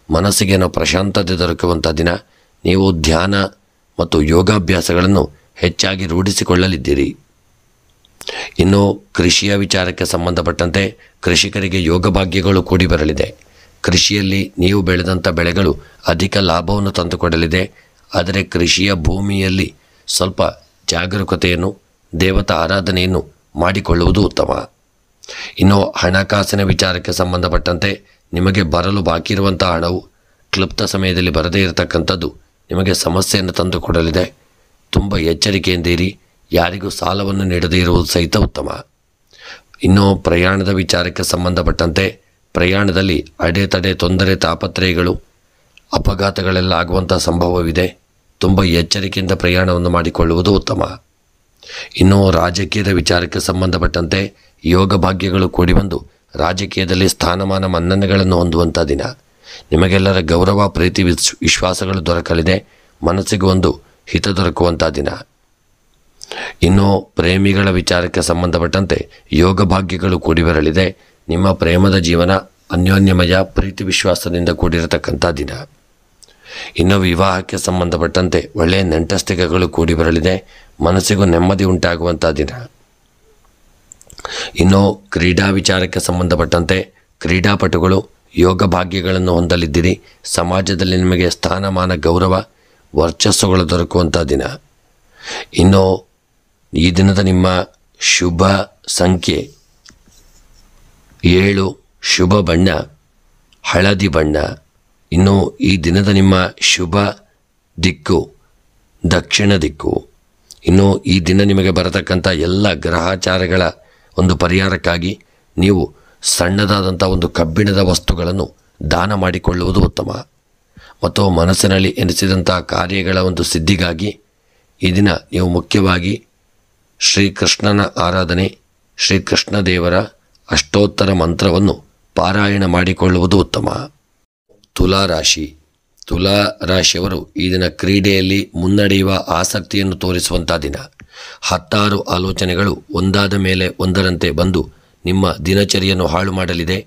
ಮನಸ್ಸಿಗೇನೋ ಪ್ರಶಾಂತತೆ ದೊರಕುವಂಥ ದಿನ. ನೀವು ಧ್ಯಾನ ಮತ್ತು ಯೋಗಾಭ್ಯಾಸಗಳನ್ನು ಹೆಚ್ಚಾಗಿ ರೂಢಿಸಿಕೊಳ್ಳಲಿದ್ದೀರಿ. ಇನ್ನು ಕೃಷಿಯ ವಿಚಾರಕ್ಕೆ ಸಂಬಂಧಪಟ್ಟಂತೆ ಕೃಷಿಕರಿಗೆ ಯೋಗ ಭಾಗ್ಯಗಳು ಕೂಡಿ ಬರಲಿದೆ. ಕೃಷಿಯಲ್ಲಿ ನೀವು ಬೆಳೆದಂಥ ಬೆಳೆಗಳು ಅಧಿಕ ಲಾಭವನ್ನು ತಂದುಕೊಡಲಿದೆ. ಆದರೆ ಕೃಷಿಯ ಭೂಮಿಯಲ್ಲಿ ಸ್ವಲ್ಪ ಜಾಗರೂಕತೆಯನ್ನು, ದೇವತಾ ಆರಾಧನೆಯನ್ನು ಮಾಡಿಕೊಳ್ಳುವುದು ಉತ್ತಮ. ಇನ್ನು ಹಣಕಾಸಿನ ವಿಚಾರಕ್ಕೆ ಸಂಬಂಧಪಟ್ಟಂತೆ ನಿಮಗೆ ಬರಲು ಬಾಕಿ ಇರುವಂಥ ಹಣವು ಕ್ಲುಪ್ತ ಸಮಯದಲ್ಲಿ ಬರದೇ ಇರತಕ್ಕಂಥದ್ದು ನಿಮಗೆ ಸಮಸ್ಯೆಯನ್ನು ತಂದುಕೊಡಲಿದೆ. ತುಂಬ ಎಚ್ಚರಿಕೆಯಿಂದ ಇರಿ. ಯಾರಿಗೂ ಸಾಲವನ್ನು ನೀಡದೇ ಇರುವುದು ಸಹಿತ ಉತ್ತಮ. ಇನ್ನು ಪ್ರಯಾಣದ ವಿಚಾರಕ್ಕೆ ಸಂಬಂಧಪಟ್ಟಂತೆ ಪ್ರಯಾಣದಲ್ಲಿ ಅಡೆತಡೆ, ತೊಂದರೆ, ತಾಪತ್ರಯಗಳು, ಅಪಘಾತಗಳೆಲ್ಲ ಆಗುವಂಥ ಸಂಭವವಿದೆ. ತುಂಬ ಎಚ್ಚರಿಕೆಯಿಂದ ಪ್ರಯಾಣವನ್ನು ಮಾಡಿಕೊಳ್ಳುವುದು ಉತ್ತಮ. ಇನ್ನು ರಾಜಕೀಯದ ವಿಚಾರಕ್ಕೆ ಸಂಬಂಧಪಟ್ಟಂತೆ ಯೋಗ ಭಾಗ್ಯಗಳು ಕೂಡಿ ಬಂದು ರಾಜಕೀಯದಲ್ಲಿ ಸ್ಥಾನಮಾನ ಮನ್ನಣೆಗಳನ್ನು ಹೊಂದುವಂಥ ದಿನ. ನಿಮಗೆಲ್ಲರ ಗೌರವ, ಪ್ರೀತಿ, ವಿಶ್ವಾಸಗಳು ದೊರಕಲಿದೆ. ಮನಸ್ಸಿಗೆ ಒಂದು ಹಿತ ದೊರಕುವಂಥ ದಿನ. ಇನ್ನು ಪ್ರೇಮಿಗಳ ವಿಚಾರಕ್ಕೆ ಸಂಬಂಧಪಟ್ಟಂತೆ ಯೋಗ ಭಾಗ್ಯಗಳು ಕೂಡಿ ಬರಲಿದೆ. ನಿಮ್ಮ ಪ್ರೇಮದ ಜೀವನ ಅನ್ಯೋನ್ಯಮಯ, ಪ್ರೀತಿ ವಿಶ್ವಾಸದಿಂದ ಕೂಡಿರತಕ್ಕಂಥ ದಿನ. ಇನ್ನು ವಿವಾಹಕ್ಕೆ ಸಂಬಂಧಪಟ್ಟಂತೆ ಒಳ್ಳೆಯ ನೆಂಟಸ್ತಿಕೆಗಳು ಕೂಡಿ ಬರಲಿದೆ. ಮನಸ್ಸಿಗೂ ನೆಮ್ಮದಿ ಉಂಟಾಗುವಂಥ ದಿನ. ಇನ್ನು ಕ್ರೀಡಾ ವಿಚಾರಕ್ಕೆ ಸಂಬಂಧಪಟ್ಟಂತೆ ಕ್ರೀಡಾಪಟುಗಳು ಯೋಗ ಭಾಗ್ಯಗಳನ್ನು ಹೊಂದಲಿದ್ದೀರಿ. ಸಮಾಜದಲ್ಲಿ ನಿಮಗೆ ಸ್ಥಾನಮಾನ, ಗೌರವ, ವರ್ಚಸ್ಸುಗಳು ದೊರಕುವಂಥ ದಿನ. ಇನ್ನು ಈ ದಿನದ ನಿಮ್ಮ ಶುಭ ಸಂಖ್ಯೆ 7, ಶುಭ ಬಣ್ಣ ಹಳದಿ ಬಣ್ಣ. ಇನ್ನು ಈ ದಿನದ ನಿಮ್ಮ ಶುಭ ದಿಕ್ಕು ದಕ್ಷಿಣ ದಿಕ್ಕು. ಇನ್ನು ಈ ದಿನ ನಿಮಗೆ ಬರತಕ್ಕಂಥ ಎಲ್ಲ ಗ್ರಹಾಚಾರಗಳ ಒಂದು ಪರಿಹಾರಕ್ಕಾಗಿ ನೀವು ಸಣ್ಣದಾದಂಥ ಒಂದು ಕಬ್ಬಿಣದ ವಸ್ತುಗಳನ್ನು ದಾನ ಮಾಡಿಕೊಳ್ಳುವುದು ಉತ್ತಮ. ಮತ್ತು ಮನಸ್ಸಿನಲ್ಲಿ ಎನಿಸಿದಂಥ ಕಾರ್ಯಗಳ ಒಂದು ಸಿದ್ಧಿಗಾಗಿ ಈ ದಿನ ನೀವು ಮುಖ್ಯವಾಗಿ ಶ್ರೀಕೃಷ್ಣನ ಆರಾಧನೆ, ಶ್ರೀಕೃಷ್ಣ ದೇವರ ಅಷ್ಟೋತ್ತರ ಮಂತ್ರವನ್ನು ಪಾರಾಯಣ ಮಾಡಿಕೊಳ್ಳುವುದು ಉತ್ತಮ. ತುಲಾ ರಾಶಿಯವರು ಈ ದಿನ ಕ್ರೀಡೆಯಲ್ಲಿ ಮುನ್ನಡೆಯುವ ಆಸಕ್ತಿಯನ್ನು ತೋರಿಸುವಂಥ ದಿನ. 10 ಆಲೋಚನೆಗಳು ಒಂದಾದ ಮೇಲೆ ಒಂದರಂತೆ ಬಂದು ನಿಮ್ಮ ದಿನಚರಿಯನ್ನು ಹಾಳು ಮಾಡಲಿದೆ.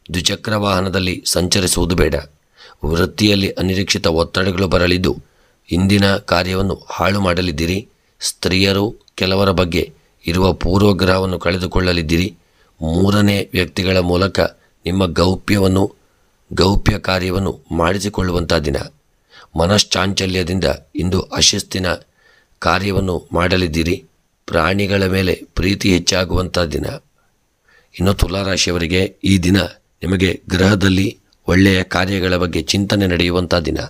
ದ್ವಿಚಕ್ರ ವಾಹನದಲ್ಲಿ ಸಂಚರಿಸುವುದು ಬೇಡ. ವೃತ್ತಿಯಲ್ಲಿ ಅನಿರೀಕ್ಷಿತ ಒತ್ತಡಗಳು ಬರಲಿದ್ದು ಇಂದಿನ ಕಾರ್ಯವನ್ನು ಹಾಳು ಮಾಡಲಿದ್ದೀರಿ. ಸ್ತ್ರೀಯರು ಕೆಲವರ ಬಗ್ಗೆ ಇರುವ ಪೂರ್ವಗ್ರಹವನ್ನು ಕಳೆದುಕೊಳ್ಳಲಿದ್ದೀರಿ. 3ನೇ ವ್ಯಕ್ತಿಗಳ ಮೂಲಕ ನಿಮ್ಮ ಗೌಪ್ಯ ಕಾರ್ಯವನ್ನು ಮಾಡಿಸಿಕೊಳ್ಳುವಂಥ ದಿನ. ಮನಶ್ಚಾಂಚಲ್ಯದಿಂದ ಇಂದು ಅಶಿಸ್ತಿನ ಕಾರ್ಯವನ್ನು ಮಾಡಲಿದ್ದೀರಿ. ಪ್ರಾಣಿಗಳ ಮೇಲೆ ಪ್ರೀತಿ ಹೆಚ್ಚಾಗುವಂಥ ದಿನ. ಇನ್ನು ತುಲಾರಾಶಿಯವರಿಗೆ ಈ ದಿನ ನಿಮಗೆ ಗೃಹದಲ್ಲಿ ಒಳ್ಳೆಯ ಕಾರ್ಯಗಳ ಬಗ್ಗೆ ಚಿಂತನೆ ನಡೆಯುವಂಥ ದಿನ.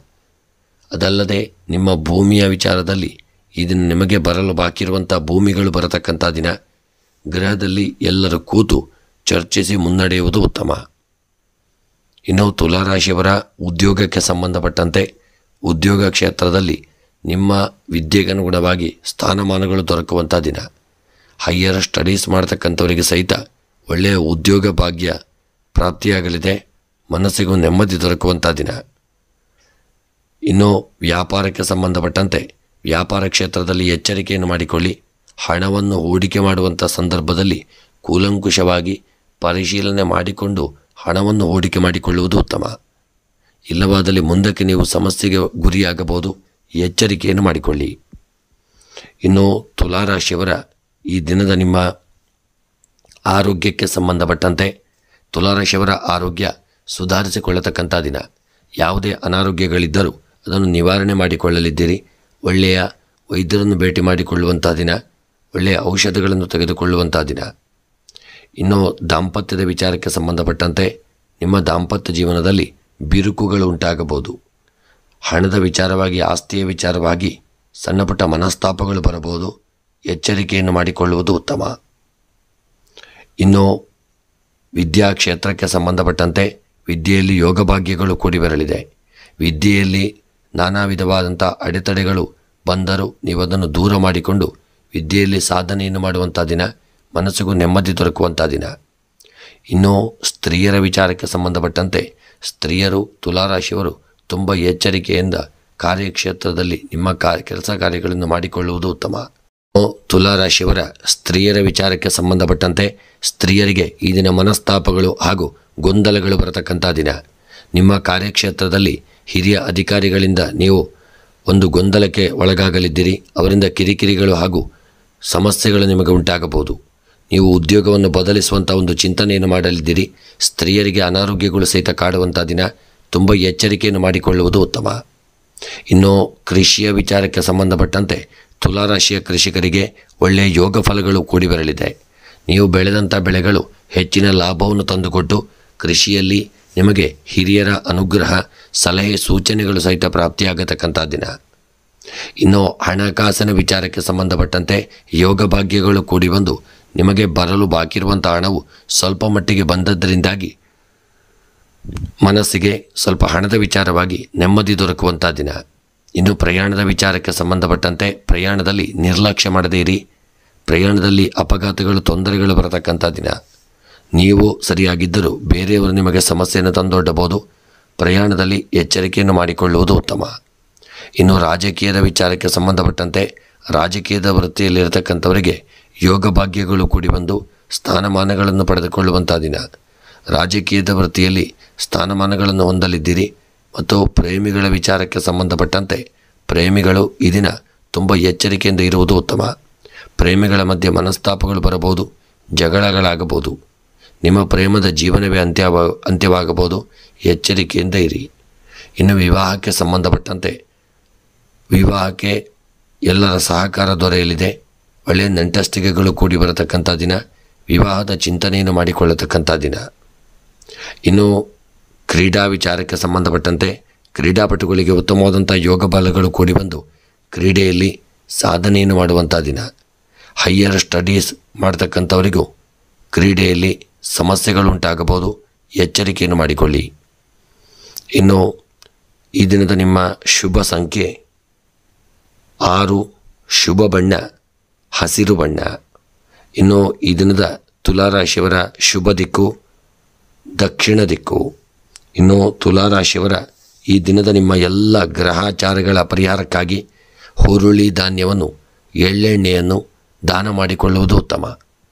ಅದಲ್ಲದೆ ನಿಮ್ಮ ಭೂಮಿಯ ವಿಚಾರದಲ್ಲಿ ಈ ದಿನ ನಿಮಗೆ ಬರಲು ಬಾಕಿರುವಂಥ ಭೂಮಿಗಳು ಬರತಕ್ಕಂಥ ದಿನ. ಗೃಹದಲ್ಲಿ ಎಲ್ಲರೂ ಕೂತು ಚರ್ಚಿಸಿ ಮುನ್ನಡೆಯುವುದು ಉತ್ತಮ. ಇನ್ನು ತುಲಾರಾಶಿಯವರ ಉದ್ಯೋಗಕ್ಕೆ ಸಂಬಂಧಪಟ್ಟಂತೆ ಉದ್ಯೋಗ ಕ್ಷೇತ್ರದಲ್ಲಿ ನಿಮ್ಮ ವಿದ್ಯೆಗನುಗುಣವಾಗಿ ಸ್ಥಾನಮಾನಗಳು ದೊರಕುವಂಥ ದಿನ. ಹೈಯರ್ ಸ್ಟಡೀಸ್ ಮಾಡ್ತಕ್ಕಂಥವರಿಗೆ ಸಹಿತ ಒಳ್ಳೆಯ ಉದ್ಯೋಗ ಭಾಗ್ಯ ಪ್ರಾಪ್ತಿಯಾಗಲಿದೆ. ಮನಸ್ಸಿಗೂ ನೆಮ್ಮದಿ ದೊರಕುವಂಥ ದಿನ. ಇನ್ನು ವ್ಯಾಪಾರಕ್ಕೆ ಸಂಬಂಧಪಟ್ಟಂತೆ ವ್ಯಾಪಾರ ಕ್ಷೇತ್ರದಲ್ಲಿ ಎಚ್ಚರಿಕೆಯನ್ನು ಮಾಡಿಕೊಳ್ಳಿ. ಹಣವನ್ನು ಹೂಡಿಕೆ ಮಾಡುವಂಥ ಸಂದರ್ಭದಲ್ಲಿ ಕೂಲಂಕುಷವಾಗಿ ಪರಿಶೀಲನೆ ಮಾಡಿಕೊಂಡು ಹಣವನ್ನು ಹೂಡಿಕೆ ಮಾಡಿಕೊಳ್ಳುವುದು ಉತ್ತಮ. ಇಲ್ಲವಾದಲ್ಲಿ ಮುಂದಕ್ಕೆ ನೀವು ಸಮಸ್ಯೆಗೆ ಗುರಿಯಾಗಬಹುದು. ಎಚ್ಚರಿಕೆಯನ್ನು ಮಾಡಿಕೊಳ್ಳಿ. ಇನ್ನು ತುಲಾರಾಶಿಯವರ ಈ ದಿನದ ನಿಮ್ಮ ಆರೋಗ್ಯಕ್ಕೆ ಸಂಬಂಧಪಟ್ಟಂತೆ ತುಲಾರಾಶಿಯವರ ಆರೋಗ್ಯ ಸುಧಾರಿಸಿಕೊಳ್ಳತಕ್ಕಂಥ ದಿನ. ಯಾವುದೇ ಅನಾರೋಗ್ಯಗಳಿದ್ದರೂ ಅದನ್ನು ನಿವಾರಣೆ ಮಾಡಿಕೊಳ್ಳಲಿದ್ದೀರಿ. ಒಳ್ಳೆಯ ವೈದ್ಯರನ್ನು ಭೇಟಿ ಮಾಡಿಕೊಳ್ಳುವಂಥ ದಿನ. ಒಳ್ಳೆಯ ಔಷಧಗಳನ್ನು ತೆಗೆದುಕೊಳ್ಳುವಂಥ ದಿನ. ಇನ್ನು ದಾಂಪತ್ಯದ ವಿಚಾರಕ್ಕೆ ಸಂಬಂಧಪಟ್ಟಂತೆ ನಿಮ್ಮ ದಾಂಪತ್ಯ ಜೀವನದಲ್ಲಿ ಬಿರುಕುಗಳು ಉಂಟಾಗಬಹುದು. ಹಣದ ವಿಚಾರವಾಗಿ, ಆಸ್ತಿಯ ವಿಚಾರವಾಗಿ ಸಣ್ಣಪುಟ್ಟ ಮನಸ್ತಾಪಗಳು ಬರಬಹುದು. ಎಚ್ಚರಿಕೆಯನ್ನು ಮಾಡಿಕೊಳ್ಳುವುದು ಉತ್ತಮ. ಇನ್ನು ವಿದ್ಯಾ ಕ್ಷೇತ್ರಕ್ಕೆ ಸಂಬಂಧಪಟ್ಟಂತೆ ವಿದ್ಯೆಯಲ್ಲಿ ಯೋಗ ಭಾಗ್ಯಗಳು ಕೂಡಿ ಬರಲಿದೆ. ವಿದ್ಯೆಯಲ್ಲಿ ನಾನಾ ವಿಧವಾದಂಥ ಅಡೆತಡೆಗಳು ಬಂದರೂ ನೀವು ಅದನ್ನು ದೂರ ಮಾಡಿಕೊಂಡು ವಿದ್ಯೆಯಲ್ಲಿ ಸಾಧನೆಯನ್ನು ಮಾಡುವಂಥ ದಿನ. ಮನಸ್ಸಿಗೂ ನೆಮ್ಮದಿ ದೊರಕುವಂಥ ದಿನ. ಇನ್ನು ಸ್ತ್ರೀಯರ ವಿಚಾರಕ್ಕೆ ಸಂಬಂಧಪಟ್ಟಂತೆ ಸ್ತ್ರೀಯರು ತುಲಾರಾಶಿಯವರು ತುಂಬ ಎಚ್ಚರಿಕೆಯಿಂದ ಕಾರ್ಯಕ್ಷೇತ್ರದಲ್ಲಿ ನಿಮ್ಮ ಕೆಲಸ ಕಾರ್ಯಗಳನ್ನು ಮಾಡಿಕೊಳ್ಳುವುದು ಉತ್ತಮ. ತುಲಾರಾಶಿಯವರ ಸ್ತ್ರೀಯರ ವಿಚಾರಕ್ಕೆ ಸಂಬಂಧಪಟ್ಟಂತೆ ಸ್ತ್ರೀಯರಿಗೆ ಈ ದಿನ ಮನಸ್ತಾಪಗಳು ಹಾಗೂ ಗೊಂದಲಗಳು ಬರತಕ್ಕಂಥ ದಿನ. ನಿಮ್ಮ ಕಾರ್ಯಕ್ಷೇತ್ರದಲ್ಲಿ ಹಿರಿಯ ಅಧಿಕಾರಿಗಳಿಂದ ನೀವು ಒಂದು ಗೊಂದಲಕ್ಕೆ ಒಳಗಾಗಲಿದ್ದೀರಿ. ಅವರಿಂದ ಕಿರಿಕಿರಿಗಳು ಹಾಗೂ ಸಮಸ್ಯೆಗಳು ನಿಮಗೆ ಉಂಟಾಗಬಹುದು. ನೀವು ಉದ್ಯೋಗವನ್ನು ಬದಲಿಸುವಂಥ ಒಂದು ಚಿಂತನೆಯನ್ನು ಮಾಡಲಿದ್ದೀರಿ. ಸ್ತ್ರೀಯರಿಗೆ ಅನಾರೋಗ್ಯಗಳು ಸಹಿತ ಕಾಡುವಂಥ ದಿನ. ತುಂಬ ಎಚ್ಚರಿಕೆಯನ್ನು ಮಾಡಿಕೊಳ್ಳುವುದು ಉತ್ತಮ. ಇನ್ನು ಕೃಷಿಯ ವಿಚಾರಕ್ಕೆ ಸಂಬಂಧಪಟ್ಟಂತೆ ತುಲಾರಾಶಿಯ ಕೃಷಿಕರಿಗೆ ಒಳ್ಳೆಯ ಯೋಗ ಫಲಗಳು ಕೂಡಿ ಬರಲಿದೆ. ನೀವು ಬೆಳೆದಂಥ ಬೆಳೆಗಳು ಹೆಚ್ಚಿನ ಲಾಭವನ್ನು ತಂದುಕೊಟ್ಟು ಕೃಷಿಯಲ್ಲಿ ನಿಮಗೆ ಹಿರಿಯರ ಅನುಗ್ರಹ, ಸಲಹೆ, ಸೂಚನೆಗಳು ಸಹಿತ ಪ್ರಾಪ್ತಿಯಾಗತಕ್ಕಂಥ ದಿನ. ಇನ್ನು ಹಣಕಾಸಿನ ವಿಚಾರಕ್ಕೆ ಸಂಬಂಧಪಟ್ಟಂತೆ ಯೋಗ ಭಾಗ್ಯಗಳು ಕೂಡಿ ಬಂದು ನಿಮಗೆ ಬರಲು ಬಾಕಿ ಇರುವಂಥ ಹಣವು ಸ್ವಲ್ಪ ಮಟ್ಟಿಗೆ ಬಂದದ್ದರಿಂದಾಗಿ ಮನಸ್ಸಿಗೆ ಸ್ವಲ್ಪ ಹಣದ ವಿಚಾರವಾಗಿ ನೆಮ್ಮದಿ ದೊರಕುವಂಥ ದಿನ. ಇನ್ನು ಪ್ರಯಾಣದ ವಿಚಾರಕ್ಕೆ ಸಂಬಂಧಪಟ್ಟಂತೆ ಪ್ರಯಾಣದಲ್ಲಿ ನಿರ್ಲಕ್ಷ್ಯ ಮಾಡದೇ ಇರಿ. ಪ್ರಯಾಣದಲ್ಲಿ ಅಪಘಾತಗಳು ತೊಂದರೆಗಳು ಬರತಕ್ಕಂಥ ದಿನ. ನೀವು ಸರಿಯಾಗಿದ್ದರೂ ಬೇರೆಯವರು ನಿಮಗೆ ಸಮಸ್ಯೆಯನ್ನು ತಂದೊಡ್ಡಬಹುದು. ಪ್ರಯಾಣದಲ್ಲಿ ಎಚ್ಚರಿಕೆಯನ್ನು ಮಾಡಿಕೊಳ್ಳುವುದು ಉತ್ತಮ. ಇನ್ನು ರಾಜಕೀಯದ ವಿಚಾರಕ್ಕೆ ಸಂಬಂಧಪಟ್ಟಂತೆ ರಾಜಕೀಯದ ವೃತ್ತಿಯಲ್ಲಿರತಕ್ಕಂಥವರಿಗೆ ಯೋಗ ಭಾಗ್ಯಗಳು ಕೂಡಿ ಬಂದು ಸ್ಥಾನಮಾನಗಳನ್ನು ಪಡೆದುಕೊಳ್ಳುವಂಥ ದಿನ. ರಾಜಕೀಯದ ವೃತ್ತಿಯಲ್ಲಿ ಸ್ಥಾನಮಾನಗಳನ್ನು ಹೊಂದಲಿದ್ದೀರಿ. ಮತ್ತು ಪ್ರೇಮಿಗಳ ವಿಚಾರಕ್ಕೆ ಸಂಬಂಧಪಟ್ಟಂತೆ ಪ್ರೇಮಿಗಳು ಈ ದಿನ ತುಂಬ ಎಚ್ಚರಿಕೆಯಿಂದ ಇರುವುದು ಉತ್ತಮ. ಪ್ರೇಮಿಗಳ ಮಧ್ಯೆ ಮನಸ್ತಾಪಗಳು ಬರಬಹುದು, ಜಗಳಗಳಾಗಬಹುದು. ನಿಮ್ಮ ಪ್ರೇಮದ ಜೀವನವೇ ಅಂತ್ಯವಾಗಬಹುದು. ಎಚ್ಚರಿಕೆಯಿಂದ ಇರಿ. ಇನ್ನು ವಿವಾಹಕ್ಕೆ ಸಂಬಂಧಪಟ್ಟಂತೆ ವಿವಾಹಕ್ಕೆ ಎಲ್ಲರ ಸಹಕಾರ ದೊರೆಯಲಿದೆ. ಒಳ್ಳೆಯ ನೆಂಟಸ್ತಿಗೆಗಳು ಕೂಡಿ ಬರತಕ್ಕಂಥ ದಿನ. ವಿವಾಹದ ಚಿಂತನೆಯನ್ನು ಮಾಡಿಕೊಳ್ಳತಕ್ಕಂಥ ದಿನ. ಇನ್ನು ಕ್ರೀಡಾ ವಿಚಾರಕ್ಕೆ ಸಂಬಂಧಪಟ್ಟಂತೆ ಕ್ರೀಡಾಪಟುಗಳಿಗೆ ಉತ್ತಮವಾದಂಥ ಯೋಗ ಬಲಗಳು ಕೂಡಿ ಬಂದು ಕ್ರೀಡೆಯಲ್ಲಿ ಸಾಧನೆಯನ್ನು ಮಾಡುವಂಥ ದಿನ. ಹೈಯರ್ ಸ್ಟಡೀಸ್ ಮಾಡ್ತಕ್ಕಂಥವರಿಗೂ ಕ್ರೀಡೆಯಲ್ಲಿ ಸಮಸ್ಯೆಗಳುಂಟಾಗಬಹುದು. ಎಚ್ಚರಿಕೆಯನ್ನು ಮಾಡಿಕೊಳ್ಳಿ. ಇನ್ನು ಈ ದಿನದ ನಿಮ್ಮ ಶುಭ ಸಂಖ್ಯೆ 6, ಶುಭ ಬಣ್ಣ ಹಸಿರು ಬಣ್ಣ. ಇನ್ನು ಈ ದಿನದ ತುಲಾರಾಶಿಯವರ ಶುಭ ದಿಕ್ಕು ದಕ್ಷಿಣ ದಿಕ್ಕು. ಇನ್ನು ತುಲಾರಾಶಿಯವರ ಈ ದಿನದ ನಿಮ್ಮ ಎಲ್ಲ ಗ್ರಹಾಚಾರಗಳ ಪರಿಹಾರಕ್ಕಾಗಿ ಹುರುಳಿ ಧಾನ್ಯವನ್ನು ಎಳ್ಳೆಣ್ಣೆಯನ್ನು ದಾನ ಮಾಡಿಕೊಳ್ಳುವುದು ಉತ್ತಮ.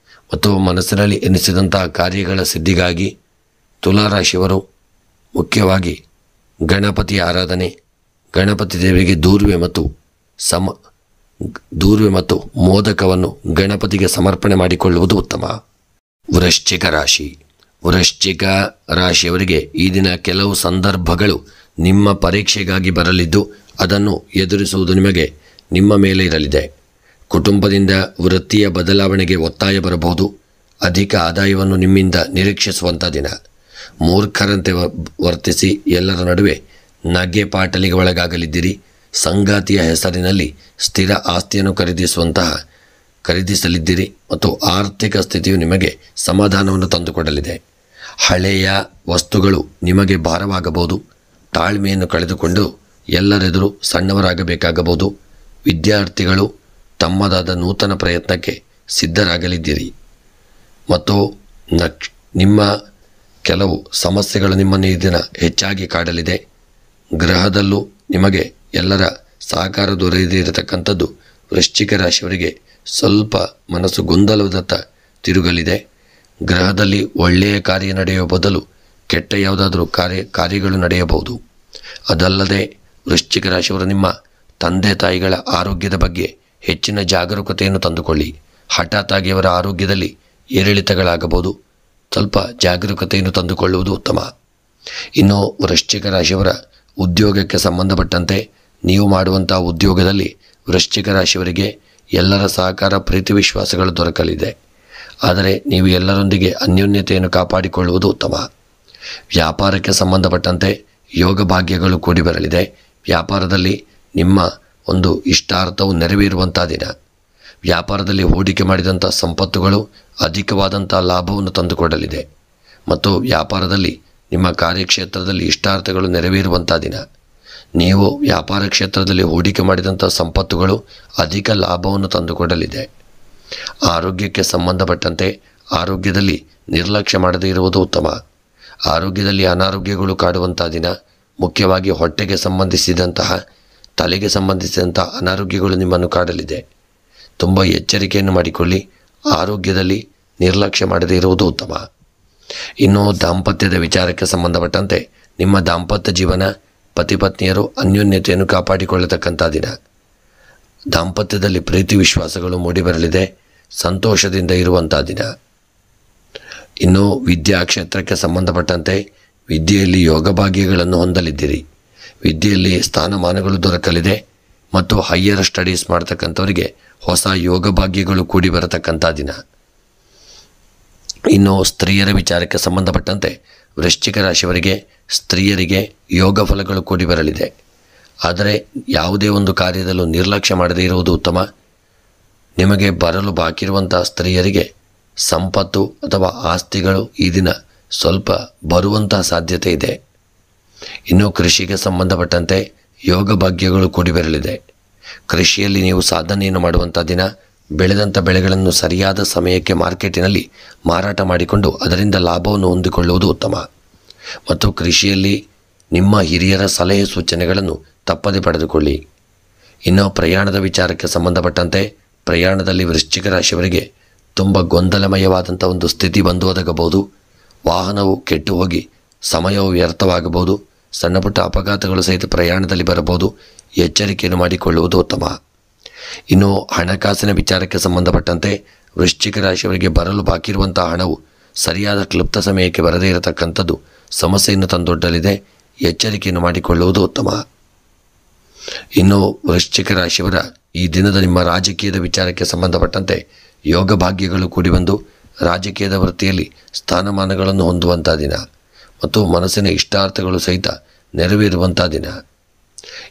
ಮತ್ತು ಮನಸ್ಸಿನಲ್ಲಿ ಎನಿಸಿದಂತಹ ಕಾರ್ಯಗಳ ಸಿದ್ಧಿಗಾಗಿ ತುಲಾರಾಶಿಯವರು ಮುಖ್ಯವಾಗಿ ಗಣಪತಿ ಆರಾಧನೆ, ಗಣಪತಿ ದೇವರಿಗೆ ದೂರ್ವೆ ಮತ್ತು ಮೋದಕವನ್ನು ಗಣಪತಿಗೆ ಸಮರ್ಪಣೆ ಮಾಡಿಕೊಳ್ಳುವುದು ಉತ್ತಮ. ವೃಶ್ಚಿಕ ರಾಶಿ. ವೃಶ್ಚಿಕ ರಾಶಿಯವರಿಗೆ ಈ ದಿನ ಕೆಲವು ಸಂದರ್ಭಗಳು ನಿಮ್ಮ ಪರೀಕ್ಷೆಗಾಗಿ ಬರಲಿದ್ದು ಅದನ್ನು ಎದುರಿಸುವುದು ನಿಮ್ಮ ಮೇಲೆ ಇರಲಿದೆ. ಕುಟುಂಬದಿಂದ ವೃತ್ತಿಯ ಬದಲಾವಣೆಗೆ ಒತ್ತಾಯ ಬರಬಹುದು. ಅಧಿಕ ಆದಾಯವನ್ನು ನಿಮ್ಮಿಂದ ನಿರೀಕ್ಷಿಸುವಂಥ ದಿನ. ಮೂರ್ಖರಂತೆ ವರ್ತಿಸಿ ಎಲ್ಲರ ನಡುವೆ ನಗೆ ಪಾಟಲಿಗೆ ಒಳಗಾಗಲಿದ್ದೀರಿ. ಸಂಗಾತಿಯ ಹೆಸರಿನಲ್ಲಿ ಸ್ಥಿರ ಆಸ್ತಿಯನ್ನು ಖರೀದಿಸಲಿದ್ದೀರಿ ಮತ್ತು ಆರ್ಥಿಕ ಸ್ಥಿತಿಯು ನಿಮಗೆ ಸಮಾಧಾನವನ್ನು ತಂದುಕೊಡಲಿದೆ. ಹಳೆಯ ವಸ್ತುಗಳು ನಿಮಗೆ ಭಾರವಾಗಬಹುದು. ತಾಳ್ಮೆಯನ್ನು ಕಳೆದುಕೊಂಡು ಎಲ್ಲರೆದುರು ಸಣ್ಣವರಾಗಬೇಕಾಗಬಹುದು. ವಿದ್ಯಾರ್ಥಿಗಳು ತಮ್ಮದಾದ ನೂತನ ಪ್ರಯತ್ನಕ್ಕೆ ಸಿದ್ಧರಾಗಲಿದ್ದೀರಿ ಮತ್ತು ನಿಮ್ಮ ಕೆಲವು ಸಮಸ್ಯೆಗಳು ನಿಮ್ಮನ್ನು ಈ ದಿನ ಹೆಚ್ಚಾಗಿ ಕಾಡಲಿದೆ. ಗ್ರಹದಲ್ಲೂ ನಿಮಗೆ ಎಲ್ಲರ ಸಹಕಾರ ದೊರೆಯದೇ ಇರತಕ್ಕಂಥದ್ದು ವೃಶ್ಚಿಕ ರಾಶಿಯವರಿಗೆ ಸ್ವಲ್ಪ ಮನಸ್ಸು ಗೊಂದಲದತ್ತ ತಿರುಗಲಿದೆ. ಗ್ರಹದಲ್ಲಿ ಒಳ್ಳೆಯ ಕಾರ್ಯ ನಡೆಯುವ ಬದಲು ಕೆಟ್ಟ ಯಾವುದಾದರೂ ಕಾರ್ಯಗಳು ನಡೆಯಬಹುದು. ಅದಲ್ಲದೆ ವೃಶ್ಚಿಕ ರಾಶಿಯವರು ನಿಮ್ಮ ತಂದೆ ತಾಯಿಗಳ ಆರೋಗ್ಯದ ಬಗ್ಗೆ ಹೆಚ್ಚಿನ ಜಾಗರೂಕತೆಯನ್ನು ತಂದುಕೊಳ್ಳಿ. ಹಠಾತ್ತಾಗಿ ಅವರ ಆರೋಗ್ಯದಲ್ಲಿ ಏರಿಳಿತಗಳಾಗಬಹುದು. ಸ್ವಲ್ಪ ಜಾಗರೂಕತೆಯನ್ನು ತಂದುಕೊಳ್ಳುವುದು ಉತ್ತಮ. ಇನ್ನು ವೃಶ್ಚಿಕ ರಾಶಿಯವರ ಉದ್ಯೋಗಕ್ಕೆ ಸಂಬಂಧಪಟ್ಟಂತೆ ನೀವು ಮಾಡುವಂಥ ಉದ್ಯೋಗದಲ್ಲಿ ವೃಶ್ಚಿಕ ರಾಶಿಯವರಿಗೆ ಎಲ್ಲರ ಸಹಕಾರ, ಪ್ರೀತಿ, ವಿಶ್ವಾಸಗಳು ದೊರಕಲಿದೆ. ಆದರೆ ನೀವು ಎಲ್ಲರೊಂದಿಗೆ ಅನ್ಯೋನ್ಯತೆಯನ್ನು ಕಾಪಾಡಿಕೊಳ್ಳುವುದು ಉತ್ತಮ. ವ್ಯಾಪಾರಕ್ಕೆ ಸಂಬಂಧಪಟ್ಟಂತೆ ಯೋಗ ಭಾಗ್ಯಗಳು ಕೂಡಿ ಬರಲಿದೆ. ವ್ಯಾಪಾರದಲ್ಲಿ ನಿಮ್ಮ ಒಂದು ಇಷ್ಟಾರ್ಥವು ನೆರವೇರುವಂಥ ದಿನ. ವ್ಯಾಪಾರದಲ್ಲಿ ಹೂಡಿಕೆ ಮಾಡಿದಂಥ ಸಂಪತ್ತುಗಳು ಅಧಿಕವಾದಂಥ ಲಾಭವನ್ನು ತಂದುಕೊಡಲಿದೆ ಮತ್ತು ವ್ಯಾಪಾರದಲ್ಲಿ ನಿಮ್ಮ ಕಾರ್ಯಕ್ಷೇತ್ರದಲ್ಲಿ ಇಷ್ಟಾರ್ಥಗಳು ನೆರವೇರುವಂಥ ದಿನ. ನೀವು ವ್ಯಾಪಾರ ಕ್ಷೇತ್ರದಲ್ಲಿ ಹೂಡಿಕೆ ಮಾಡಿದಂಥ ಸಂಪತ್ತುಗಳು ಅಧಿಕ ಲಾಭವನ್ನು ತಂದುಕೊಡಲಿದೆ. ಆರೋಗ್ಯಕ್ಕೆ ಸಂಬಂಧಪಟ್ಟಂತೆ ಆರೋಗ್ಯದಲ್ಲಿ ನಿರ್ಲಕ್ಷ್ಯ ಮಾಡದೇ ಇರುವುದು ಉತ್ತಮ. ಆರೋಗ್ಯದಲ್ಲಿ ಅನಾರೋಗ್ಯಗಳು ಕಾಡುವಂಥ ದಿನ. ಮುಖ್ಯವಾಗಿ ಹೊಟ್ಟೆಗೆ ಸಂಬಂಧಿಸಿದಂತಹ, ತಲೆಗೆ ಸಂಬಂಧಿಸಿದಂಥ ಅನಾರೋಗ್ಯಗಳು ನಿಮ್ಮನ್ನು ಕಾಡಲಿದೆ. ತುಂಬ ಎಚ್ಚರಿಕೆಯನ್ನು ಮಾಡಿಕೊಳ್ಳಿ. ಆರೋಗ್ಯದಲ್ಲಿ ನಿರ್ಲಕ್ಷ್ಯ ಮಾಡದೇ ಇರುವುದು ಉತ್ತಮ. ಇನ್ನು ದಾಂಪತ್ಯದ ವಿಚಾರಕ್ಕೆ ಸಂಬಂಧಪಟ್ಟಂತೆ ನಿಮ್ಮ ದಾಂಪತ್ಯ ಜೀವನ, ಪತಿ ಪತ್ನಿಯರು ಅನ್ಯೋನ್ಯತೆಯನ್ನು ಕಾಪಾಡಿಕೊಳ್ಳತಕ್ಕಂಥ ದಿನ. ದಾಂಪತ್ಯದಲ್ಲಿ ಪ್ರೀತಿ ವಿಶ್ವಾಸಗಳು ಮೂಡಿಬರಲಿದೆ. ಸಂತೋಷದಿಂದ ಇರುವಂಥ ದಿನ. ಇನ್ನು ವಿದ್ಯಾ ಕ್ಷೇತ್ರಕ್ಕೆ ಸಂಬಂಧಪಟ್ಟಂತೆ ವಿದ್ಯೆಯಲ್ಲಿ ಯೋಗ ಭಾಗ್ಯಗಳನ್ನು ಹೊಂದಲಿದ್ದೀರಿ. ವಿದ್ಯೆಯಲ್ಲಿ ಸ್ಥಾನಮಾನಗಳು ದೊರಕಲಿದೆ ಮತ್ತು ಹೈಯರ್ ಸ್ಟಡೀಸ್ ಮಾಡ್ತಕ್ಕಂಥವರಿಗೆ ಹೊಸ ಯೋಗ ಭಾಗ್ಯಗಳು ಕೂಡಿ ಬರತಕ್ಕಂಥ ದಿನ. ಇನ್ನು ಸ್ತ್ರೀಯರ ವಿಚಾರಕ್ಕೆ ಸಂಬಂಧಪಟ್ಟಂತೆ ವೃಶ್ಚಿಕ ರಾಶಿಯವರಿಗೆ ಸ್ತ್ರೀಯರಿಗೆ ಯೋಗ ಫಲಗಳು ಕೂಡಿ ಬರಲಿದೆ. ಆದರೆ ಯಾವುದೇ ಒಂದು ಕಾರ್ಯದಲ್ಲೂ ನಿರ್ಲಕ್ಷ್ಯ ಮಾಡದೇ ಇರುವುದು ಉತ್ತಮ. ನಿಮಗೆ ಬರಲು ಬಾಕಿರುವಂಥ ಸ್ತ್ರೀಯರಿಗೆ ಸಂಪತ್ತು ಅಥವಾ ಆಸ್ತಿಗಳು ಈ ದಿನ ಸ್ವಲ್ಪ ಬರುವಂತಹ ಸಾಧ್ಯತೆ ಇದೆ. ಇನ್ನು ಕೃಷಿಗೆ ಸಂಬಂಧಪಟ್ಟಂತೆ ಯೋಗ ಭಾಗ್ಯಗಳು ಕೂಡಿ ಬರಲಿದೆ. ಕೃಷಿಯಲ್ಲಿ ನೀವು ಸಾಧನೆಯನ್ನು ಮಾಡುವಂಥ ದಿನ. ಬೆಳೆದಂಥ ಬೆಳೆಗಳನ್ನು ಸರಿಯಾದ ಸಮಯಕ್ಕೆ ಮಾರ್ಕೆಟಿನಲ್ಲಿ ಮಾರಾಟ ಮಾಡಿಕೊಂಡು ಅದರಿಂದ ಲಾಭವನ್ನು ಹೊಂದಿಕೊಳ್ಳುವುದು ಉತ್ತಮ. ಮತ್ತು ಕೃಷಿಯಲ್ಲಿ ನಿಮ್ಮ ಹಿರಿಯರ ಸಲಹೆ ಸೂಚನೆಗಳನ್ನು ತಪ್ಪದೆ ಪಡೆದುಕೊಳ್ಳಿ. ಇನ್ನು ಪ್ರಯಾಣದ ವಿಚಾರಕ್ಕೆ ಸಂಬಂಧಪಟ್ಟಂತೆ ಪ್ರಯಾಣದಲ್ಲಿ ವೃಶ್ಚಿಕ ರಾಶಿಯವರಿಗೆ ತುಂಬ ಗೊಂದಲಮಯವಾದಂಥ ಒಂದು ಸ್ಥಿತಿ ಬಂದು ಒದಗಬಹುದು. ವಾಹನವು ಕೆಟ್ಟು ಹೋಗಿ ಸಮಯವು ವ್ಯರ್ಥವಾಗಬಹುದು. ಸಣ್ಣ ಪುಟ್ಟ ಅಪಘಾತಗಳು ಸಹಿತ ಪ್ರಯಾಣದಲ್ಲಿ ಬರಬಹುದು. ಎಚ್ಚರಿಕೆಯನ್ನು ಮಾಡಿಕೊಳ್ಳುವುದು ಉತ್ತಮ. ಇನ್ನು ಹಣಕಾಸಿನ ವಿಚಾರಕ್ಕೆ ಸಂಬಂಧಪಟ್ಟಂತೆ ವೃಶ್ಚಿಕ ರಾಶಿಯವರಿಗೆ ಬರಲು ಬಾಕಿರುವಂತಹ ಹಣವು ಸರಿಯಾದ ಕ್ಲುಪ್ತ ಸಮಯಕ್ಕೆ ಬರದೇ ಇರತಕ್ಕಂಥದ್ದು ಸಮಸ್ಯೆಯನ್ನು ತಂದೊಡ್ಡಲಿದೆ. ಎಚ್ಚರಿಕೆಯನ್ನು ಮಾಡಿಕೊಳ್ಳುವುದು ಉತ್ತಮ. ಇನ್ನು ವೃಶ್ಚಿಕ ರಾಶಿಯವರ ಈ ದಿನದ ನಿಮ್ಮ ರಾಜಕೀಯದ ವಿಚಾರಕ್ಕೆ ಸಂಬಂಧಪಟ್ಟಂತೆ ಯೋಗ ಭಾಗ್ಯಗಳು ಕೂಡಿ ಬಂದು ರಾಜಕೀಯದ ವೃತ್ತಿಯಲ್ಲಿ ಸ್ಥಾನಮಾನಗಳನ್ನು ಹೊಂದುವಂಥ ದಿನ ಮತ್ತು ಮನಸ್ಸಿನ ಇಷ್ಟಾರ್ಥಗಳು ಸಹಿತ ನೆರವೇರುವಂಥ ದಿನ.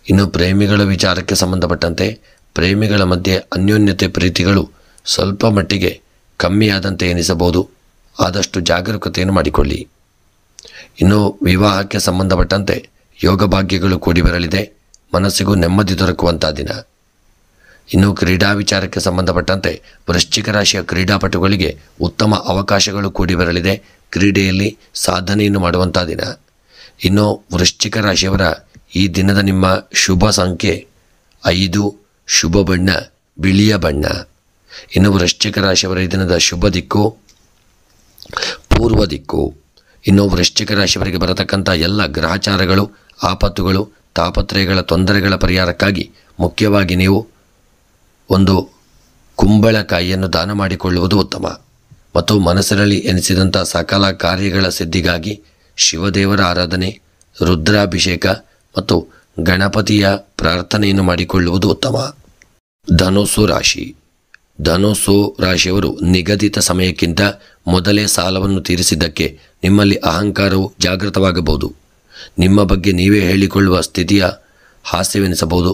ಇನ್ನು ಪ್ರೇಮಿಗಳ ವಿಚಾರಕ್ಕೆ ಸಂಬಂಧಪಟ್ಟಂತೆ ಪ್ರೇಮಿಗಳ ಮಧ್ಯೆ ಅನ್ಯೋನ್ಯತೆ ಪ್ರೀತಿಗಳು ಸ್ವಲ್ಪ ಮಟ್ಟಿಗೆ ಕಮ್ಮಿಯಾದಂತೆ ಎನಿಸಬಹುದು. ಆದಷ್ಟು ಜಾಗರೂಕತೆಯನ್ನು ಮಾಡಿಕೊಳ್ಳಿ. ಇನ್ನು ವಿವಾಹಕ್ಕೆ ಸಂಬಂಧಪಟ್ಟಂತೆ ಯೋಗ ಭಾಗ್ಯಗಳು ಕೂಡಿ ಬರಲಿದೆ. ಮನಸ್ಸಿಗೂ ನೆಮ್ಮದಿ ದೊರಕುವಂಥ ದಿನ. ಇನ್ನು ಕ್ರೀಡಾ ವಿಚಾರಕ್ಕೆ ಸಂಬಂಧಪಟ್ಟಂತೆ ವೃಶ್ಚಿಕ ರಾಶಿಯ ಕ್ರೀಡಾಪಟುಗಳಿಗೆ ಉತ್ತಮ ಅವಕಾಶಗಳು ಕೂಡಿ ಬರಲಿದೆ. ಕ್ರೀಡೆಯಲ್ಲಿ ಸಾಧನೆಯನ್ನು ಮಾಡುವಂಥ ದಿನ. ಇನ್ನು ವೃಶ್ಚಿಕ ರಾಶಿಯವರ ಈ ದಿನದ ನಿಮ್ಮ ಶುಭ ಸಂಖ್ಯೆ 5, ಶುಭ ಬಣ್ಣ ಬಿಳಿಯ ಬಣ್ಣ. ಇನ್ನು ವೃಶ್ಚಿಕ ರಾಶಿಯವರ ಈ ದಿನದ ಶುಭ ದಿಕ್ಕು ಪೂರ್ವ ದಿಕ್ಕು. ಇನ್ನು ವೃಶ್ಚಿಕ ರಾಶಿಯವರಿಗೆ ಬರತಕ್ಕಂಥ ಎಲ್ಲ ಗ್ರಹಚಾರಗಳು, ಆಪತ್ತುಗಳು, ತಾಪತ್ರಯಗಳ ತೊಂದರೆಗಳ ಪರಿಹಾರಕ್ಕಾಗಿ ಮುಖ್ಯವಾಗಿ ನೀವು ಒಂದು ಕುಂಬಳಕಾಯಿಯನ್ನು ದಾನ ಮಾಡಿಕೊಳ್ಳುವುದು ಉತ್ತಮ. ಮತ್ತು ಮನಸ್ಸಿನಲ್ಲಿ ಎನಿಸಿದಂಥ ಸಕಲ ಕಾರ್ಯಗಳ ಸಿದ್ಧಿಗಾಗಿ ಶಿವದೇವರ ಆರಾಧನೆ, ರುದ್ರಾಭಿಷೇಕ ಮತ್ತು ಗಣಪತಿಯ ಪ್ರಾರ್ಥನೆಯನ್ನು ಮಾಡಿಕೊಳ್ಳುವುದು ಉತ್ತಮ. ಧನುಸ್ಸು ರಾಶಿ. ಧನುಸ್ಸು ರಾಶಿಯವರು ನಿಗದಿತ ಸಮಯಕ್ಕಿಂತ ಮೊದಲೇ ಸಾಲವನ್ನು ತೀರಿಸಿದ್ದಕ್ಕೆ ನಿಮ್ಮಲ್ಲಿ ಅಹಂಕಾರವು ಜಾಗೃತವಾಗಬಹುದು. ನಿಮ್ಮ ಬಗ್ಗೆ ನೀವೇ ಹೇಳಿಕೊಳ್ಳುವ ಸ್ಥಿತಿಯ ಹಾಸ್ಯವೆನಿಸಬಹುದು.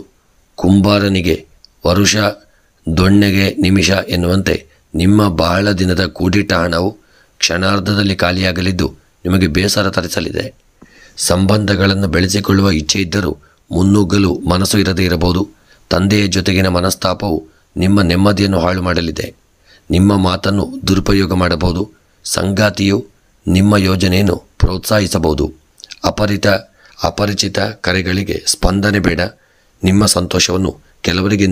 ಕುಂಬಾರನಿಗೆ ವರುಷ ದೊಣ್ಣೆಗೆ ನಿಮಿಷ ಎನ್ನುವಂತೆ ನಿಮ್ಮ ಬಹಳ ದಿನದ ಕೂಡಿಟ್ಟ ಹಣವು ಕ್ಷಣಾರ್ಧದಲ್ಲಿ ಖಾಲಿಯಾಗಲಿದ್ದು ನಿಮಗೆ ಬೇಸರ ತರಿಸಲಿದೆ. ಸಂಬಂಧಗಳನ್ನು ಬೆಳೆಸಿಕೊಳ್ಳುವ ಇಚ್ಛೆ ಇದ್ದರೂ ಮುನ್ನುಗ್ಗಲು ಮನಸ್ಸು ಇರದೇ ಇರಬಹುದು. ತಂದೆಯ ಜೊತೆಗಿನ ಮನಸ್ತಾಪವು ನಿಮ್ಮ ನೆಮ್ಮದಿಯನ್ನು ಹಾಳು ಮಾಡಲಿದೆ. ನಿಮ್ಮ ಮಾತನ್ನು ದುರುಪಯೋಗ ಮಾಡಬಹುದು. ಸಂಗಾತಿಯು ನಿಮ್ಮ ಯೋಜನೆಯನ್ನು ಪ್ರೋತ್ಸಾಹಿಸಬಹುದು. ಅಪರಿಚಿತ ಕರೆಗಳಿಗೆ ಸ್ಪಂದನೆ ಬೇಡ. ನಿಮ್ಮ ಸಂತೋಷವನ್ನು ಕೆಲವರಿಗೆ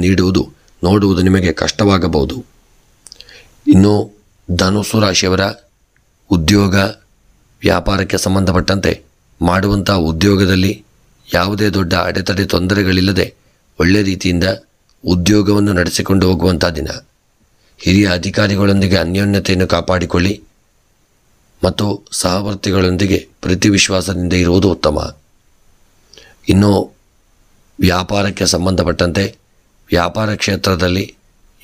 ನೋಡುವುದು ನಿಮಗೆ ಕಷ್ಟವಾಗಬಹುದು. ಇನ್ನು ಧನುಸ್ಸು ರಾಶಿಯವರ ಉದ್ಯೋಗ ವ್ಯಾಪಾರಕ್ಕೆ ಸಂಬಂಧಪಟ್ಟಂತೆ ಮಾಡುವಂಥ ಉದ್ಯೋಗದಲ್ಲಿ ಯಾವುದೇ ದೊಡ್ಡ ಅಡೆತಡೆ ತೊಂದರೆಗಳಿಲ್ಲದೆ ಒಳ್ಳೆಯ ರೀತಿಯಿಂದ ಉದ್ಯೋಗವನ್ನು ನಡೆಸಿಕೊಂಡು ಹೋಗುವಂಥ ದಿನ. ಹಿರಿಯ ಅಧಿಕಾರಿಗಳೊಂದಿಗೆ ಅನ್ಯೋನ್ಯತೆಯನ್ನು ಕಾಪಾಡಿಕೊಳ್ಳಿ ಮತ್ತು ಸಹವರ್ತಿಗಳೊಂದಿಗೆ ಪ್ರೀತಿ ವಿಶ್ವಾಸದಿಂದ ಇರುವುದು ಉತ್ತಮ. ಇನ್ನು ವ್ಯಾಪಾರಕ್ಕೆ ಸಂಬಂಧಪಟ್ಟಂತೆ ವ್ಯಾಪಾರ ಕ್ಷೇತ್ರದಲ್ಲಿ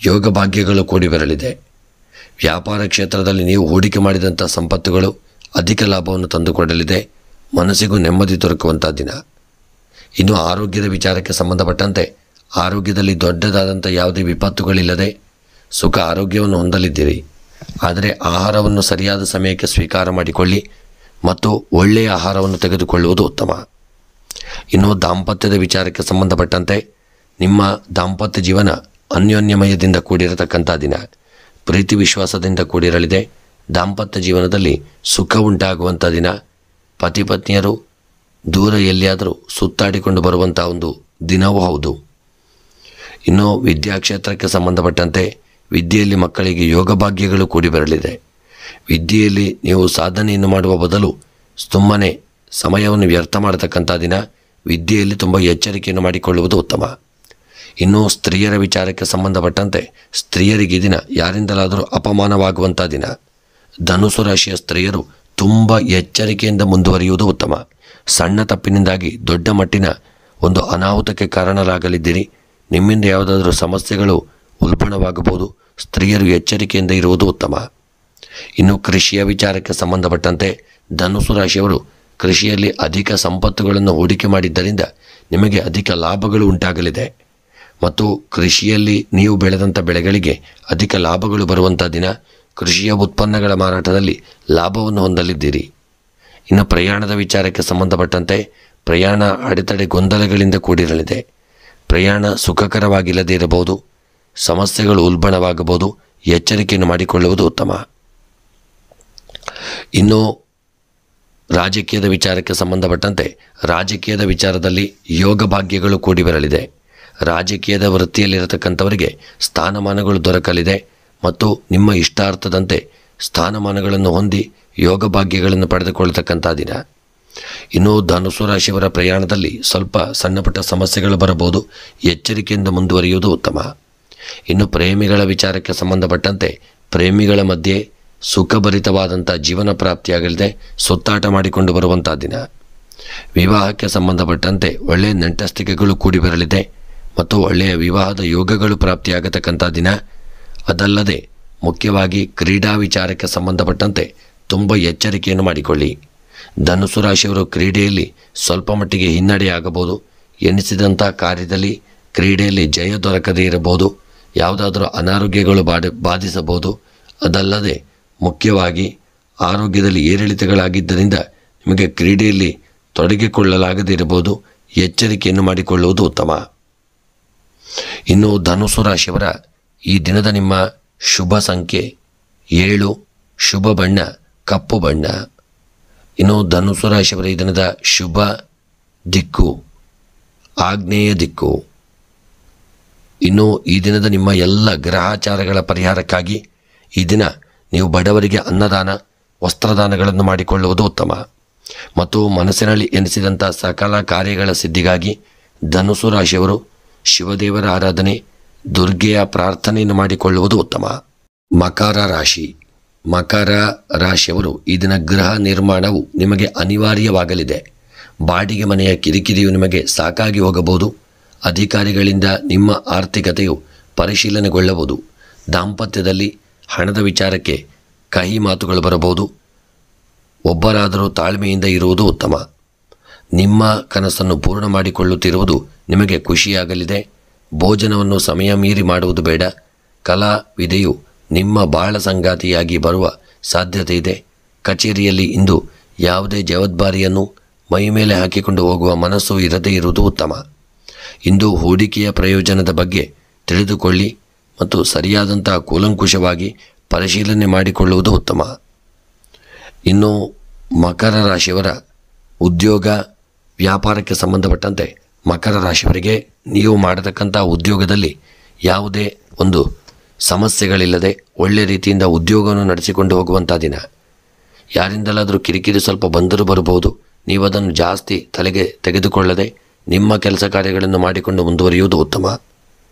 ಯೋಗ ಭಾಗ್ಯಗಳು ಕೂಡಿ ಬರಲಿದೆ. ವ್ಯಾಪಾರ ಕ್ಷೇತ್ರದಲ್ಲಿ ನೀವು ಹೂಡಿಕೆ ಮಾಡಿದಂಥ ಸಂಪತ್ತುಗಳು ಅಧಿಕ ಲಾಭವನ್ನು ತಂದುಕೊಡಲಿದೆ. ಮನಸ್ಸಿಗೂ ನೆಮ್ಮದಿ ದೊರಕುವಂಥ ದಿನ. ಇನ್ನು ಆರೋಗ್ಯದ ವಿಚಾರಕ್ಕೆ ಸಂಬಂಧಪಟ್ಟಂತೆ ಆರೋಗ್ಯದಲ್ಲಿ ದೊಡ್ಡದಾದಂಥ ಯಾವುದೇ ವಿಪತ್ತುಗಳಿಲ್ಲದೆ ಸುಖ ಆರೋಗ್ಯವನ್ನು ಹೊಂದಲಿದ್ದೀರಿ. ಆದರೆ ಆಹಾರವನ್ನು ಸರಿಯಾದ ಸಮಯಕ್ಕೆ ಸ್ವೀಕಾರ ಮಾಡಿಕೊಳ್ಳಿ ಮತ್ತು ಒಳ್ಳೆಯ ಆಹಾರವನ್ನು ತೆಗೆದುಕೊಳ್ಳುವುದು ಉತ್ತಮ. ಇನ್ನು ದಾಂಪತ್ಯದ ವಿಚಾರಕ್ಕೆ ಸಂಬಂಧಪಟ್ಟಂತೆ ನಿಮ್ಮ ದಾಂಪತ್ಯ ಜೀವನ ಅನ್ಯೋನ್ಯಮಯದಿಂದ ಕೂಡಿರತಕ್ಕಂಥ ದಿನ. ಪ್ರೀತಿ ವಿಶ್ವಾಸದಿಂದ ಕೂಡಿರಲಿದೆ. ದಾಂಪತ್ಯ ಜೀವನದಲ್ಲಿ ಸುಖ ಉಂಟಾಗುವಂಥ ದಿನ. ಪತಿ ಪತ್ನಿಯರು ದೂರ ಎಲ್ಲಿಯಾದರೂ ಸುತ್ತಾಡಿಕೊಂಡು ಬರುವಂಥ ಒಂದು ದಿನವೂ ಹೌದು. ಇನ್ನು ವಿದ್ಯಾಕ್ಷೇತ್ರಕ್ಕೆ ಸಂಬಂಧಪಟ್ಟಂತೆ ವಿದ್ಯೆಯಲ್ಲಿ ಮಕ್ಕಳಿಗೆ ಯೋಗ ಭಾಗ್ಯಗಳು ಕೂಡಿ ಬರಲಿದೆ. ವಿದ್ಯೆಯಲ್ಲಿ ನೀವು ಸಾಧನೆಯನ್ನು ಮಾಡುವ ಬದಲು ಸುಮ್ಮನೆ ಸಮಯವನ್ನು ವ್ಯರ್ಥ ಮಾಡತಕ್ಕಂಥ ದಿನ. ವಿದ್ಯೆಯಲ್ಲಿ ತುಂಬ ಎಚ್ಚರಿಕೆಯನ್ನು ಮಾಡಿಕೊಳ್ಳುವುದು ಉತ್ತಮ. ಇನ್ನು ಸ್ತ್ರೀಯರ ವಿಚಾರಕ್ಕೆ ಸಂಬಂಧಪಟ್ಟಂತೆ ಸ್ತ್ರೀಯರಿಗೆ ದಿನ ಯಾರಿಂದಲಾದರೂ ಅಪಮಾನವಾಗುವಂಥ ದಿನ. ಧನುಸು ರಾಶಿಯ ಸ್ತ್ರೀಯರು ತುಂಬ ಎಚ್ಚರಿಕೆಯಿಂದ ಮುಂದುವರಿಯುವುದು ಉತ್ತಮ. ಸಣ್ಣ ತಪ್ಪಿನಿಂದಾಗಿ ದೊಡ್ಡ ಮಟ್ಟಿನ ಒಂದು ಅನಾಹುತಕ್ಕೆ ಕಾರಣರಾಗಲಿದ್ದೀರಿ. ನಿಮ್ಮಿಂದ ಯಾವುದಾದರೂ ಸಮಸ್ಯೆಗಳು ಉಲ್ಬಣವಾಗಬಹುದು. ಸ್ತ್ರೀಯರು ಎಚ್ಚರಿಕೆಯಿಂದ ಇರುವುದು ಉತ್ತಮ. ಇನ್ನು ಕೃಷಿಯ ವಿಚಾರಕ್ಕೆ ಸಂಬಂಧಪಟ್ಟಂತೆ ಧನುಸು ರಾಶಿಯವರು ಕೃಷಿಯಲ್ಲಿ ಅಧಿಕ ಸಂಪತ್ತುಗಳನ್ನು ಹೂಡಿಕೆ ಮಾಡಿದ್ದರಿಂದ ನಿಮಗೆ ಅಧಿಕ ಲಾಭಗಳು ಉಂಟಾಗಲಿದೆ ಮತ್ತು ಕೃಷಿಯಲ್ಲಿ ನೀವು ಬೆಳೆದಂಥ ಬೆಳೆಗಳಿಗೆ ಅಧಿಕ ಲಾಭಗಳು ಬರುವಂಥ ದಿನ. ಕೃಷಿಯ ಉತ್ಪನ್ನಗಳ ಮಾರಾಟದಲ್ಲಿ ಲಾಭವನ್ನು ಹೊಂದಲಿದ್ದೀರಿ. ಇನ್ನು ಪ್ರಯಾಣದ ವಿಚಾರಕ್ಕೆ ಸಂಬಂಧಪಟ್ಟಂತೆ ಪ್ರಯಾಣ ಅಡೆತಡೆ ಗೊಂದಲಗಳಿಂದ ಕೂಡಿರಲಿದೆ. ಪ್ರಯಾಣ ಸುಖಕರವಾಗಿಲ್ಲದೇ ಇರಬಹುದು, ಸಮಸ್ಯೆಗಳು ಉಲ್ಬಣವಾಗಬಹುದು. ಎಚ್ಚರಿಕೆಯನ್ನು ಮಾಡಿಕೊಳ್ಳುವುದು ಉತ್ತಮ. ಇನ್ನು ರಾಜಕೀಯದ ವಿಚಾರಕ್ಕೆ ಸಂಬಂಧಪಟ್ಟಂತೆ ರಾಜಕೀಯದ ವಿಚಾರದಲ್ಲಿ ಯೋಗ ಭಾಗ್ಯಗಳು ಕೂಡಿ ಬರಲಿದೆ. ರಾಜಕೀಯದ ವೃತ್ತಿಯಲ್ಲಿರತಕ್ಕಂಥವರಿಗೆ ಸ್ಥಾನಮಾನಗಳು ದೊರಕಲಿದೆ ಮತ್ತು ನಿಮ್ಮ ಇಷ್ಟಾರ್ಥದಂತೆ ಸ್ಥಾನಮಾನಗಳನ್ನು ಹೊಂದಿ ಯೋಗ ಭಾಗ್ಯಗಳನ್ನು ಪಡೆದುಕೊಳ್ಳತಕ್ಕಂಥ ದಿನ. ಇನ್ನು ಧನುಸು ರಾಶಿಯವರ ಪ್ರಯಾಣದಲ್ಲಿ ಸ್ವಲ್ಪ ಸಣ್ಣಪುಟ್ಟ ಸಮಸ್ಯೆಗಳು ಬರಬಹುದು. ಎಚ್ಚರಿಕೆಯಿಂದ ಮುಂದುವರಿಯುವುದು ಉತ್ತಮ. ಇನ್ನು ಪ್ರೇಮಿಗಳ ವಿಚಾರಕ್ಕೆ ಸಂಬಂಧಪಟ್ಟಂತೆ ಪ್ರೇಮಿಗಳ ಮಧ್ಯೆ ಸುಖಭರಿತವಾದಂಥ ಜೀವನ ಪ್ರಾಪ್ತಿಯಾಗಲಿದೆ. ಸುತ್ತಾಟ ಮಾಡಿಕೊಂಡು ಬರುವಂಥ ದಿನ. ವಿವಾಹಕ್ಕೆ ಸಂಬಂಧಪಟ್ಟಂತೆ ಒಳ್ಳೆಯ ನೆಂಟಸ್ತಿಕೆಗಳು ಕೂಡಿ ಬರಲಿದೆ ಮತ್ತು ಒಳ್ಳೆಯ ವಿವಾಹದ ಯೋಗಗಳು ಪ್ರಾಪ್ತಿಯಾಗತಕ್ಕಂಥ ದಿನ. ಅದಲ್ಲದೆ ಮುಖ್ಯವಾಗಿ ಕ್ರೀಡಾ ವಿಚಾರಕ್ಕೆ ಸಂಬಂಧಪಟ್ಟಂತೆ ತುಂಬ ಎಚ್ಚರಿಕೆಯನ್ನು ಮಾಡಿಕೊಳ್ಳಿ. ಧನುಸು ರಾಶಿಯವರು ಕ್ರೀಡೆಯಲ್ಲಿ ಸ್ವಲ್ಪ ಮಟ್ಟಿಗೆ ಹಿನ್ನಡೆಯಾಗಬಹುದು. ಎನಿಸಿದಂಥ ಕಾರ್ಯದಲ್ಲಿ ಕ್ರೀಡೆಯಲ್ಲಿ ಜಯ ದೊರಕದೇ ಇರಬಹುದು. ಯಾವುದಾದರೂ ಅನಾರೋಗ್ಯಗಳು ಬಾಧಿಸಬಹುದು. ಅದಲ್ಲದೆ ಮುಖ್ಯವಾಗಿ ಆರೋಗ್ಯದಲ್ಲಿ ಏರಿಳಿತಗಳಾಗಿದ್ದರಿಂದ ನಿಮಗೆ ಕ್ರೀಡೆಯಲ್ಲಿ ತೊಡಗಿಕೊಳ್ಳಲಾಗದೇ ಇರಬಹುದು. ಎಚ್ಚರಿಕೆಯನ್ನು ಮಾಡಿಕೊಳ್ಳುವುದು ಉತ್ತಮ. ಇನ್ನು ಧನುಸು ರಾಶಿಯವರ ಈ ದಿನದ ನಿಮ್ಮ ಶುಭ ಸಂಖ್ಯೆ 7, ಶುಭ ಬಣ್ಣ ಕಪ್ಪು ಬಣ್ಣ. ಇನ್ನು ಧನುಸು ರಾಶಿಯವರ ಈ ದಿನದ ಶುಭ ದಿಕ್ಕು ಆಗ್ನೇಯ ದಿಕ್ಕು. ಇನ್ನು ಈ ದಿನದ ನಿಮ್ಮ ಎಲ್ಲ ಗ್ರಹಾಚಾರಗಳ ಪರಿಹಾರಕ್ಕಾಗಿ ಈ ದಿನ ನೀವು ಬಡವರಿಗೆ ಅನ್ನದಾನ, ವಸ್ತ್ರದಾನಗಳನ್ನು ಮಾಡಿಕೊಳ್ಳುವುದು ಉತ್ತಮ. ಮತ್ತು ಮನಸ್ಸಿನಲ್ಲಿ ಎನಿಸಿದಂಥ ಸಕಲ ಕಾರ್ಯಗಳ ಸಿದ್ಧಿಗಾಗಿ ಧನುಸು ರಾಶಿಯವರು ಶಿವದೇವರ ಆರಾಧನೆ, ದುರ್ಗೆಯ ಪ್ರಾರ್ಥನೆಯನ್ನು ಮಾಡಿಕೊಳ್ಳುವುದು ಉತ್ತಮ. ಮಕರ ರಾಶಿ. ಮಕರ ರಾಶಿಯವರು ಈ ದಿನ ಗೃಹ ನಿರ್ಮಾಣವು ನಿಮಗೆ ಅನಿವಾರ್ಯವಾಗಲಿದೆ. ಬಾಡಿಗೆ ಮನೆಯ ಕಿರಿಕಿರಿಯು ನಿಮಗೆ ಸಾಕಾಗಿ ಹೋಗಬಹುದು. ಅಧಿಕಾರಿಗಳಿಂದ ನಿಮ್ಮ ಆರ್ಥಿಕತೆಯು ಪರಿಶೀಲನೆಗೊಳ್ಳಬಹುದು. ದಾಂಪತ್ಯದಲ್ಲಿ ಹಣದ ವಿಚಾರಕ್ಕೆ ಕಹಿ ಮಾತುಗಳು ಬರಬಹುದು. ಒಬ್ಬರಾದರೂ ತಾಳ್ಮೆಯಿಂದ ಇರುವುದು ಉತ್ತಮ. ನಿಮ್ಮ ಕನಸನ್ನು ಪೂರ್ಣ ಮಾಡಿಕೊಳ್ಳುತ್ತಿರುವುದು ನಿಮಗೆ ಖುಷಿಯಾಗಲಿದೆ. ಭೋಜನವನ್ನು ಸಮಯ ಮೀರಿ ಮಾಡುವುದು ಬೇಡ. ಕಲಾವಿದೆಯು ನಿಮ್ಮ ಬಾಳ ಸಂಗಾತಿಯಾಗಿ ಬರುವ ಸಾಧ್ಯತೆ ಇದೆ. ಕಚೇರಿಯಲ್ಲಿ ಇಂದು ಯಾವುದೇ ಜವಾಬ್ದಾರಿಯನ್ನು ಮೈಮೇಲೆ ಹಾಕಿಕೊಂಡು ಹೋಗುವ ಮನಸ್ಸು ಇರದೇ ಇರುವುದು ಉತ್ತಮ. ಇಂದು ಹೂಡಿಕೆಯ ಪ್ರಯೋಜನದ ಬಗ್ಗೆ ತಿಳಿದುಕೊಳ್ಳಿ ಮತ್ತು ಸರಿಯಾದಂಥ ಕೂಲಂಕುಷವಾಗಿ ಪರಿಶೀಲನೆ ಮಾಡಿಕೊಳ್ಳುವುದು ಉತ್ತಮ. ಇನ್ನು ಮಕರ ರಾಶಿಯವರ ಉದ್ಯೋಗ ವ್ಯಾಪಾರಕ್ಕೆ ಸಂಬಂಧಪಟ್ಟಂತೆ ಮಕರ ರಾಶಿಯವರಿಗೆ ನೀವು ಮಾಡತಕ್ಕಂಥ ಉದ್ಯೋಗದಲ್ಲಿ ಯಾವುದೇ ಒಂದು ಸಮಸ್ಯೆಗಳಿಲ್ಲದೆ ಒಳ್ಳೆ ರೀತಿಯಿಂದ ಉದ್ಯೋಗವನ್ನು ನಡೆಸಿಕೊಂಡು ಹೋಗುವಂಥ ದಿನ. ಯಾರಿಂದಲಾದರೂ ಕಿರಿಕಿರಿ ಸ್ವಲ್ಪ ಬಂದರೂ ಬರಬಹುದು. ನೀವು ಅದನ್ನು ಜಾಸ್ತಿ ತಲೆಗೆ ತೆಗೆದುಕೊಳ್ಳದೆ ನಿಮ್ಮ ಕೆಲಸ ಕಾರ್ಯಗಳನ್ನು ಮಾಡಿಕೊಂಡು ಮುಂದುವರಿಯುವುದು ಉತ್ತಮ.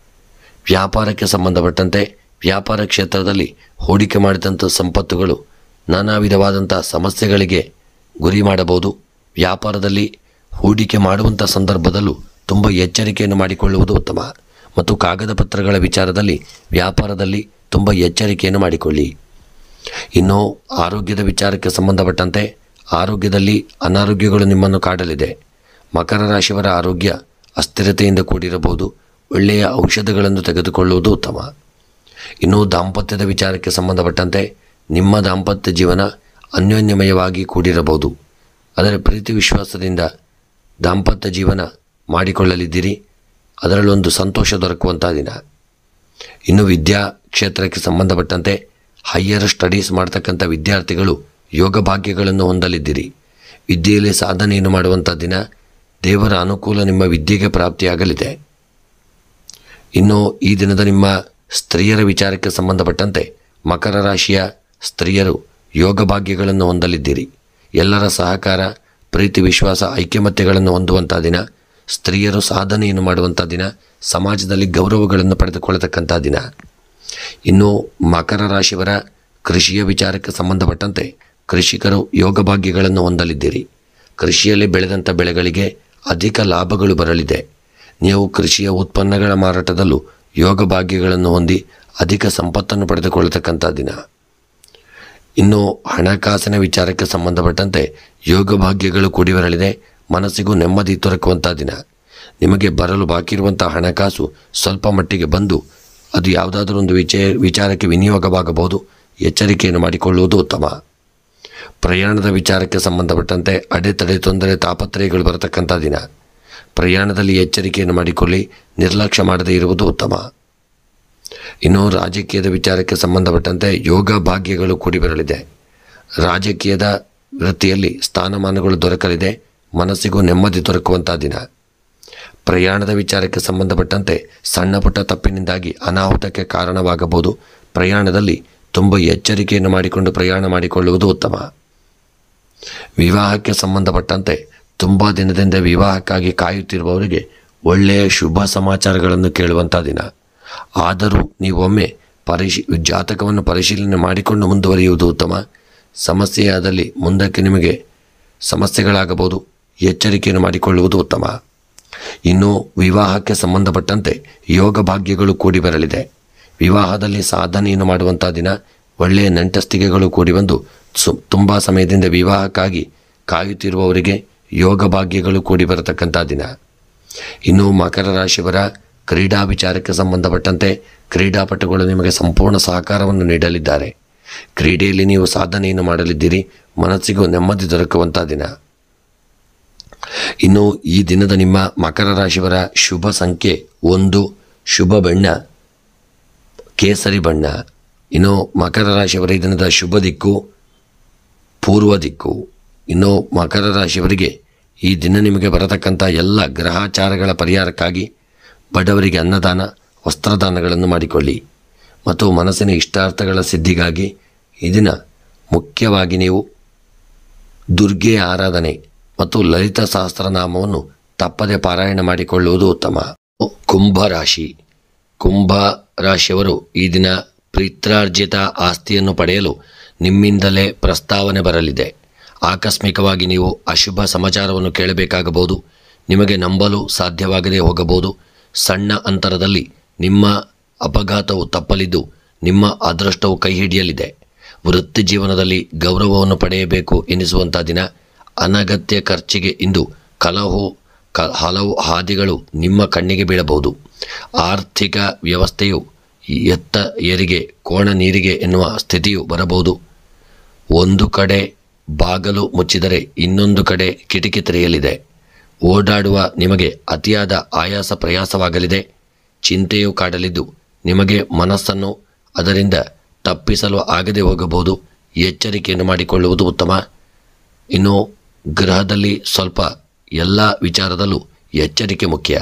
ವ್ಯಾಪಾರಕ್ಕೆ ಸಂಬಂಧಪಟ್ಟಂತೆ ವ್ಯಾಪಾರ ಕ್ಷೇತ್ರದಲ್ಲಿ ಹೂಡಿಕೆ ಮಾಡಿದಂಥ ಸಂಪತ್ತುಗಳು ನಾನಾ ವಿಧವಾದಂಥ ಸಮಸ್ಯೆಗಳಿಗೆ ಗುರಿ ಮಾಡಬಹುದು. ವ್ಯಾಪಾರದಲ್ಲಿ ಹೂಡಿಕೆ ಮಾಡುವಂಥ ಸಂದರ್ಭದಲ್ಲೂ ತುಂಬ ಎಚ್ಚರಿಕೆಯನ್ನು ಮಾಡಿಕೊಳ್ಳುವುದು ಉತ್ತಮ. ಮತ್ತು ಕಾಗದ ಪತ್ರಗಳ ವಿಚಾರದಲ್ಲಿ ವ್ಯಾಪಾರದಲ್ಲಿ ತುಂಬ ಎಚ್ಚರಿಕೆಯನ್ನು ಮಾಡಿಕೊಳ್ಳಿ. ಇನ್ನು ಆರೋಗ್ಯದ ವಿಚಾರಕ್ಕೆ ಸಂಬಂಧಪಟ್ಟಂತೆ ಆರೋಗ್ಯದಲ್ಲಿ ಅನಾರೋಗ್ಯಗಳು ನಿಮ್ಮನ್ನು ಕಾಡಲಿದೆ. ಮಕರ ರಾಶಿಯವರ ಆರೋಗ್ಯ ಅಸ್ಥಿರತೆಯಿಂದ ಕೂಡಿರಬಹುದು. ಒಳ್ಳೆಯ ಔಷಧಗಳನ್ನು ತೆಗೆದುಕೊಳ್ಳುವುದು ಉತ್ತಮ. ಇನ್ನು ದಾಂಪತ್ಯದ ವಿಚಾರಕ್ಕೆ ಸಂಬಂಧಪಟ್ಟಂತೆ ನಿಮ್ಮ ದಾಂಪತ್ಯ ಜೀವನ ಅನ್ಯೋನ್ಯಮಯವಾಗಿ ಕೂಡಿರಬಹುದು. ಅದರ ಪ್ರೀತಿ ವಿಶ್ವಾಸದಿಂದ ದಾಂಪತ್ಯ ಜೀವನ ಮಾಡಿಕೊಳ್ಳಲಿದ್ದೀರಿ. ಅದರಲ್ಲೊಂದು ಸಂತೋಷ ದೊರಕುವಂಥ ದಿನ. ಇನ್ನು ವಿದ್ಯಾ ಕ್ಷೇತ್ರಕ್ಕೆ ಸಂಬಂಧಪಟ್ಟಂತೆ ಹೈಯರ್ ಸ್ಟಡೀಸ್ ಮಾಡ್ತಕ್ಕಂಥ ವಿದ್ಯಾರ್ಥಿಗಳು ಯೋಗ ಭಾಗ್ಯಗಳನ್ನು ಹೊಂದಲಿದ್ದೀರಿ. ವಿದ್ಯೆಯಲ್ಲಿ ಸಾಧನೆಯನ್ನು ಮಾಡುವಂಥ ದಿನ. ದೇವರ ಅನುಕೂಲ ನಿಮ್ಮ ವಿದ್ಯೆಗೆ ಪ್ರಾಪ್ತಿಯಾಗಲಿದೆ. ಇನ್ನು ಈ ದಿನದ ನಿಮ್ಮ ಸ್ತ್ರೀಯರ ವಿಚಾರಕ್ಕೆ ಸಂಬಂಧಪಟ್ಟಂತೆ ಮಕರ ರಾಶಿಯ ಸ್ತ್ರೀಯರು ಯೋಗ ಭಾಗ್ಯಗಳನ್ನು ಹೊಂದಲಿದ್ದೀರಿ. ಎಲ್ಲರ ಸಹಕಾರ, ಪ್ರೀತಿ ವಿಶ್ವಾಸ, ಐಕ್ಯಮತ್ಯಗಳನ್ನು ಹೊಂದುವಂಥ ದಿನ. ಸ್ತ್ರೀಯರು ಸಾಧನೆಯನ್ನು ಮಾಡುವಂಥ ದಿನ. ಸಮಾಜದಲ್ಲಿ ಗೌರವಗಳನ್ನು ಪಡೆದುಕೊಳ್ಳತಕ್ಕಂಥ ದಿನ. ಇನ್ನು ಮಕರ ರಾಶಿಯವರ ಕೃಷಿಯ ವಿಚಾರಕ್ಕೆ ಸಂಬಂಧಪಟ್ಟಂತೆ ಕೃಷಿಕರು ಯೋಗ ಭಾಗ್ಯಗಳನ್ನು ಹೊಂದಲಿದ್ದೀರಿ. ಕೃಷಿಯಲ್ಲಿ ಬೆಳೆದಂಥ ಬೆಳೆಗಳಿಗೆ ಅಧಿಕ ಲಾಭಗಳು ಬರಲಿದೆ. ನೀವು ಕೃಷಿಯ ಉತ್ಪನ್ನಗಳ ಮಾರಾಟದಲ್ಲೂ ಯೋಗ ಭಾಗ್ಯಗಳನ್ನು ಹೊಂದಿ ಅಧಿಕ ಸಂಪತ್ತನ್ನು ಪಡೆದುಕೊಳ್ಳತಕ್ಕಂಥ ದಿನ. ಇನ್ನು ಹಣಕಾಸಿನ ವಿಚಾರಕ್ಕೆ ಸಂಬಂಧಪಟ್ಟಂತೆ ಯೋಗ ಭಾಗ್ಯಗಳು ಕೂಡಿ ಬರಲಿದೆ. ಮನಸ್ಸಿಗೂ ನೆಮ್ಮದಿ ದೊರಕುವಂಥ ದಿನ. ನಿಮಗೆ ಬರಲು ಬಾಕಿ ಇರುವಂಥ ಹಣಕಾಸು ಸ್ವಲ್ಪ ಮಟ್ಟಿಗೆ ಬಂದು ಅದು ಯಾವುದಾದ್ರೂ ಒಂದು ವಿಚಾರಕ್ಕೆ ವಿನಿಯೋಗವಾಗಬಹುದು. ಎಚ್ಚರಿಕೆಯನ್ನು ಮಾಡಿಕೊಳ್ಳುವುದು ಉತ್ತಮ. ಪ್ರಯಾಣದ ವಿಚಾರಕ್ಕೆ ಸಂಬಂಧಪಟ್ಟಂತೆ ಅಡೆತಡೆ, ತೊಂದರೆ, ತಾಪತ್ರಯಗಳು ಬರತಕ್ಕಂಥ ದಿನ. ಪ್ರಯಾಣದಲ್ಲಿ ಎಚ್ಚರಿಕೆಯನ್ನು ಮಾಡಿಕೊಳ್ಳಿ, ನಿರ್ಲಕ್ಷ್ಯ ಮಾಡದೇ ಇರುವುದು ಉತ್ತಮ. ಇನ್ನು ರಾಜಕೀಯದ ವಿಚಾರಕ್ಕೆ ಸಂಬಂಧಪಟ್ಟಂತೆ ಯೋಗ ಭಾಗ್ಯಗಳು ಕೂಡಿ ಬರಲಿದೆ. ರಾಜಕೀಯದ ವೃತ್ತಿಯಲ್ಲಿ ಸ್ಥಾನಮಾನಗಳು ದೊರಕಲಿದೆ. ಮನಸ್ಸಿಗೂ ನೆಮ್ಮದಿ ದೊರಕುವಂಥ ದಿನ. ಪ್ರಯಾಣದ ವಿಚಾರಕ್ಕೆ ಸಂಬಂಧಪಟ್ಟಂತೆ ಸಣ್ಣ ಪುಟ್ಟ ತಪ್ಪಿನಿಂದಾಗಿ ಅನಾಹುತಕ್ಕೆ ಕಾರಣವಾಗಬಹುದು. ಪ್ರಯಾಣದಲ್ಲಿ ತುಂಬ ಎಚ್ಚರಿಕೆಯನ್ನು ಮಾಡಿಕೊಂಡು ಪ್ರಯಾಣ ಮಾಡಿಕೊಳ್ಳುವುದು ಉತ್ತಮ. ವಿವಾಹಕ್ಕೆ ಸಂಬಂಧಪಟ್ಟಂತೆ ತುಂಬ ದಿನದಿಂದ ವಿವಾಹಕ್ಕಾಗಿ ಕಾಯುತ್ತಿರುವವರಿಗೆ ಒಳ್ಳೆಯ ಶುಭ ಸಮಾಚಾರಗಳನ್ನು ಕೇಳುವಂಥ ದಿನ. ಆದರೂ ನೀವೊಮ್ಮೆ ಜಾತಕವನ್ನು ಪರಿಶೀಲನೆ ಮಾಡಿಕೊಂಡು ಮುಂದುವರಿಯುವುದು ಉತ್ತಮ. ಸಮಸ್ಯೆಯಾದಲ್ಲಿ ಮುಂದಕ್ಕೆ ನಿಮಗೆ ಸಮಸ್ಯೆಗಳಾಗಬಹುದು. ಎಚ್ಚರಿಕೆಯನ್ನು ಮಾಡಿಕೊಳ್ಳುವುದು ಉತ್ತಮ. ಇನ್ನು ವಿವಾಹಕ್ಕೆ ಸಂಬಂಧಪಟ್ಟಂತೆ ಯೋಗ ಭಾಗ್ಯಗಳು ಕೂಡಿ ಬರಲಿದೆ. ವಿವಾಹದಲ್ಲಿ ಸಾಧನೆಯನ್ನು ಮಾಡುವಂಥ ದಿನ. ಒಳ್ಳೆಯ ನಂಟಸ್ತಿಗೆಗಳು ಕೂಡಿ ಬಂದು ತುಂಬ ಸಮಯದಿಂದ ವಿವಾಹಕ್ಕಾಗಿ ಕಾಯುತ್ತಿರುವವರಿಗೆ ಯೋಗ ಭಾಗ್ಯಗಳು ಕೂಡಿ ಬರತಕ್ಕಂಥ ದಿನ. ಇನ್ನು ಮಕರ ರಾಶಿಯವರ ಕ್ರೀಡಾ ವಿಚಾರಕ್ಕೆ ಸಂಬಂಧಪಟ್ಟಂತೆ ಕ್ರೀಡಾಪಟುಗಳು ನಿಮಗೆ ಸಂಪೂರ್ಣ ಸಹಕಾರವನ್ನು ನೀಡಲಿದ್ದಾರೆ. ಕ್ರೀಡೆಯಲ್ಲಿ ನೀವು ಸಾಧನೆಯನ್ನು ಮಾಡಲಿದ್ದೀರಿ. ಮನಸ್ಸಿಗೂ ನೆಮ್ಮದಿ ದೊರಕುವಂಥ ದಿನ. ಇನ್ನು ಈ ದಿನದ ನಿಮ್ಮ ಮಕರ ರಾಶಿಯವರ ಶುಭ ಸಂಖ್ಯೆ 1, ಶುಭ ಬಣ್ಣ ಕೇಸರಿ ಬಣ್ಣ. ಇನ್ನು ಮಕರ ರಾಶಿಯವರ ಈ ದಿನದ ಶುಭ ದಿಕ್ಕು ಪೂರ್ವ ದಿಕ್ಕು. ಇನ್ನು ಮಕರ ರಾಶಿಯವರಿಗೆ ಈ ದಿನ ನಿಮಗೆ ಬರತಕ್ಕಂಥ ಎಲ್ಲ ಗ್ರಹಾಚಾರಗಳ ಪರಿಹಾರಕ್ಕಾಗಿ ಬಡವರಿಗೆ ಅನ್ನದಾನ, ವಸ್ತ್ರದಾನಗಳನ್ನು ಮಾಡಿಕೊಳ್ಳಿ. ಮತ್ತು ಮನಸ್ಸಿನ ಇಷ್ಟಾರ್ಥಗಳ ಸಿದ್ಧಿಗಾಗಿ ಈ ದಿನ ಮುಖ್ಯವಾಗಿ ನೀವು ದುರ್ಗೆಯ ಆರಾಧನೆ ಮತ್ತು ಲಲಿತ ಸಹಸ್ರನಾಮವನ್ನು ತಪ್ಪದೆ ಪಾರಾಯಣ ಮಾಡಿಕೊಳ್ಳುವುದು ಉತ್ತಮ. ಕುಂಭ ರಾಶಿಯವರು ಈ ದಿನ ಪಿತ್ರಾರ್ಜಿತ ಆಸ್ತಿಯನ್ನು ಪಡೆಯಲು ನಿಮ್ಮಿಂದಲೇ ಪ್ರಸ್ತಾವನೆ ಬರಲಿದೆ. ಆಕಸ್ಮಿಕವಾಗಿ ನೀವು ಅಶುಭ ಸಮಾಚಾರವನ್ನು ಕೇಳಬೇಕಾಗಬಹುದು. ನಿಮಗೆ ನಂಬಲು ಸಾಧ್ಯವಾಗದೇ ಹೋಗಬಹುದು. ಸಣ್ಣ ಅಂತರದಲ್ಲಿ ನಿಮ್ಮ ಅಪಘಾತವು ತಪ್ಪಲಿದ್ದು ನಿಮ್ಮ ಅದೃಷ್ಟವು ಕೈ ಹಿಡಿಯಲಿದೆ. ವೃತ್ತಿ ಜೀವನದಲ್ಲಿ ಗೌರವವನ್ನು ಪಡೆಯಬೇಕು ಎನಿಸುವಂಥ ದಿನ. ಅನಗತ್ಯ ಖರ್ಚಿಗೆ ಇಂದು ಹಲವು ಹಾದಿಗಳು ನಿಮ್ಮ ಕಣ್ಣಿಗೆ ಬೀಳಬಹುದು. ಆರ್ಥಿಕ ವ್ಯವಸ್ಥೆಯು ಎತ್ತ ಏರಿಗೆ ಕೋಣ ನೀರಿಗೆ ಎನ್ನುವ ಸ್ಥಿತಿಯು ಬರಬಹುದು. ಒಂದು ಕಡೆ ಬಾಗಲು ಮುಚ್ಚಿದರೆ ಇನ್ನೊಂದು ಕಡೆ ಕಿಟಕಿ ತೆರೆಯಲಿದೆ. ಓಡಾಡುವ ನಿಮಗೆ ಅತಿಯಾದ ಆಯಾಸ ಪ್ರಯಾಸವಾಗಲಿದೆ. ಚಿಂತೆಯು ಕಾಡಲಿದ್ದು ನಿಮಗೆ ಮನಸ್ಸನ್ನು ಅದರಿಂದ ತಪ್ಪಿಸಲು ಆಗದೆ ಹೋಗಬಹುದು. ಎಚ್ಚರಿಕೆಯನ್ನು ಮಾಡಿಕೊಳ್ಳುವುದು ಉತ್ತಮ. ಇನ್ನು ಗೃಹದಲ್ಲಿ ಸ್ವಲ್ಪ ಎಲ್ಲ ವಿಚಾರದಲ್ಲೂ ಎಚ್ಚರಿಕೆ ಮುಖ್ಯ.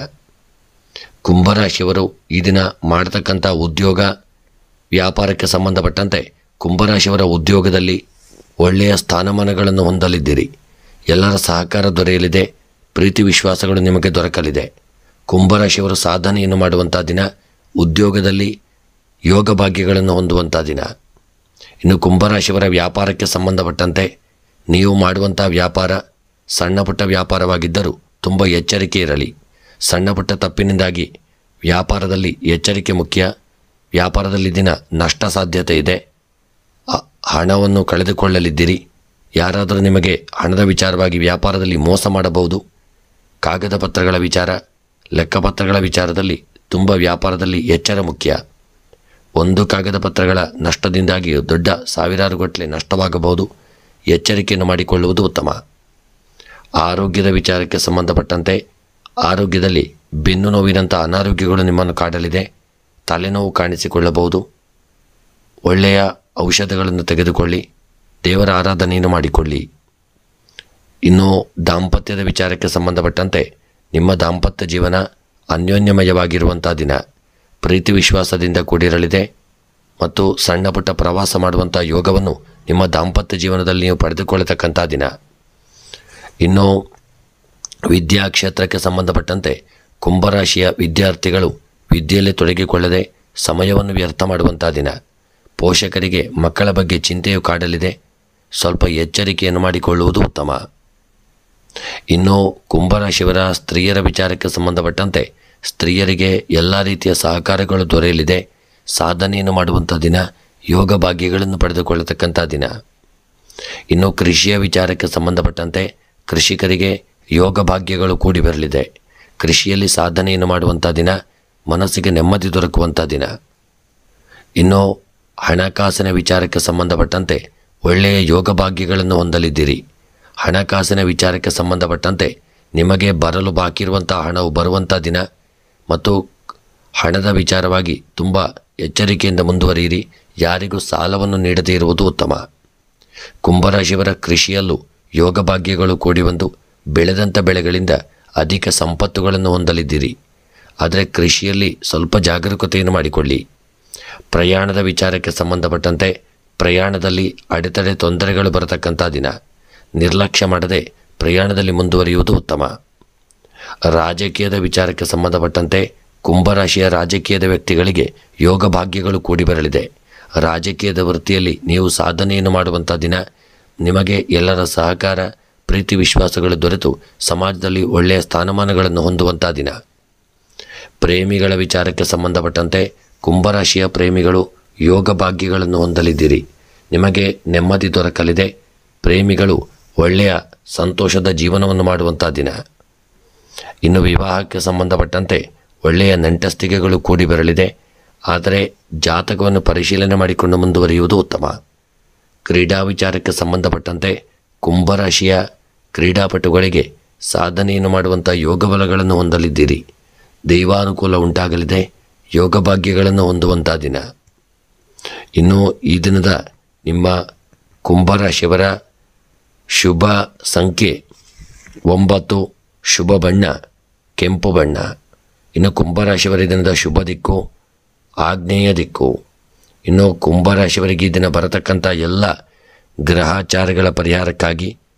ಕುಂಭರಾಶಿಯವರು ಈ ದಿನ ಮಾಡತಕ್ಕಂಥ ಉದ್ಯೋಗ ವ್ಯಾಪಾರಕ್ಕೆ ಸಂಬಂಧಪಟ್ಟಂತೆ ಕುಂಭರಾಶಿಯವರ ಉದ್ಯೋಗದಲ್ಲಿ ಒಳ್ಳೆಯ ಸ್ಥಾನಮಾನಗಳನ್ನು ಹೊಂದಲಿದ್ದೀರಿ. ಎಲ್ಲರ ಸಹಕಾರ ದೊರೆಯಲಿದೆ. ಪ್ರೀತಿ ವಿಶ್ವಾಸಗಳು ನಿಮಗೆ ದೊರಕಲಿದೆ. ಕುಂಭರಾಶಿಯವರು ಸಾಧನೆಯನ್ನು ಮಾಡುವಂಥ ದಿನ. ಉದ್ಯೋಗದಲ್ಲಿ ಯೋಗ ಭಾಗ್ಯಗಳನ್ನು ಹೊಂದುವಂಥ ದಿನ. ಇನ್ನು ಕುಂಭರಾಶಿಯವರ ವ್ಯಾಪಾರಕ್ಕೆ ಸಂಬಂಧಪಟ್ಟಂತೆ ನೀವು ಮಾಡುವಂಥ ವ್ಯಾಪಾರ ಸಣ್ಣ ಪುಟ್ಟ ವ್ಯಾಪಾರವಾಗಿದ್ದರೂ ತುಂಬ ಎಚ್ಚರಿಕೆ ಇರಲಿ. ಸಣ್ಣ ಪುಟ್ಟ ತಪ್ಪಿನಿಂದಾಗಿ ವ್ಯಾಪಾರದಲ್ಲಿ ಎಚ್ಚರಿಕೆ ಮುಖ್ಯ. ವ್ಯಾಪಾರದಲ್ಲಿ ದಿನ ನಷ್ಟ ಸಾಧ್ಯತೆ ಇದೆ. ಹಣವನ್ನು ಕಳೆದುಕೊಳ್ಳಲಿದ್ದೀರಿ. ಯಾರಾದರೂ ನಿಮಗೆ ಹಣದ ವಿಚಾರವಾಗಿ ವ್ಯಾಪಾರದಲ್ಲಿ ಮೋಸ ಮಾಡಬಹುದು. ಕಾಗದ ಪತ್ರಗಳ ವಿಚಾರ, ಲೆಕ್ಕಪತ್ರಗಳ ವಿಚಾರದಲ್ಲಿ ತುಂಬ ವ್ಯಾಪಾರದಲ್ಲಿ ಎಚ್ಚರ ಮುಖ್ಯ. ಒಂದು ಕಾಗದ ಪತ್ರಗಳ ನಷ್ಟದಿಂದಾಗಿ ದೊಡ್ಡ ಸಾವಿರಾರು ಗಟ್ಟಲೆ ನಷ್ಟವಾಗಬಹುದು. ಎಚ್ಚರಿಕೆಯನ್ನು ಮಾಡಿಕೊಳ್ಳುವುದು ಉತ್ತಮ. ಆರೋಗ್ಯದ ವಿಚಾರಕ್ಕೆ ಸಂಬಂಧಪಟ್ಟಂತೆ ಆರೋಗ್ಯದಲ್ಲಿ ಬೆನ್ನು ನೋವಿನಂಥ ಅನಾರೋಗ್ಯಗಳು ನಿಮ್ಮನ್ನು ಕಾಡಲಿದೆ. ತಲೆನೋವು ಕಾಣಿಸಿಕೊಳ್ಳಬಹುದು. ಒಳ್ಳೆಯ ಔಷಧಗಳನ್ನು ತೆಗೆದುಕೊಳ್ಳಿ. ದೇವರ ಆರಾಧನೆಯನ್ನು ಮಾಡಿಕೊಳ್ಳಿ. ಇನ್ನು ದಾಂಪತ್ಯದ ವಿಚಾರಕ್ಕೆ ಸಂಬಂಧಪಟ್ಟಂತೆ ನಿಮ್ಮ ದಾಂಪತ್ಯ ಜೀವನ ಅನ್ಯೋನ್ಯಮಯವಾಗಿರುವಂಥ ದಿನ. ಪ್ರೀತಿ ವಿಶ್ವಾಸದಿಂದ ಕೂಡಿರಲಿದೆ ಮತ್ತು ಸಣ್ಣ ಪುಟ್ಟ ಪ್ರವಾಸ ಮಾಡುವಂಥ ಯೋಗವನ್ನು ನಿಮ್ಮ ದಾಂಪತ್ಯ ಜೀವನದಲ್ಲಿ ನೀವು ಪಡೆದುಕೊಳ್ಳತಕ್ಕಂಥ ದಿನ. ಇನ್ನು ವಿದ್ಯಾ ಕ್ಷೇತ್ರಕ್ಕೆ ಸಂಬಂಧಪಟ್ಟಂತೆ ಕುಂಭರಾಶಿಯ ವಿದ್ಯಾರ್ಥಿಗಳು ವಿದ್ಯೆಯಲ್ಲಿ ತೊಡಗಿಕೊಳ್ಳದೆ ಸಮಯವನ್ನು ವ್ಯರ್ಥ ಮಾಡುವಂಥ ದಿನ. ಪೋಷಕರಿಗೆ ಮಕ್ಕಳ ಬಗ್ಗೆ ಚಿಂತೆಯು ಕಾಡಲಿದೆ. ಸ್ವಲ್ಪ ಎಚ್ಚರಿಕೆಯನ್ನು ಮಾಡಿಕೊಳ್ಳುವುದು ಉತ್ತಮ. ಇನ್ನು ಕುಂಭರಾಶಿಯವರ ಸ್ತ್ರೀಯರ ವಿಚಾರಕ್ಕೆ ಸಂಬಂಧಪಟ್ಟಂತೆ ಸ್ತ್ರೀಯರಿಗೆ ಎಲ್ಲ ರೀತಿಯ ಸಹಕಾರಗಳು ದೊರೆಯಲಿದೆ. ಸಾಧನೆಯನ್ನು ಮಾಡುವಂಥ ದಿನ. ಯೋಗ ಭಾಗ್ಯಗಳನ್ನು ಪಡೆದುಕೊಳ್ಳತಕ್ಕಂಥ ದಿನ. ಇನ್ನು ಕೃಷಿಯ ವಿಚಾರಕ್ಕೆ ಸಂಬಂಧಪಟ್ಟಂತೆ ಕೃಷಿಕರಿಗೆ ಯೋಗ ಭಾಗ್ಯಗಳು ಕೂಡಿ ಬರಲಿದೆ. ಕೃಷಿಯಲ್ಲಿ ಸಾಧನೆಯನ್ನು ಮಾಡುವಂಥ ದಿನ, ಮನಸ್ಸಿಗೆ ನೆಮ್ಮದಿ ದೊರಕುವಂಥ ದಿನ. ಇನ್ನು ಹಣಕಾಸಿನ ವಿಚಾರಕ್ಕೆ ಸಂಬಂಧಪಟ್ಟಂತೆ ಒಳ್ಳೆಯ ಯೋಗ ಭಾಗ್ಯಗಳನ್ನು ಹೊಂದಲಿದ್ದೀರಿ. ಹಣಕಾಸಿನ ವಿಚಾರಕ್ಕೆ ಸಂಬಂಧಪಟ್ಟಂತೆ ನಿಮಗೆ ಬರಲು ಬಾಕಿ ಇರುವಂಥ ಹಣವು ಬರುವಂಥ ದಿನ ಮತ್ತು ಹಣದ ವಿಚಾರವಾಗಿ ತುಂಬ ಎಚ್ಚರಿಕೆಯಿಂದ ಮುಂದುವರಿಯಿರಿ. ಯಾರಿಗೂ ಸಾಲವನ್ನು ನೀಡದೇ ಇರುವುದು ಉತ್ತಮ. ಕುಂಭರಾಶಿಯವರ ಕೃಷಿಯಲ್ಲೂ ಯೋಗ ಭಾಗ್ಯಗಳು ಕೂಡಿ ಬಂದು ಬೆಳೆದಂಥ ಬೆಳೆಗಳಿಂದ ಅಧಿಕ ಸಂಪತ್ತುಗಳನ್ನು ಹೊಂದಲಿದ್ದೀರಿ. ಆದರೆ ಕೃಷಿಯಲ್ಲಿ ಸ್ವಲ್ಪ ಜಾಗರೂಕತೆಯನ್ನು ಮಾಡಿಕೊಳ್ಳಿ. ಪ್ರಯಾಣದ ವಿಚಾರಕ್ಕೆ ಸಂಬಂಧಪಟ್ಟಂತೆ ಪ್ರಯಾಣದಲ್ಲಿ ಅಡೆತಡೆ ತೊಂದರೆಗಳು ಬರತಕ್ಕಂಥ ದಿನ. ನಿರ್ಲಕ್ಷ್ಯ ಮಾಡದೆ ಪ್ರಯಾಣದಲ್ಲಿ ಮುಂದುವರಿಯುವುದು ಉತ್ತಮ. ರಾಜಕೀಯದ ವಿಚಾರಕ್ಕೆ ಸಂಬಂಧಪಟ್ಟಂತೆ ಕುಂಭರಾಶಿಯ ರಾಜಕೀಯದ ವ್ಯಕ್ತಿಗಳಿಗೆ ಯೋಗ ಭಾಗ್ಯಗಳು ಕೂಡಿ ಬರಲಿದೆ. ರಾಜಕೀಯದ ವೃತ್ತಿಯಲ್ಲಿ ನೀವು ಸಾಧನೆಯನ್ನು ಮಾಡುವಂಥ ದಿನ. ನಿಮಗೆ ಎಲ್ಲರ ಸಹಕಾರ, ಪ್ರೀತಿ, ವಿಶ್ವಾಸಗಳು ದೊರೆತು ಸಮಾಜದಲ್ಲಿ ಒಳ್ಳೆಯ ಸ್ಥಾನಮಾನಗಳನ್ನು ಹೊಂದುವಂಥ ದಿನ. ಪ್ರೇಮಿಗಳ ವಿಚಾರಕ್ಕೆ ಸಂಬಂಧಪಟ್ಟಂತೆ ಕುಂಭರಾಶಿಯ ಪ್ರೇಮಿಗಳು ಯೋಗ ಭಾಗ್ಯಗಳನ್ನು ಹೊಂದಲಿದ್ದೀರಿ. ನಿಮಗೆ ನೆಮ್ಮದಿ ದೊರಕಲಿದೆ. ಪ್ರೇಮಿಗಳು ಒಳ್ಳೆಯ ಸಂತೋಷದ ಜೀವನವನ್ನು ಮಾಡುವಂಥ ದಿನ. ಇನ್ನು ವಿವಾಹಕ್ಕೆ ಸಂಬಂಧಪಟ್ಟಂತೆ ಒಳ್ಳೆಯ ನೆಂಟಸ್ತಿಕೆಗಳು ಕೂಡಿ ಬರಲಿದೆ. ಆದರೆ ಜಾತಕವನ್ನು ಪರಿಶೀಲನೆ ಮಾಡಿಕೊಂಡು ಮುಂದುವರಿಯುವುದು ಉತ್ತಮ. ಕ್ರೀಡಾ ವಿಚಾರಕ್ಕೆ ಸಂಬಂಧಪಟ್ಟಂತೆ ಕುಂಭರಾಶಿಯ ಕ್ರೀಡಾಪಟುಗಳಿಗೆ ಸಾಧನೆಯನ್ನು ಮಾಡುವಂಥ ಯೋಗ ಬಲಗಳನ್ನು ಹೊಂದಲಿದ್ದೀರಿ. ದೈವಾನುಕೂಲ ಉಂಟಾಗಲಿದೆ. ಯೋಗ ಭಾಗ್ಯಗಳನ್ನು ಹೊಂದುವಂಥ ದಿನ. ಇನ್ನು ಈ ದಿನದ ನಿಮ್ಮ ಕುಂಭರಾಶಿಯವರ ಶುಭ ಸಂಖ್ಯೆ 9, ಶುಭ ಬಣ್ಣ ಕೆಂಪು ಬಣ್ಣ. ಇನ್ನು ಕುಂಭರಾಶಿಯವರ ದಿನದ ಶುಭ ದಿಕ್ಕು ಆಗ್ನೇಯ ದಿಕ್ಕು. ಇನ್ನು ಕುಂಭರಾಶಿಯವರಿಗೆ ಈ ದಿನ ಬರತಕ್ಕಂಥ ಎಲ್ಲ ಗ್ರಹಾಚಾರಗಳ ಪರಿಹಾರಕ್ಕಾಗಿ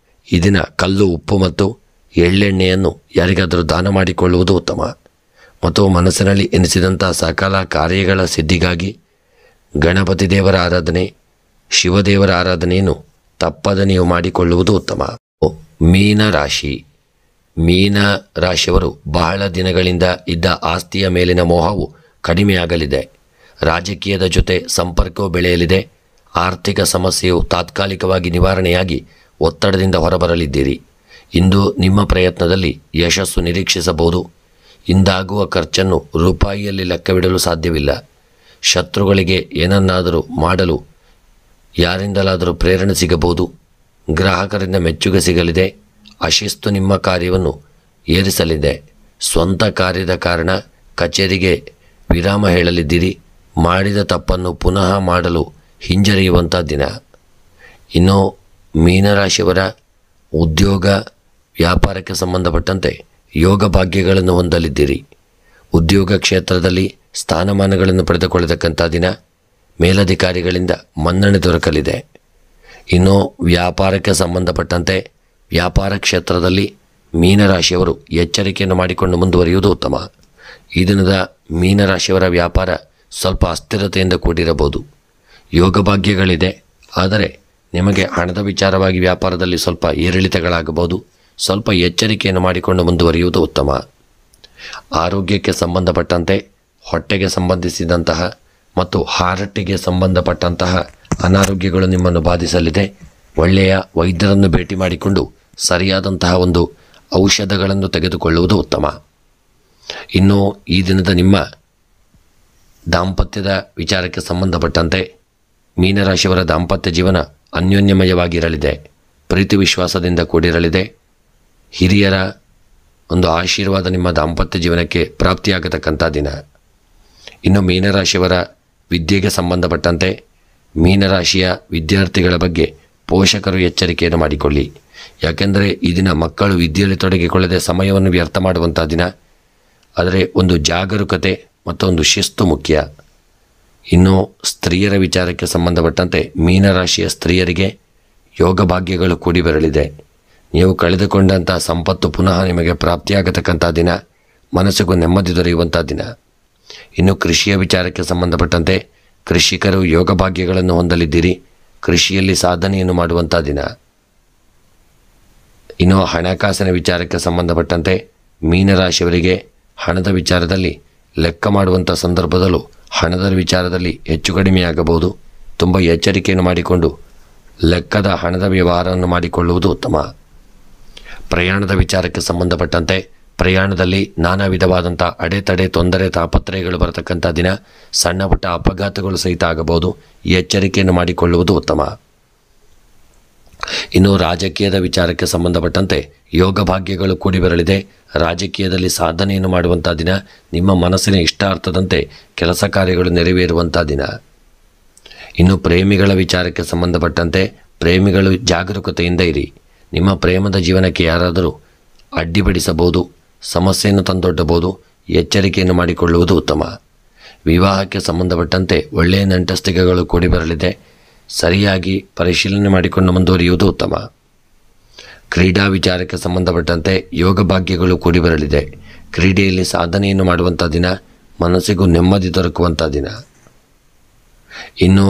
ಈ ದಿನ ಕಲ್ಲು, ಉಪ್ಪು ಮತ್ತು ಎಳ್ಳೆಣ್ಣೆಯನ್ನು ಯಾರಿಗಾದರೂ ದಾನ ಮಾಡಿಕೊಳ್ಳುವುದು ಉತ್ತಮ. ಮತ್ತು ಮನಸ್ಸಿನಲ್ಲಿ ಎನಿಸಿದಂಥ ಸಕಲ ಕಾರ್ಯಗಳ ಸಿದ್ಧಿಗಾಗಿ ಗಣಪತಿ ದೇವರ ಆರಾಧನೆ, ಶಿವದೇವರ ಆರಾಧನೆಯನ್ನು ತಪ್ಪದೆ ನೀವು ಮಾಡಿಕೊಳ್ಳುವುದು ಉತ್ತಮ. ಮೀನರಾಶಿ. ಮೀನರಾಶಿಯವರು ಬಹಳ ದಿನಗಳಿಂದ ಇದ್ದ ಆಸ್ತಿಯ ಮೇಲಿನ ಮೋಹವು ಕಡಿಮೆಯಾಗಲಿದೆ. ರಾಜಕೀಯದ ಜೊತೆ ಸಂಪರ್ಕವು ಬೆಳೆಯಲಿದೆ. ಆರ್ಥಿಕ ಸಮಸ್ಯೆಯು ತಾತ್ಕಾಲಿಕವಾಗಿ ನಿವಾರಣೆಯಾಗಿ ಒತ್ತಡದಿಂದ ಹೊರಬರಲಿದ್ದೀರಿ. ಇಂದು ನಿಮ್ಮ ಪ್ರಯತ್ನದಲ್ಲಿ ಯಶಸ್ಸು ನಿರೀಕ್ಷಿಸಬಹುದು. ಇಂದಾಗುವ ಖರ್ಚನ್ನು ರೂಪಾಯಿಯಲ್ಲಿ ಲೆಕ್ಕವಿಡಲು ಸಾಧ್ಯವಿಲ್ಲ. ಶತ್ರುಗಳಿಗೆ ಏನನ್ನಾದರೂ ಮಾಡಲು ಯಾರಿಂದಲಾದರೂ ಪ್ರೇರಣೆ ಸಿಗಬಹುದು. ಗ್ರಾಹಕರಿಂದ ಮೆಚ್ಚುಗೆ ಸಿಗಲಿದೆ. ಅಶಿಸ್ತು ನಿಮ್ಮ ಕಾರ್ಯವನ್ನು ಏರಿಸಲಿದೆ. ಸ್ವಂತ ಕಾರ್ಯದ ಕಾರಣ ಕಚೇರಿಗೆ ವಿರಾಮ ಹೇಳಲಿದ್ದೀರಿ. ಮಾಡಿದ ತಪ್ಪನ್ನು ಪುನಃ ಮಾಡಲು ಹಿಂಜರಿಯುವಂಥ ದಿನ. ಇನ್ನು ಮೀನರಾಶಿಯವರ ಉದ್ಯೋಗ ವ್ಯಾಪಾರಕ್ಕೆ ಸಂಬಂಧಪಟ್ಟಂತೆ ಯೋಗ ಭಾಗ್ಯಗಳನ್ನು ಹೊಂದಲಿದ್ದೀರಿ. ಉದ್ಯೋಗ ಕ್ಷೇತ್ರದಲ್ಲಿ ಸ್ಥಾನಮಾನಗಳನ್ನು ಪಡೆದುಕೊಳ್ಳತಕ್ಕಂಥ ದಿನ. ಮೇಲಧಿಕಾರಿಗಳಿಂದ ಮನ್ನಣೆ ದೊರಕಲಿದೆ. ಇನ್ನು ವ್ಯಾಪಾರಕ್ಕೆ ಸಂಬಂಧಪಟ್ಟಂತೆ ವ್ಯಾಪಾರ ಕ್ಷೇತ್ರದಲ್ಲಿ ಮೀನರಾಶಿಯವರು ಎಚ್ಚರಿಕೆಯನ್ನು ಮಾಡಿಕೊಂಡು ಮುಂದುವರಿಯುವುದು ಉತ್ತಮ. ಈ ದಿನದ ಮೀನರಾಶಿಯವರ ವ್ಯಾಪಾರ ಸ್ವಲ್ಪ ಅಸ್ಥಿರತೆಯಿಂದ ಕೂಡಿರಬಹುದು. ಯೋಗ ಭಾಗ್ಯಗಳಿದೆ. ಆದರೆ ನಿಮಗೆ ಹಣದ ವಿಚಾರವಾಗಿ ವ್ಯಾಪಾರದಲ್ಲಿ ಸ್ವಲ್ಪ ಏರಿಳಿತಗಳಾಗಬಹುದು. ಸ್ವಲ್ಪ ಎಚ್ಚರಿಕೆಯನ್ನು ಮಾಡಿಕೊಂಡು ಮುಂದುವರಿಯುವುದು ಉತ್ತಮ. ಆರೋಗ್ಯಕ್ಕೆ ಸಂಬಂಧಪಟ್ಟಂತೆ ಹೊಟ್ಟೆಗೆ ಸಂಬಂಧಿಸಿದಂತಹ ಮತ್ತು ಹಾರಟ್ಟಿಗೆ ಸಂಬಂಧಪಟ್ಟಂತಹ ಅನಾರೋಗ್ಯಗಳು ನಿಮ್ಮನ್ನು ಬಾಧಿಸಲಿದೆ. ಒಳ್ಳೆಯ ವೈದ್ಯರನ್ನು ಭೇಟಿ ಮಾಡಿಕೊಂಡು ಸರಿಯಾದಂತಹ ಒಂದು ಔಷಧಗಳನ್ನು ತೆಗೆದುಕೊಳ್ಳುವುದು ಉತ್ತಮ. ಇನ್ನು ಈ ದಿನದ ನಿಮ್ಮ ದಾಂಪತ್ಯದ ವಿಚಾರಕ್ಕೆ ಸಂಬಂಧಪಟ್ಟಂತೆ ಮೀನರಾಶಿಯವರ ದಾಂಪತ್ಯ ಜೀವನ ಅನ್ಯೋನ್ಯಮಯವಾಗಿರಲಿದೆ. ಪ್ರೀತಿ ವಿಶ್ವಾಸದಿಂದ ಕೂಡಿರಲಿದೆ. ಹಿರಿಯರ ಒಂದು ಆಶೀರ್ವಾದ ನಿಮ್ಮ ದಾಂಪತ್ಯ ಜೀವನಕ್ಕೆ ಪ್ರಾಪ್ತಿಯಾಗತಕ್ಕಂಥ ದಿನ. ಇನ್ನು ಮೀನರಾಶಿಯವರ ವಿದ್ಯೆಗೆ ಸಂಬಂಧಪಟ್ಟಂತೆ ಮೀನರಾಶಿಯ ವಿದ್ಯಾರ್ಥಿಗಳ ಬಗ್ಗೆ ಪೋಷಕರು ಎಚ್ಚರಿಕೆಯನ್ನು ಮಾಡಿಕೊಳ್ಳಿ. ಯಾಕೆಂದರೆ ಈ ದಿನ ಮಕ್ಕಳು ವಿದ್ಯೆಯಲ್ಲಿ ತೊಡಗಿಕೊಳ್ಳದೆ ಸಮಯವನ್ನು ವ್ಯರ್ಥ ಮಾಡುವಂಥ ದಿನ. ಆದರೆ ಒಂದು ಜಾಗರೂಕತೆ ಮತ್ತು ಒಂದು ಶಿಸ್ತು ಮುಖ್ಯ. ಇನ್ನು ಸ್ತ್ರೀಯರ ವಿಚಾರಕ್ಕೆ ಸಂಬಂಧಪಟ್ಟಂತೆ ಮೀನರಾಶಿಯ ಸ್ತ್ರೀಯರಿಗೆ ಯೋಗ ಭಾಗ್ಯಗಳು ಕೂಡಿ ಬರಲಿದೆ. ನೀವು ಕಳೆದುಕೊಂಡಂಥ ಸಂಪತ್ತು ಪುನಃ ನಿಮಗೆ ಪ್ರಾಪ್ತಿಯಾಗತಕ್ಕಂಥ ದಿನ. ಮನಸ್ಸಿಗೂ ನೆಮ್ಮದಿ ದೊರೆಯುವಂಥ ದಿನ. ಇನ್ನು ಕೃಷಿಯ ವಿಚಾರಕ್ಕೆ ಸಂಬಂಧಪಟ್ಟಂತೆ ಕೃಷಿಕರು ಯೋಗ ಭಾಗ್ಯಗಳನ್ನು ಹೊಂದಲಿದ್ದೀರಿ. ಕೃಷಿಯಲ್ಲಿ ಸಾಧನೆಯನ್ನು ಮಾಡುವಂಥ ದಿನ. ಇನ್ನು ಹಣಕಾಸಿನ ವಿಚಾರಕ್ಕೆ ಸಂಬಂಧಪಟ್ಟಂತೆ ಮೀನರಾಶಿಯವರಿಗೆ ಹಣದ ವಿಚಾರದಲ್ಲಿ ಲೆಕ್ಕ ಮಾಡುವಂಥ ಸಂದರ್ಭದಲ್ಲೂ ಹಣದ ವಿಚಾರದಲ್ಲಿ ಹೆಚ್ಚು ಕಡಿಮೆಯಾಗಬಹುದು. ತುಂಬ ಎಚ್ಚರಿಕೆಯನ್ನು ಮಾಡಿಕೊಂಡು ಲೆಕ್ಕದ ಹಣದ ವ್ಯವಹಾರವನ್ನು ಮಾಡಿಕೊಳ್ಳುವುದು ಉತ್ತಮ. ಪ್ರಯಾಣದ ವಿಚಾರಕ್ಕೆ ಸಂಬಂಧಪಟ್ಟಂತೆ ಪ್ರಯಾಣದಲ್ಲಿ ನಾನಾ ವಿಧವಾದಂಥ ಅಡೆತಡೆ ತೊಂದರೆ ತಾಪತ್ರಯಗಳು ಬರತಕ್ಕಂಥ ದಿನ. ಸಣ್ಣ ಪುಟ್ಟ ಅಪಘಾತಗಳು ಸಹಿತ ಆಗಬಹುದು. ಈ ಎಚ್ಚರಿಕೆಯನ್ನು ಮಾಡಿಕೊಳ್ಳುವುದು ಉತ್ತಮ. ಇನ್ನು ರಾಜಕೀಯದ ವಿಚಾರಕ್ಕೆ ಸಂಬಂಧಪಟ್ಟಂತೆ ಯೋಗ ಭಾಗ್ಯಗಳು ಕೂಡಿ ಬರಲಿದೆ. ರಾಜಕೀಯದಲ್ಲಿ ಸಾಧನೆಯನ್ನು ಮಾಡುವಂಥ ದಿನ. ನಿಮ್ಮ ಮನಸ್ಸಿನ ಇಷ್ಟಾರ್ಥದಂತೆ ಕೆಲಸ ಕಾರ್ಯಗಳು ನೆರವೇರುವಂಥ ದಿನ. ಇನ್ನು ಪ್ರೇಮಿಗಳ ವಿಚಾರಕ್ಕೆ ಸಂಬಂಧಪಟ್ಟಂತೆ ಪ್ರೇಮಿಗಳು ಜಾಗರೂಕತೆಯಿಂದ ಇರಿ. ನಿಮ್ಮ ಪ್ರೇಮದ ಜೀವನಕ್ಕೆ ಯಾರಾದರೂ ಅಡ್ಡಿಪಡಿಸಬಹುದು, ಸಮಸ್ಯೆಯನ್ನು ತಂದೊಡ್ಡಬಹುದು. ಎಚ್ಚರಿಕೆಯನ್ನು ಮಾಡಿಕೊಳ್ಳುವುದು ಉತ್ತಮ. ವಿವಾಹಕ್ಕೆ ಸಂಬಂಧಪಟ್ಟಂತೆ ಒಳ್ಳೆಯ ನಂಟಸ್ತಿಕೆಗಳು ಕೂಡಿ ಬರಲಿದೆ. ಸರಿಯಾಗಿ ಪರಿಶೀಲನೆ ಮಾಡಿಕೊಂಡು ಮುಂದುವರಿಯುವುದು ಉತ್ತಮ. ಕ್ರೀಡಾ ವಿಚಾರಕ್ಕೆ ಸಂಬಂಧಪಟ್ಟಂತೆ ಯೋಗ ಭಾಗ್ಯಗಳು ಕೂಡಿ ಬರಲಿದೆ. ಕ್ರೀಡೆಯಲ್ಲಿ ಸಾಧನೆಯನ್ನು ಮಾಡುವಂಥ ದಿನ. ಮನಸ್ಸಿಗೂ ನೆಮ್ಮದಿ ದೊರಕುವಂಥ ದಿನ. ಇನ್ನು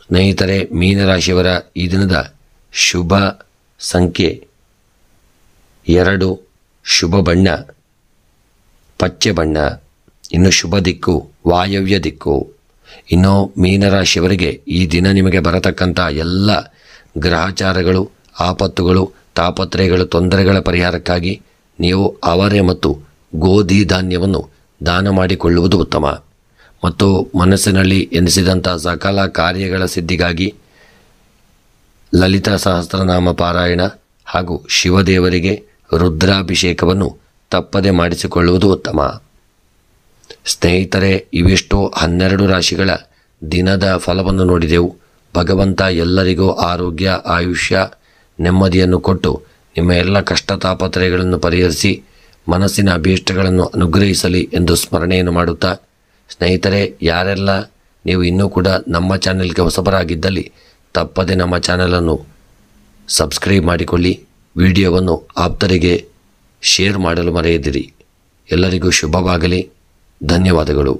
ಸ್ನೇಹಿತರೆ, ಮೀನರಾಶಿಯವರ ಈ ದಿನದ ಶುಭ ಸಂಖ್ಯೆ 2, ಶುಭ ಬಣ್ಣ ಪಚ್ಚೆ ಬಣ್ಣ, ಇನ್ನು ಶುಭ ದಿಕ್ಕು ವಾಯವ್ಯ ದಿಕ್ಕು. ಇನ್ನು ಮೀನರಾಶಿಯವರಿಗೆ ಈ ದಿನ ನಿಮಗೆ ಬರತಕ್ಕಂಥ ಎಲ್ಲ ಗ್ರಹಚಾರಗಳು, ಆಪತ್ತುಗಳು, ತಾಪತ್ರಯಗಳು, ತೊಂದರೆಗಳ ಪರಿಹಾರಕ್ಕಾಗಿ ನೀವು ಅವರೆ ಮತ್ತು ಗೋಧಿ ಧಾನ್ಯವನ್ನು ದಾನ ಮಾಡಿಕೊಳ್ಳುವುದು ಉತ್ತಮ. ಮತ್ತು ಮನಸ್ಸಿನಲ್ಲಿ ಎನಿಸಿದಂಥ ಸಕಲ ಕಾರ್ಯಗಳ ಸಿದ್ಧಿಗಾಗಿ ಲಲಿತಾ ಸಹಸ್ರನಾಮ ಪಾರಾಯಣ ಹಾಗೂ ಶಿವದೇವರಿಗೆ ರುದ್ರಾಭಿಷೇಕವನ್ನು ತಪ್ಪದೆ ಮಾಡಿಸಿಕೊಳ್ಳುವುದು ಉತ್ತಮ. ಸ್ನೇಹಿತರೆ, ಇವಿಷ್ಟು 12 ರಾಶಿಗಳ ದಿನದ ಫಲವನ್ನು ನೋಡಿದೆವು. ಭಗವಂತ ಎಲ್ಲರಿಗೂ ಆರೋಗ್ಯ, ಆಯುಷ್ಯ, ನೆಮ್ಮದಿಯನ್ನು ಕೊಟ್ಟು ನಿಮ್ಮ ಎಲ್ಲ ಕಷ್ಟ ತಾಪತ್ರಯಗಳನ್ನು ಪರಿಹರಿಸಿ ಮನಸ್ಸಿನ ಅಭೀಷ್ಟಗಳನ್ನು ಅನುಗ್ರಹಿಸಲಿ ಎಂದು ಸ್ಮರಣೆಯನ್ನು ಮಾಡುತ್ತಾ, ಸ್ನೇಹಿತರೆ, ಯಾರೆಲ್ಲ ನೀವು ಇನ್ನೂ ಕೂಡ ನಮ್ಮ ಚಾನೆಲ್ಗೆ ಹೊಸಬರಾಗಿದ್ದಲ್ಲಿ ತಪ್ಪದೆ ನಮ್ಮ ಚಾನಲನ್ನು ಸಬ್ಸ್ಕ್ರೈಬ್ ಮಾಡಿಕೊಳ್ಳಿ. ವಿಡಿಯೋವನ್ನು ಆಪ್ತರಿಗೆ ಶೇರ್ ಮಾಡಲು ಮರೆಯದಿರಿ. ಎಲ್ಲರಿಗೂ ಶುಭವಾಗಲಿ. ಧನ್ಯವಾದಗಳು.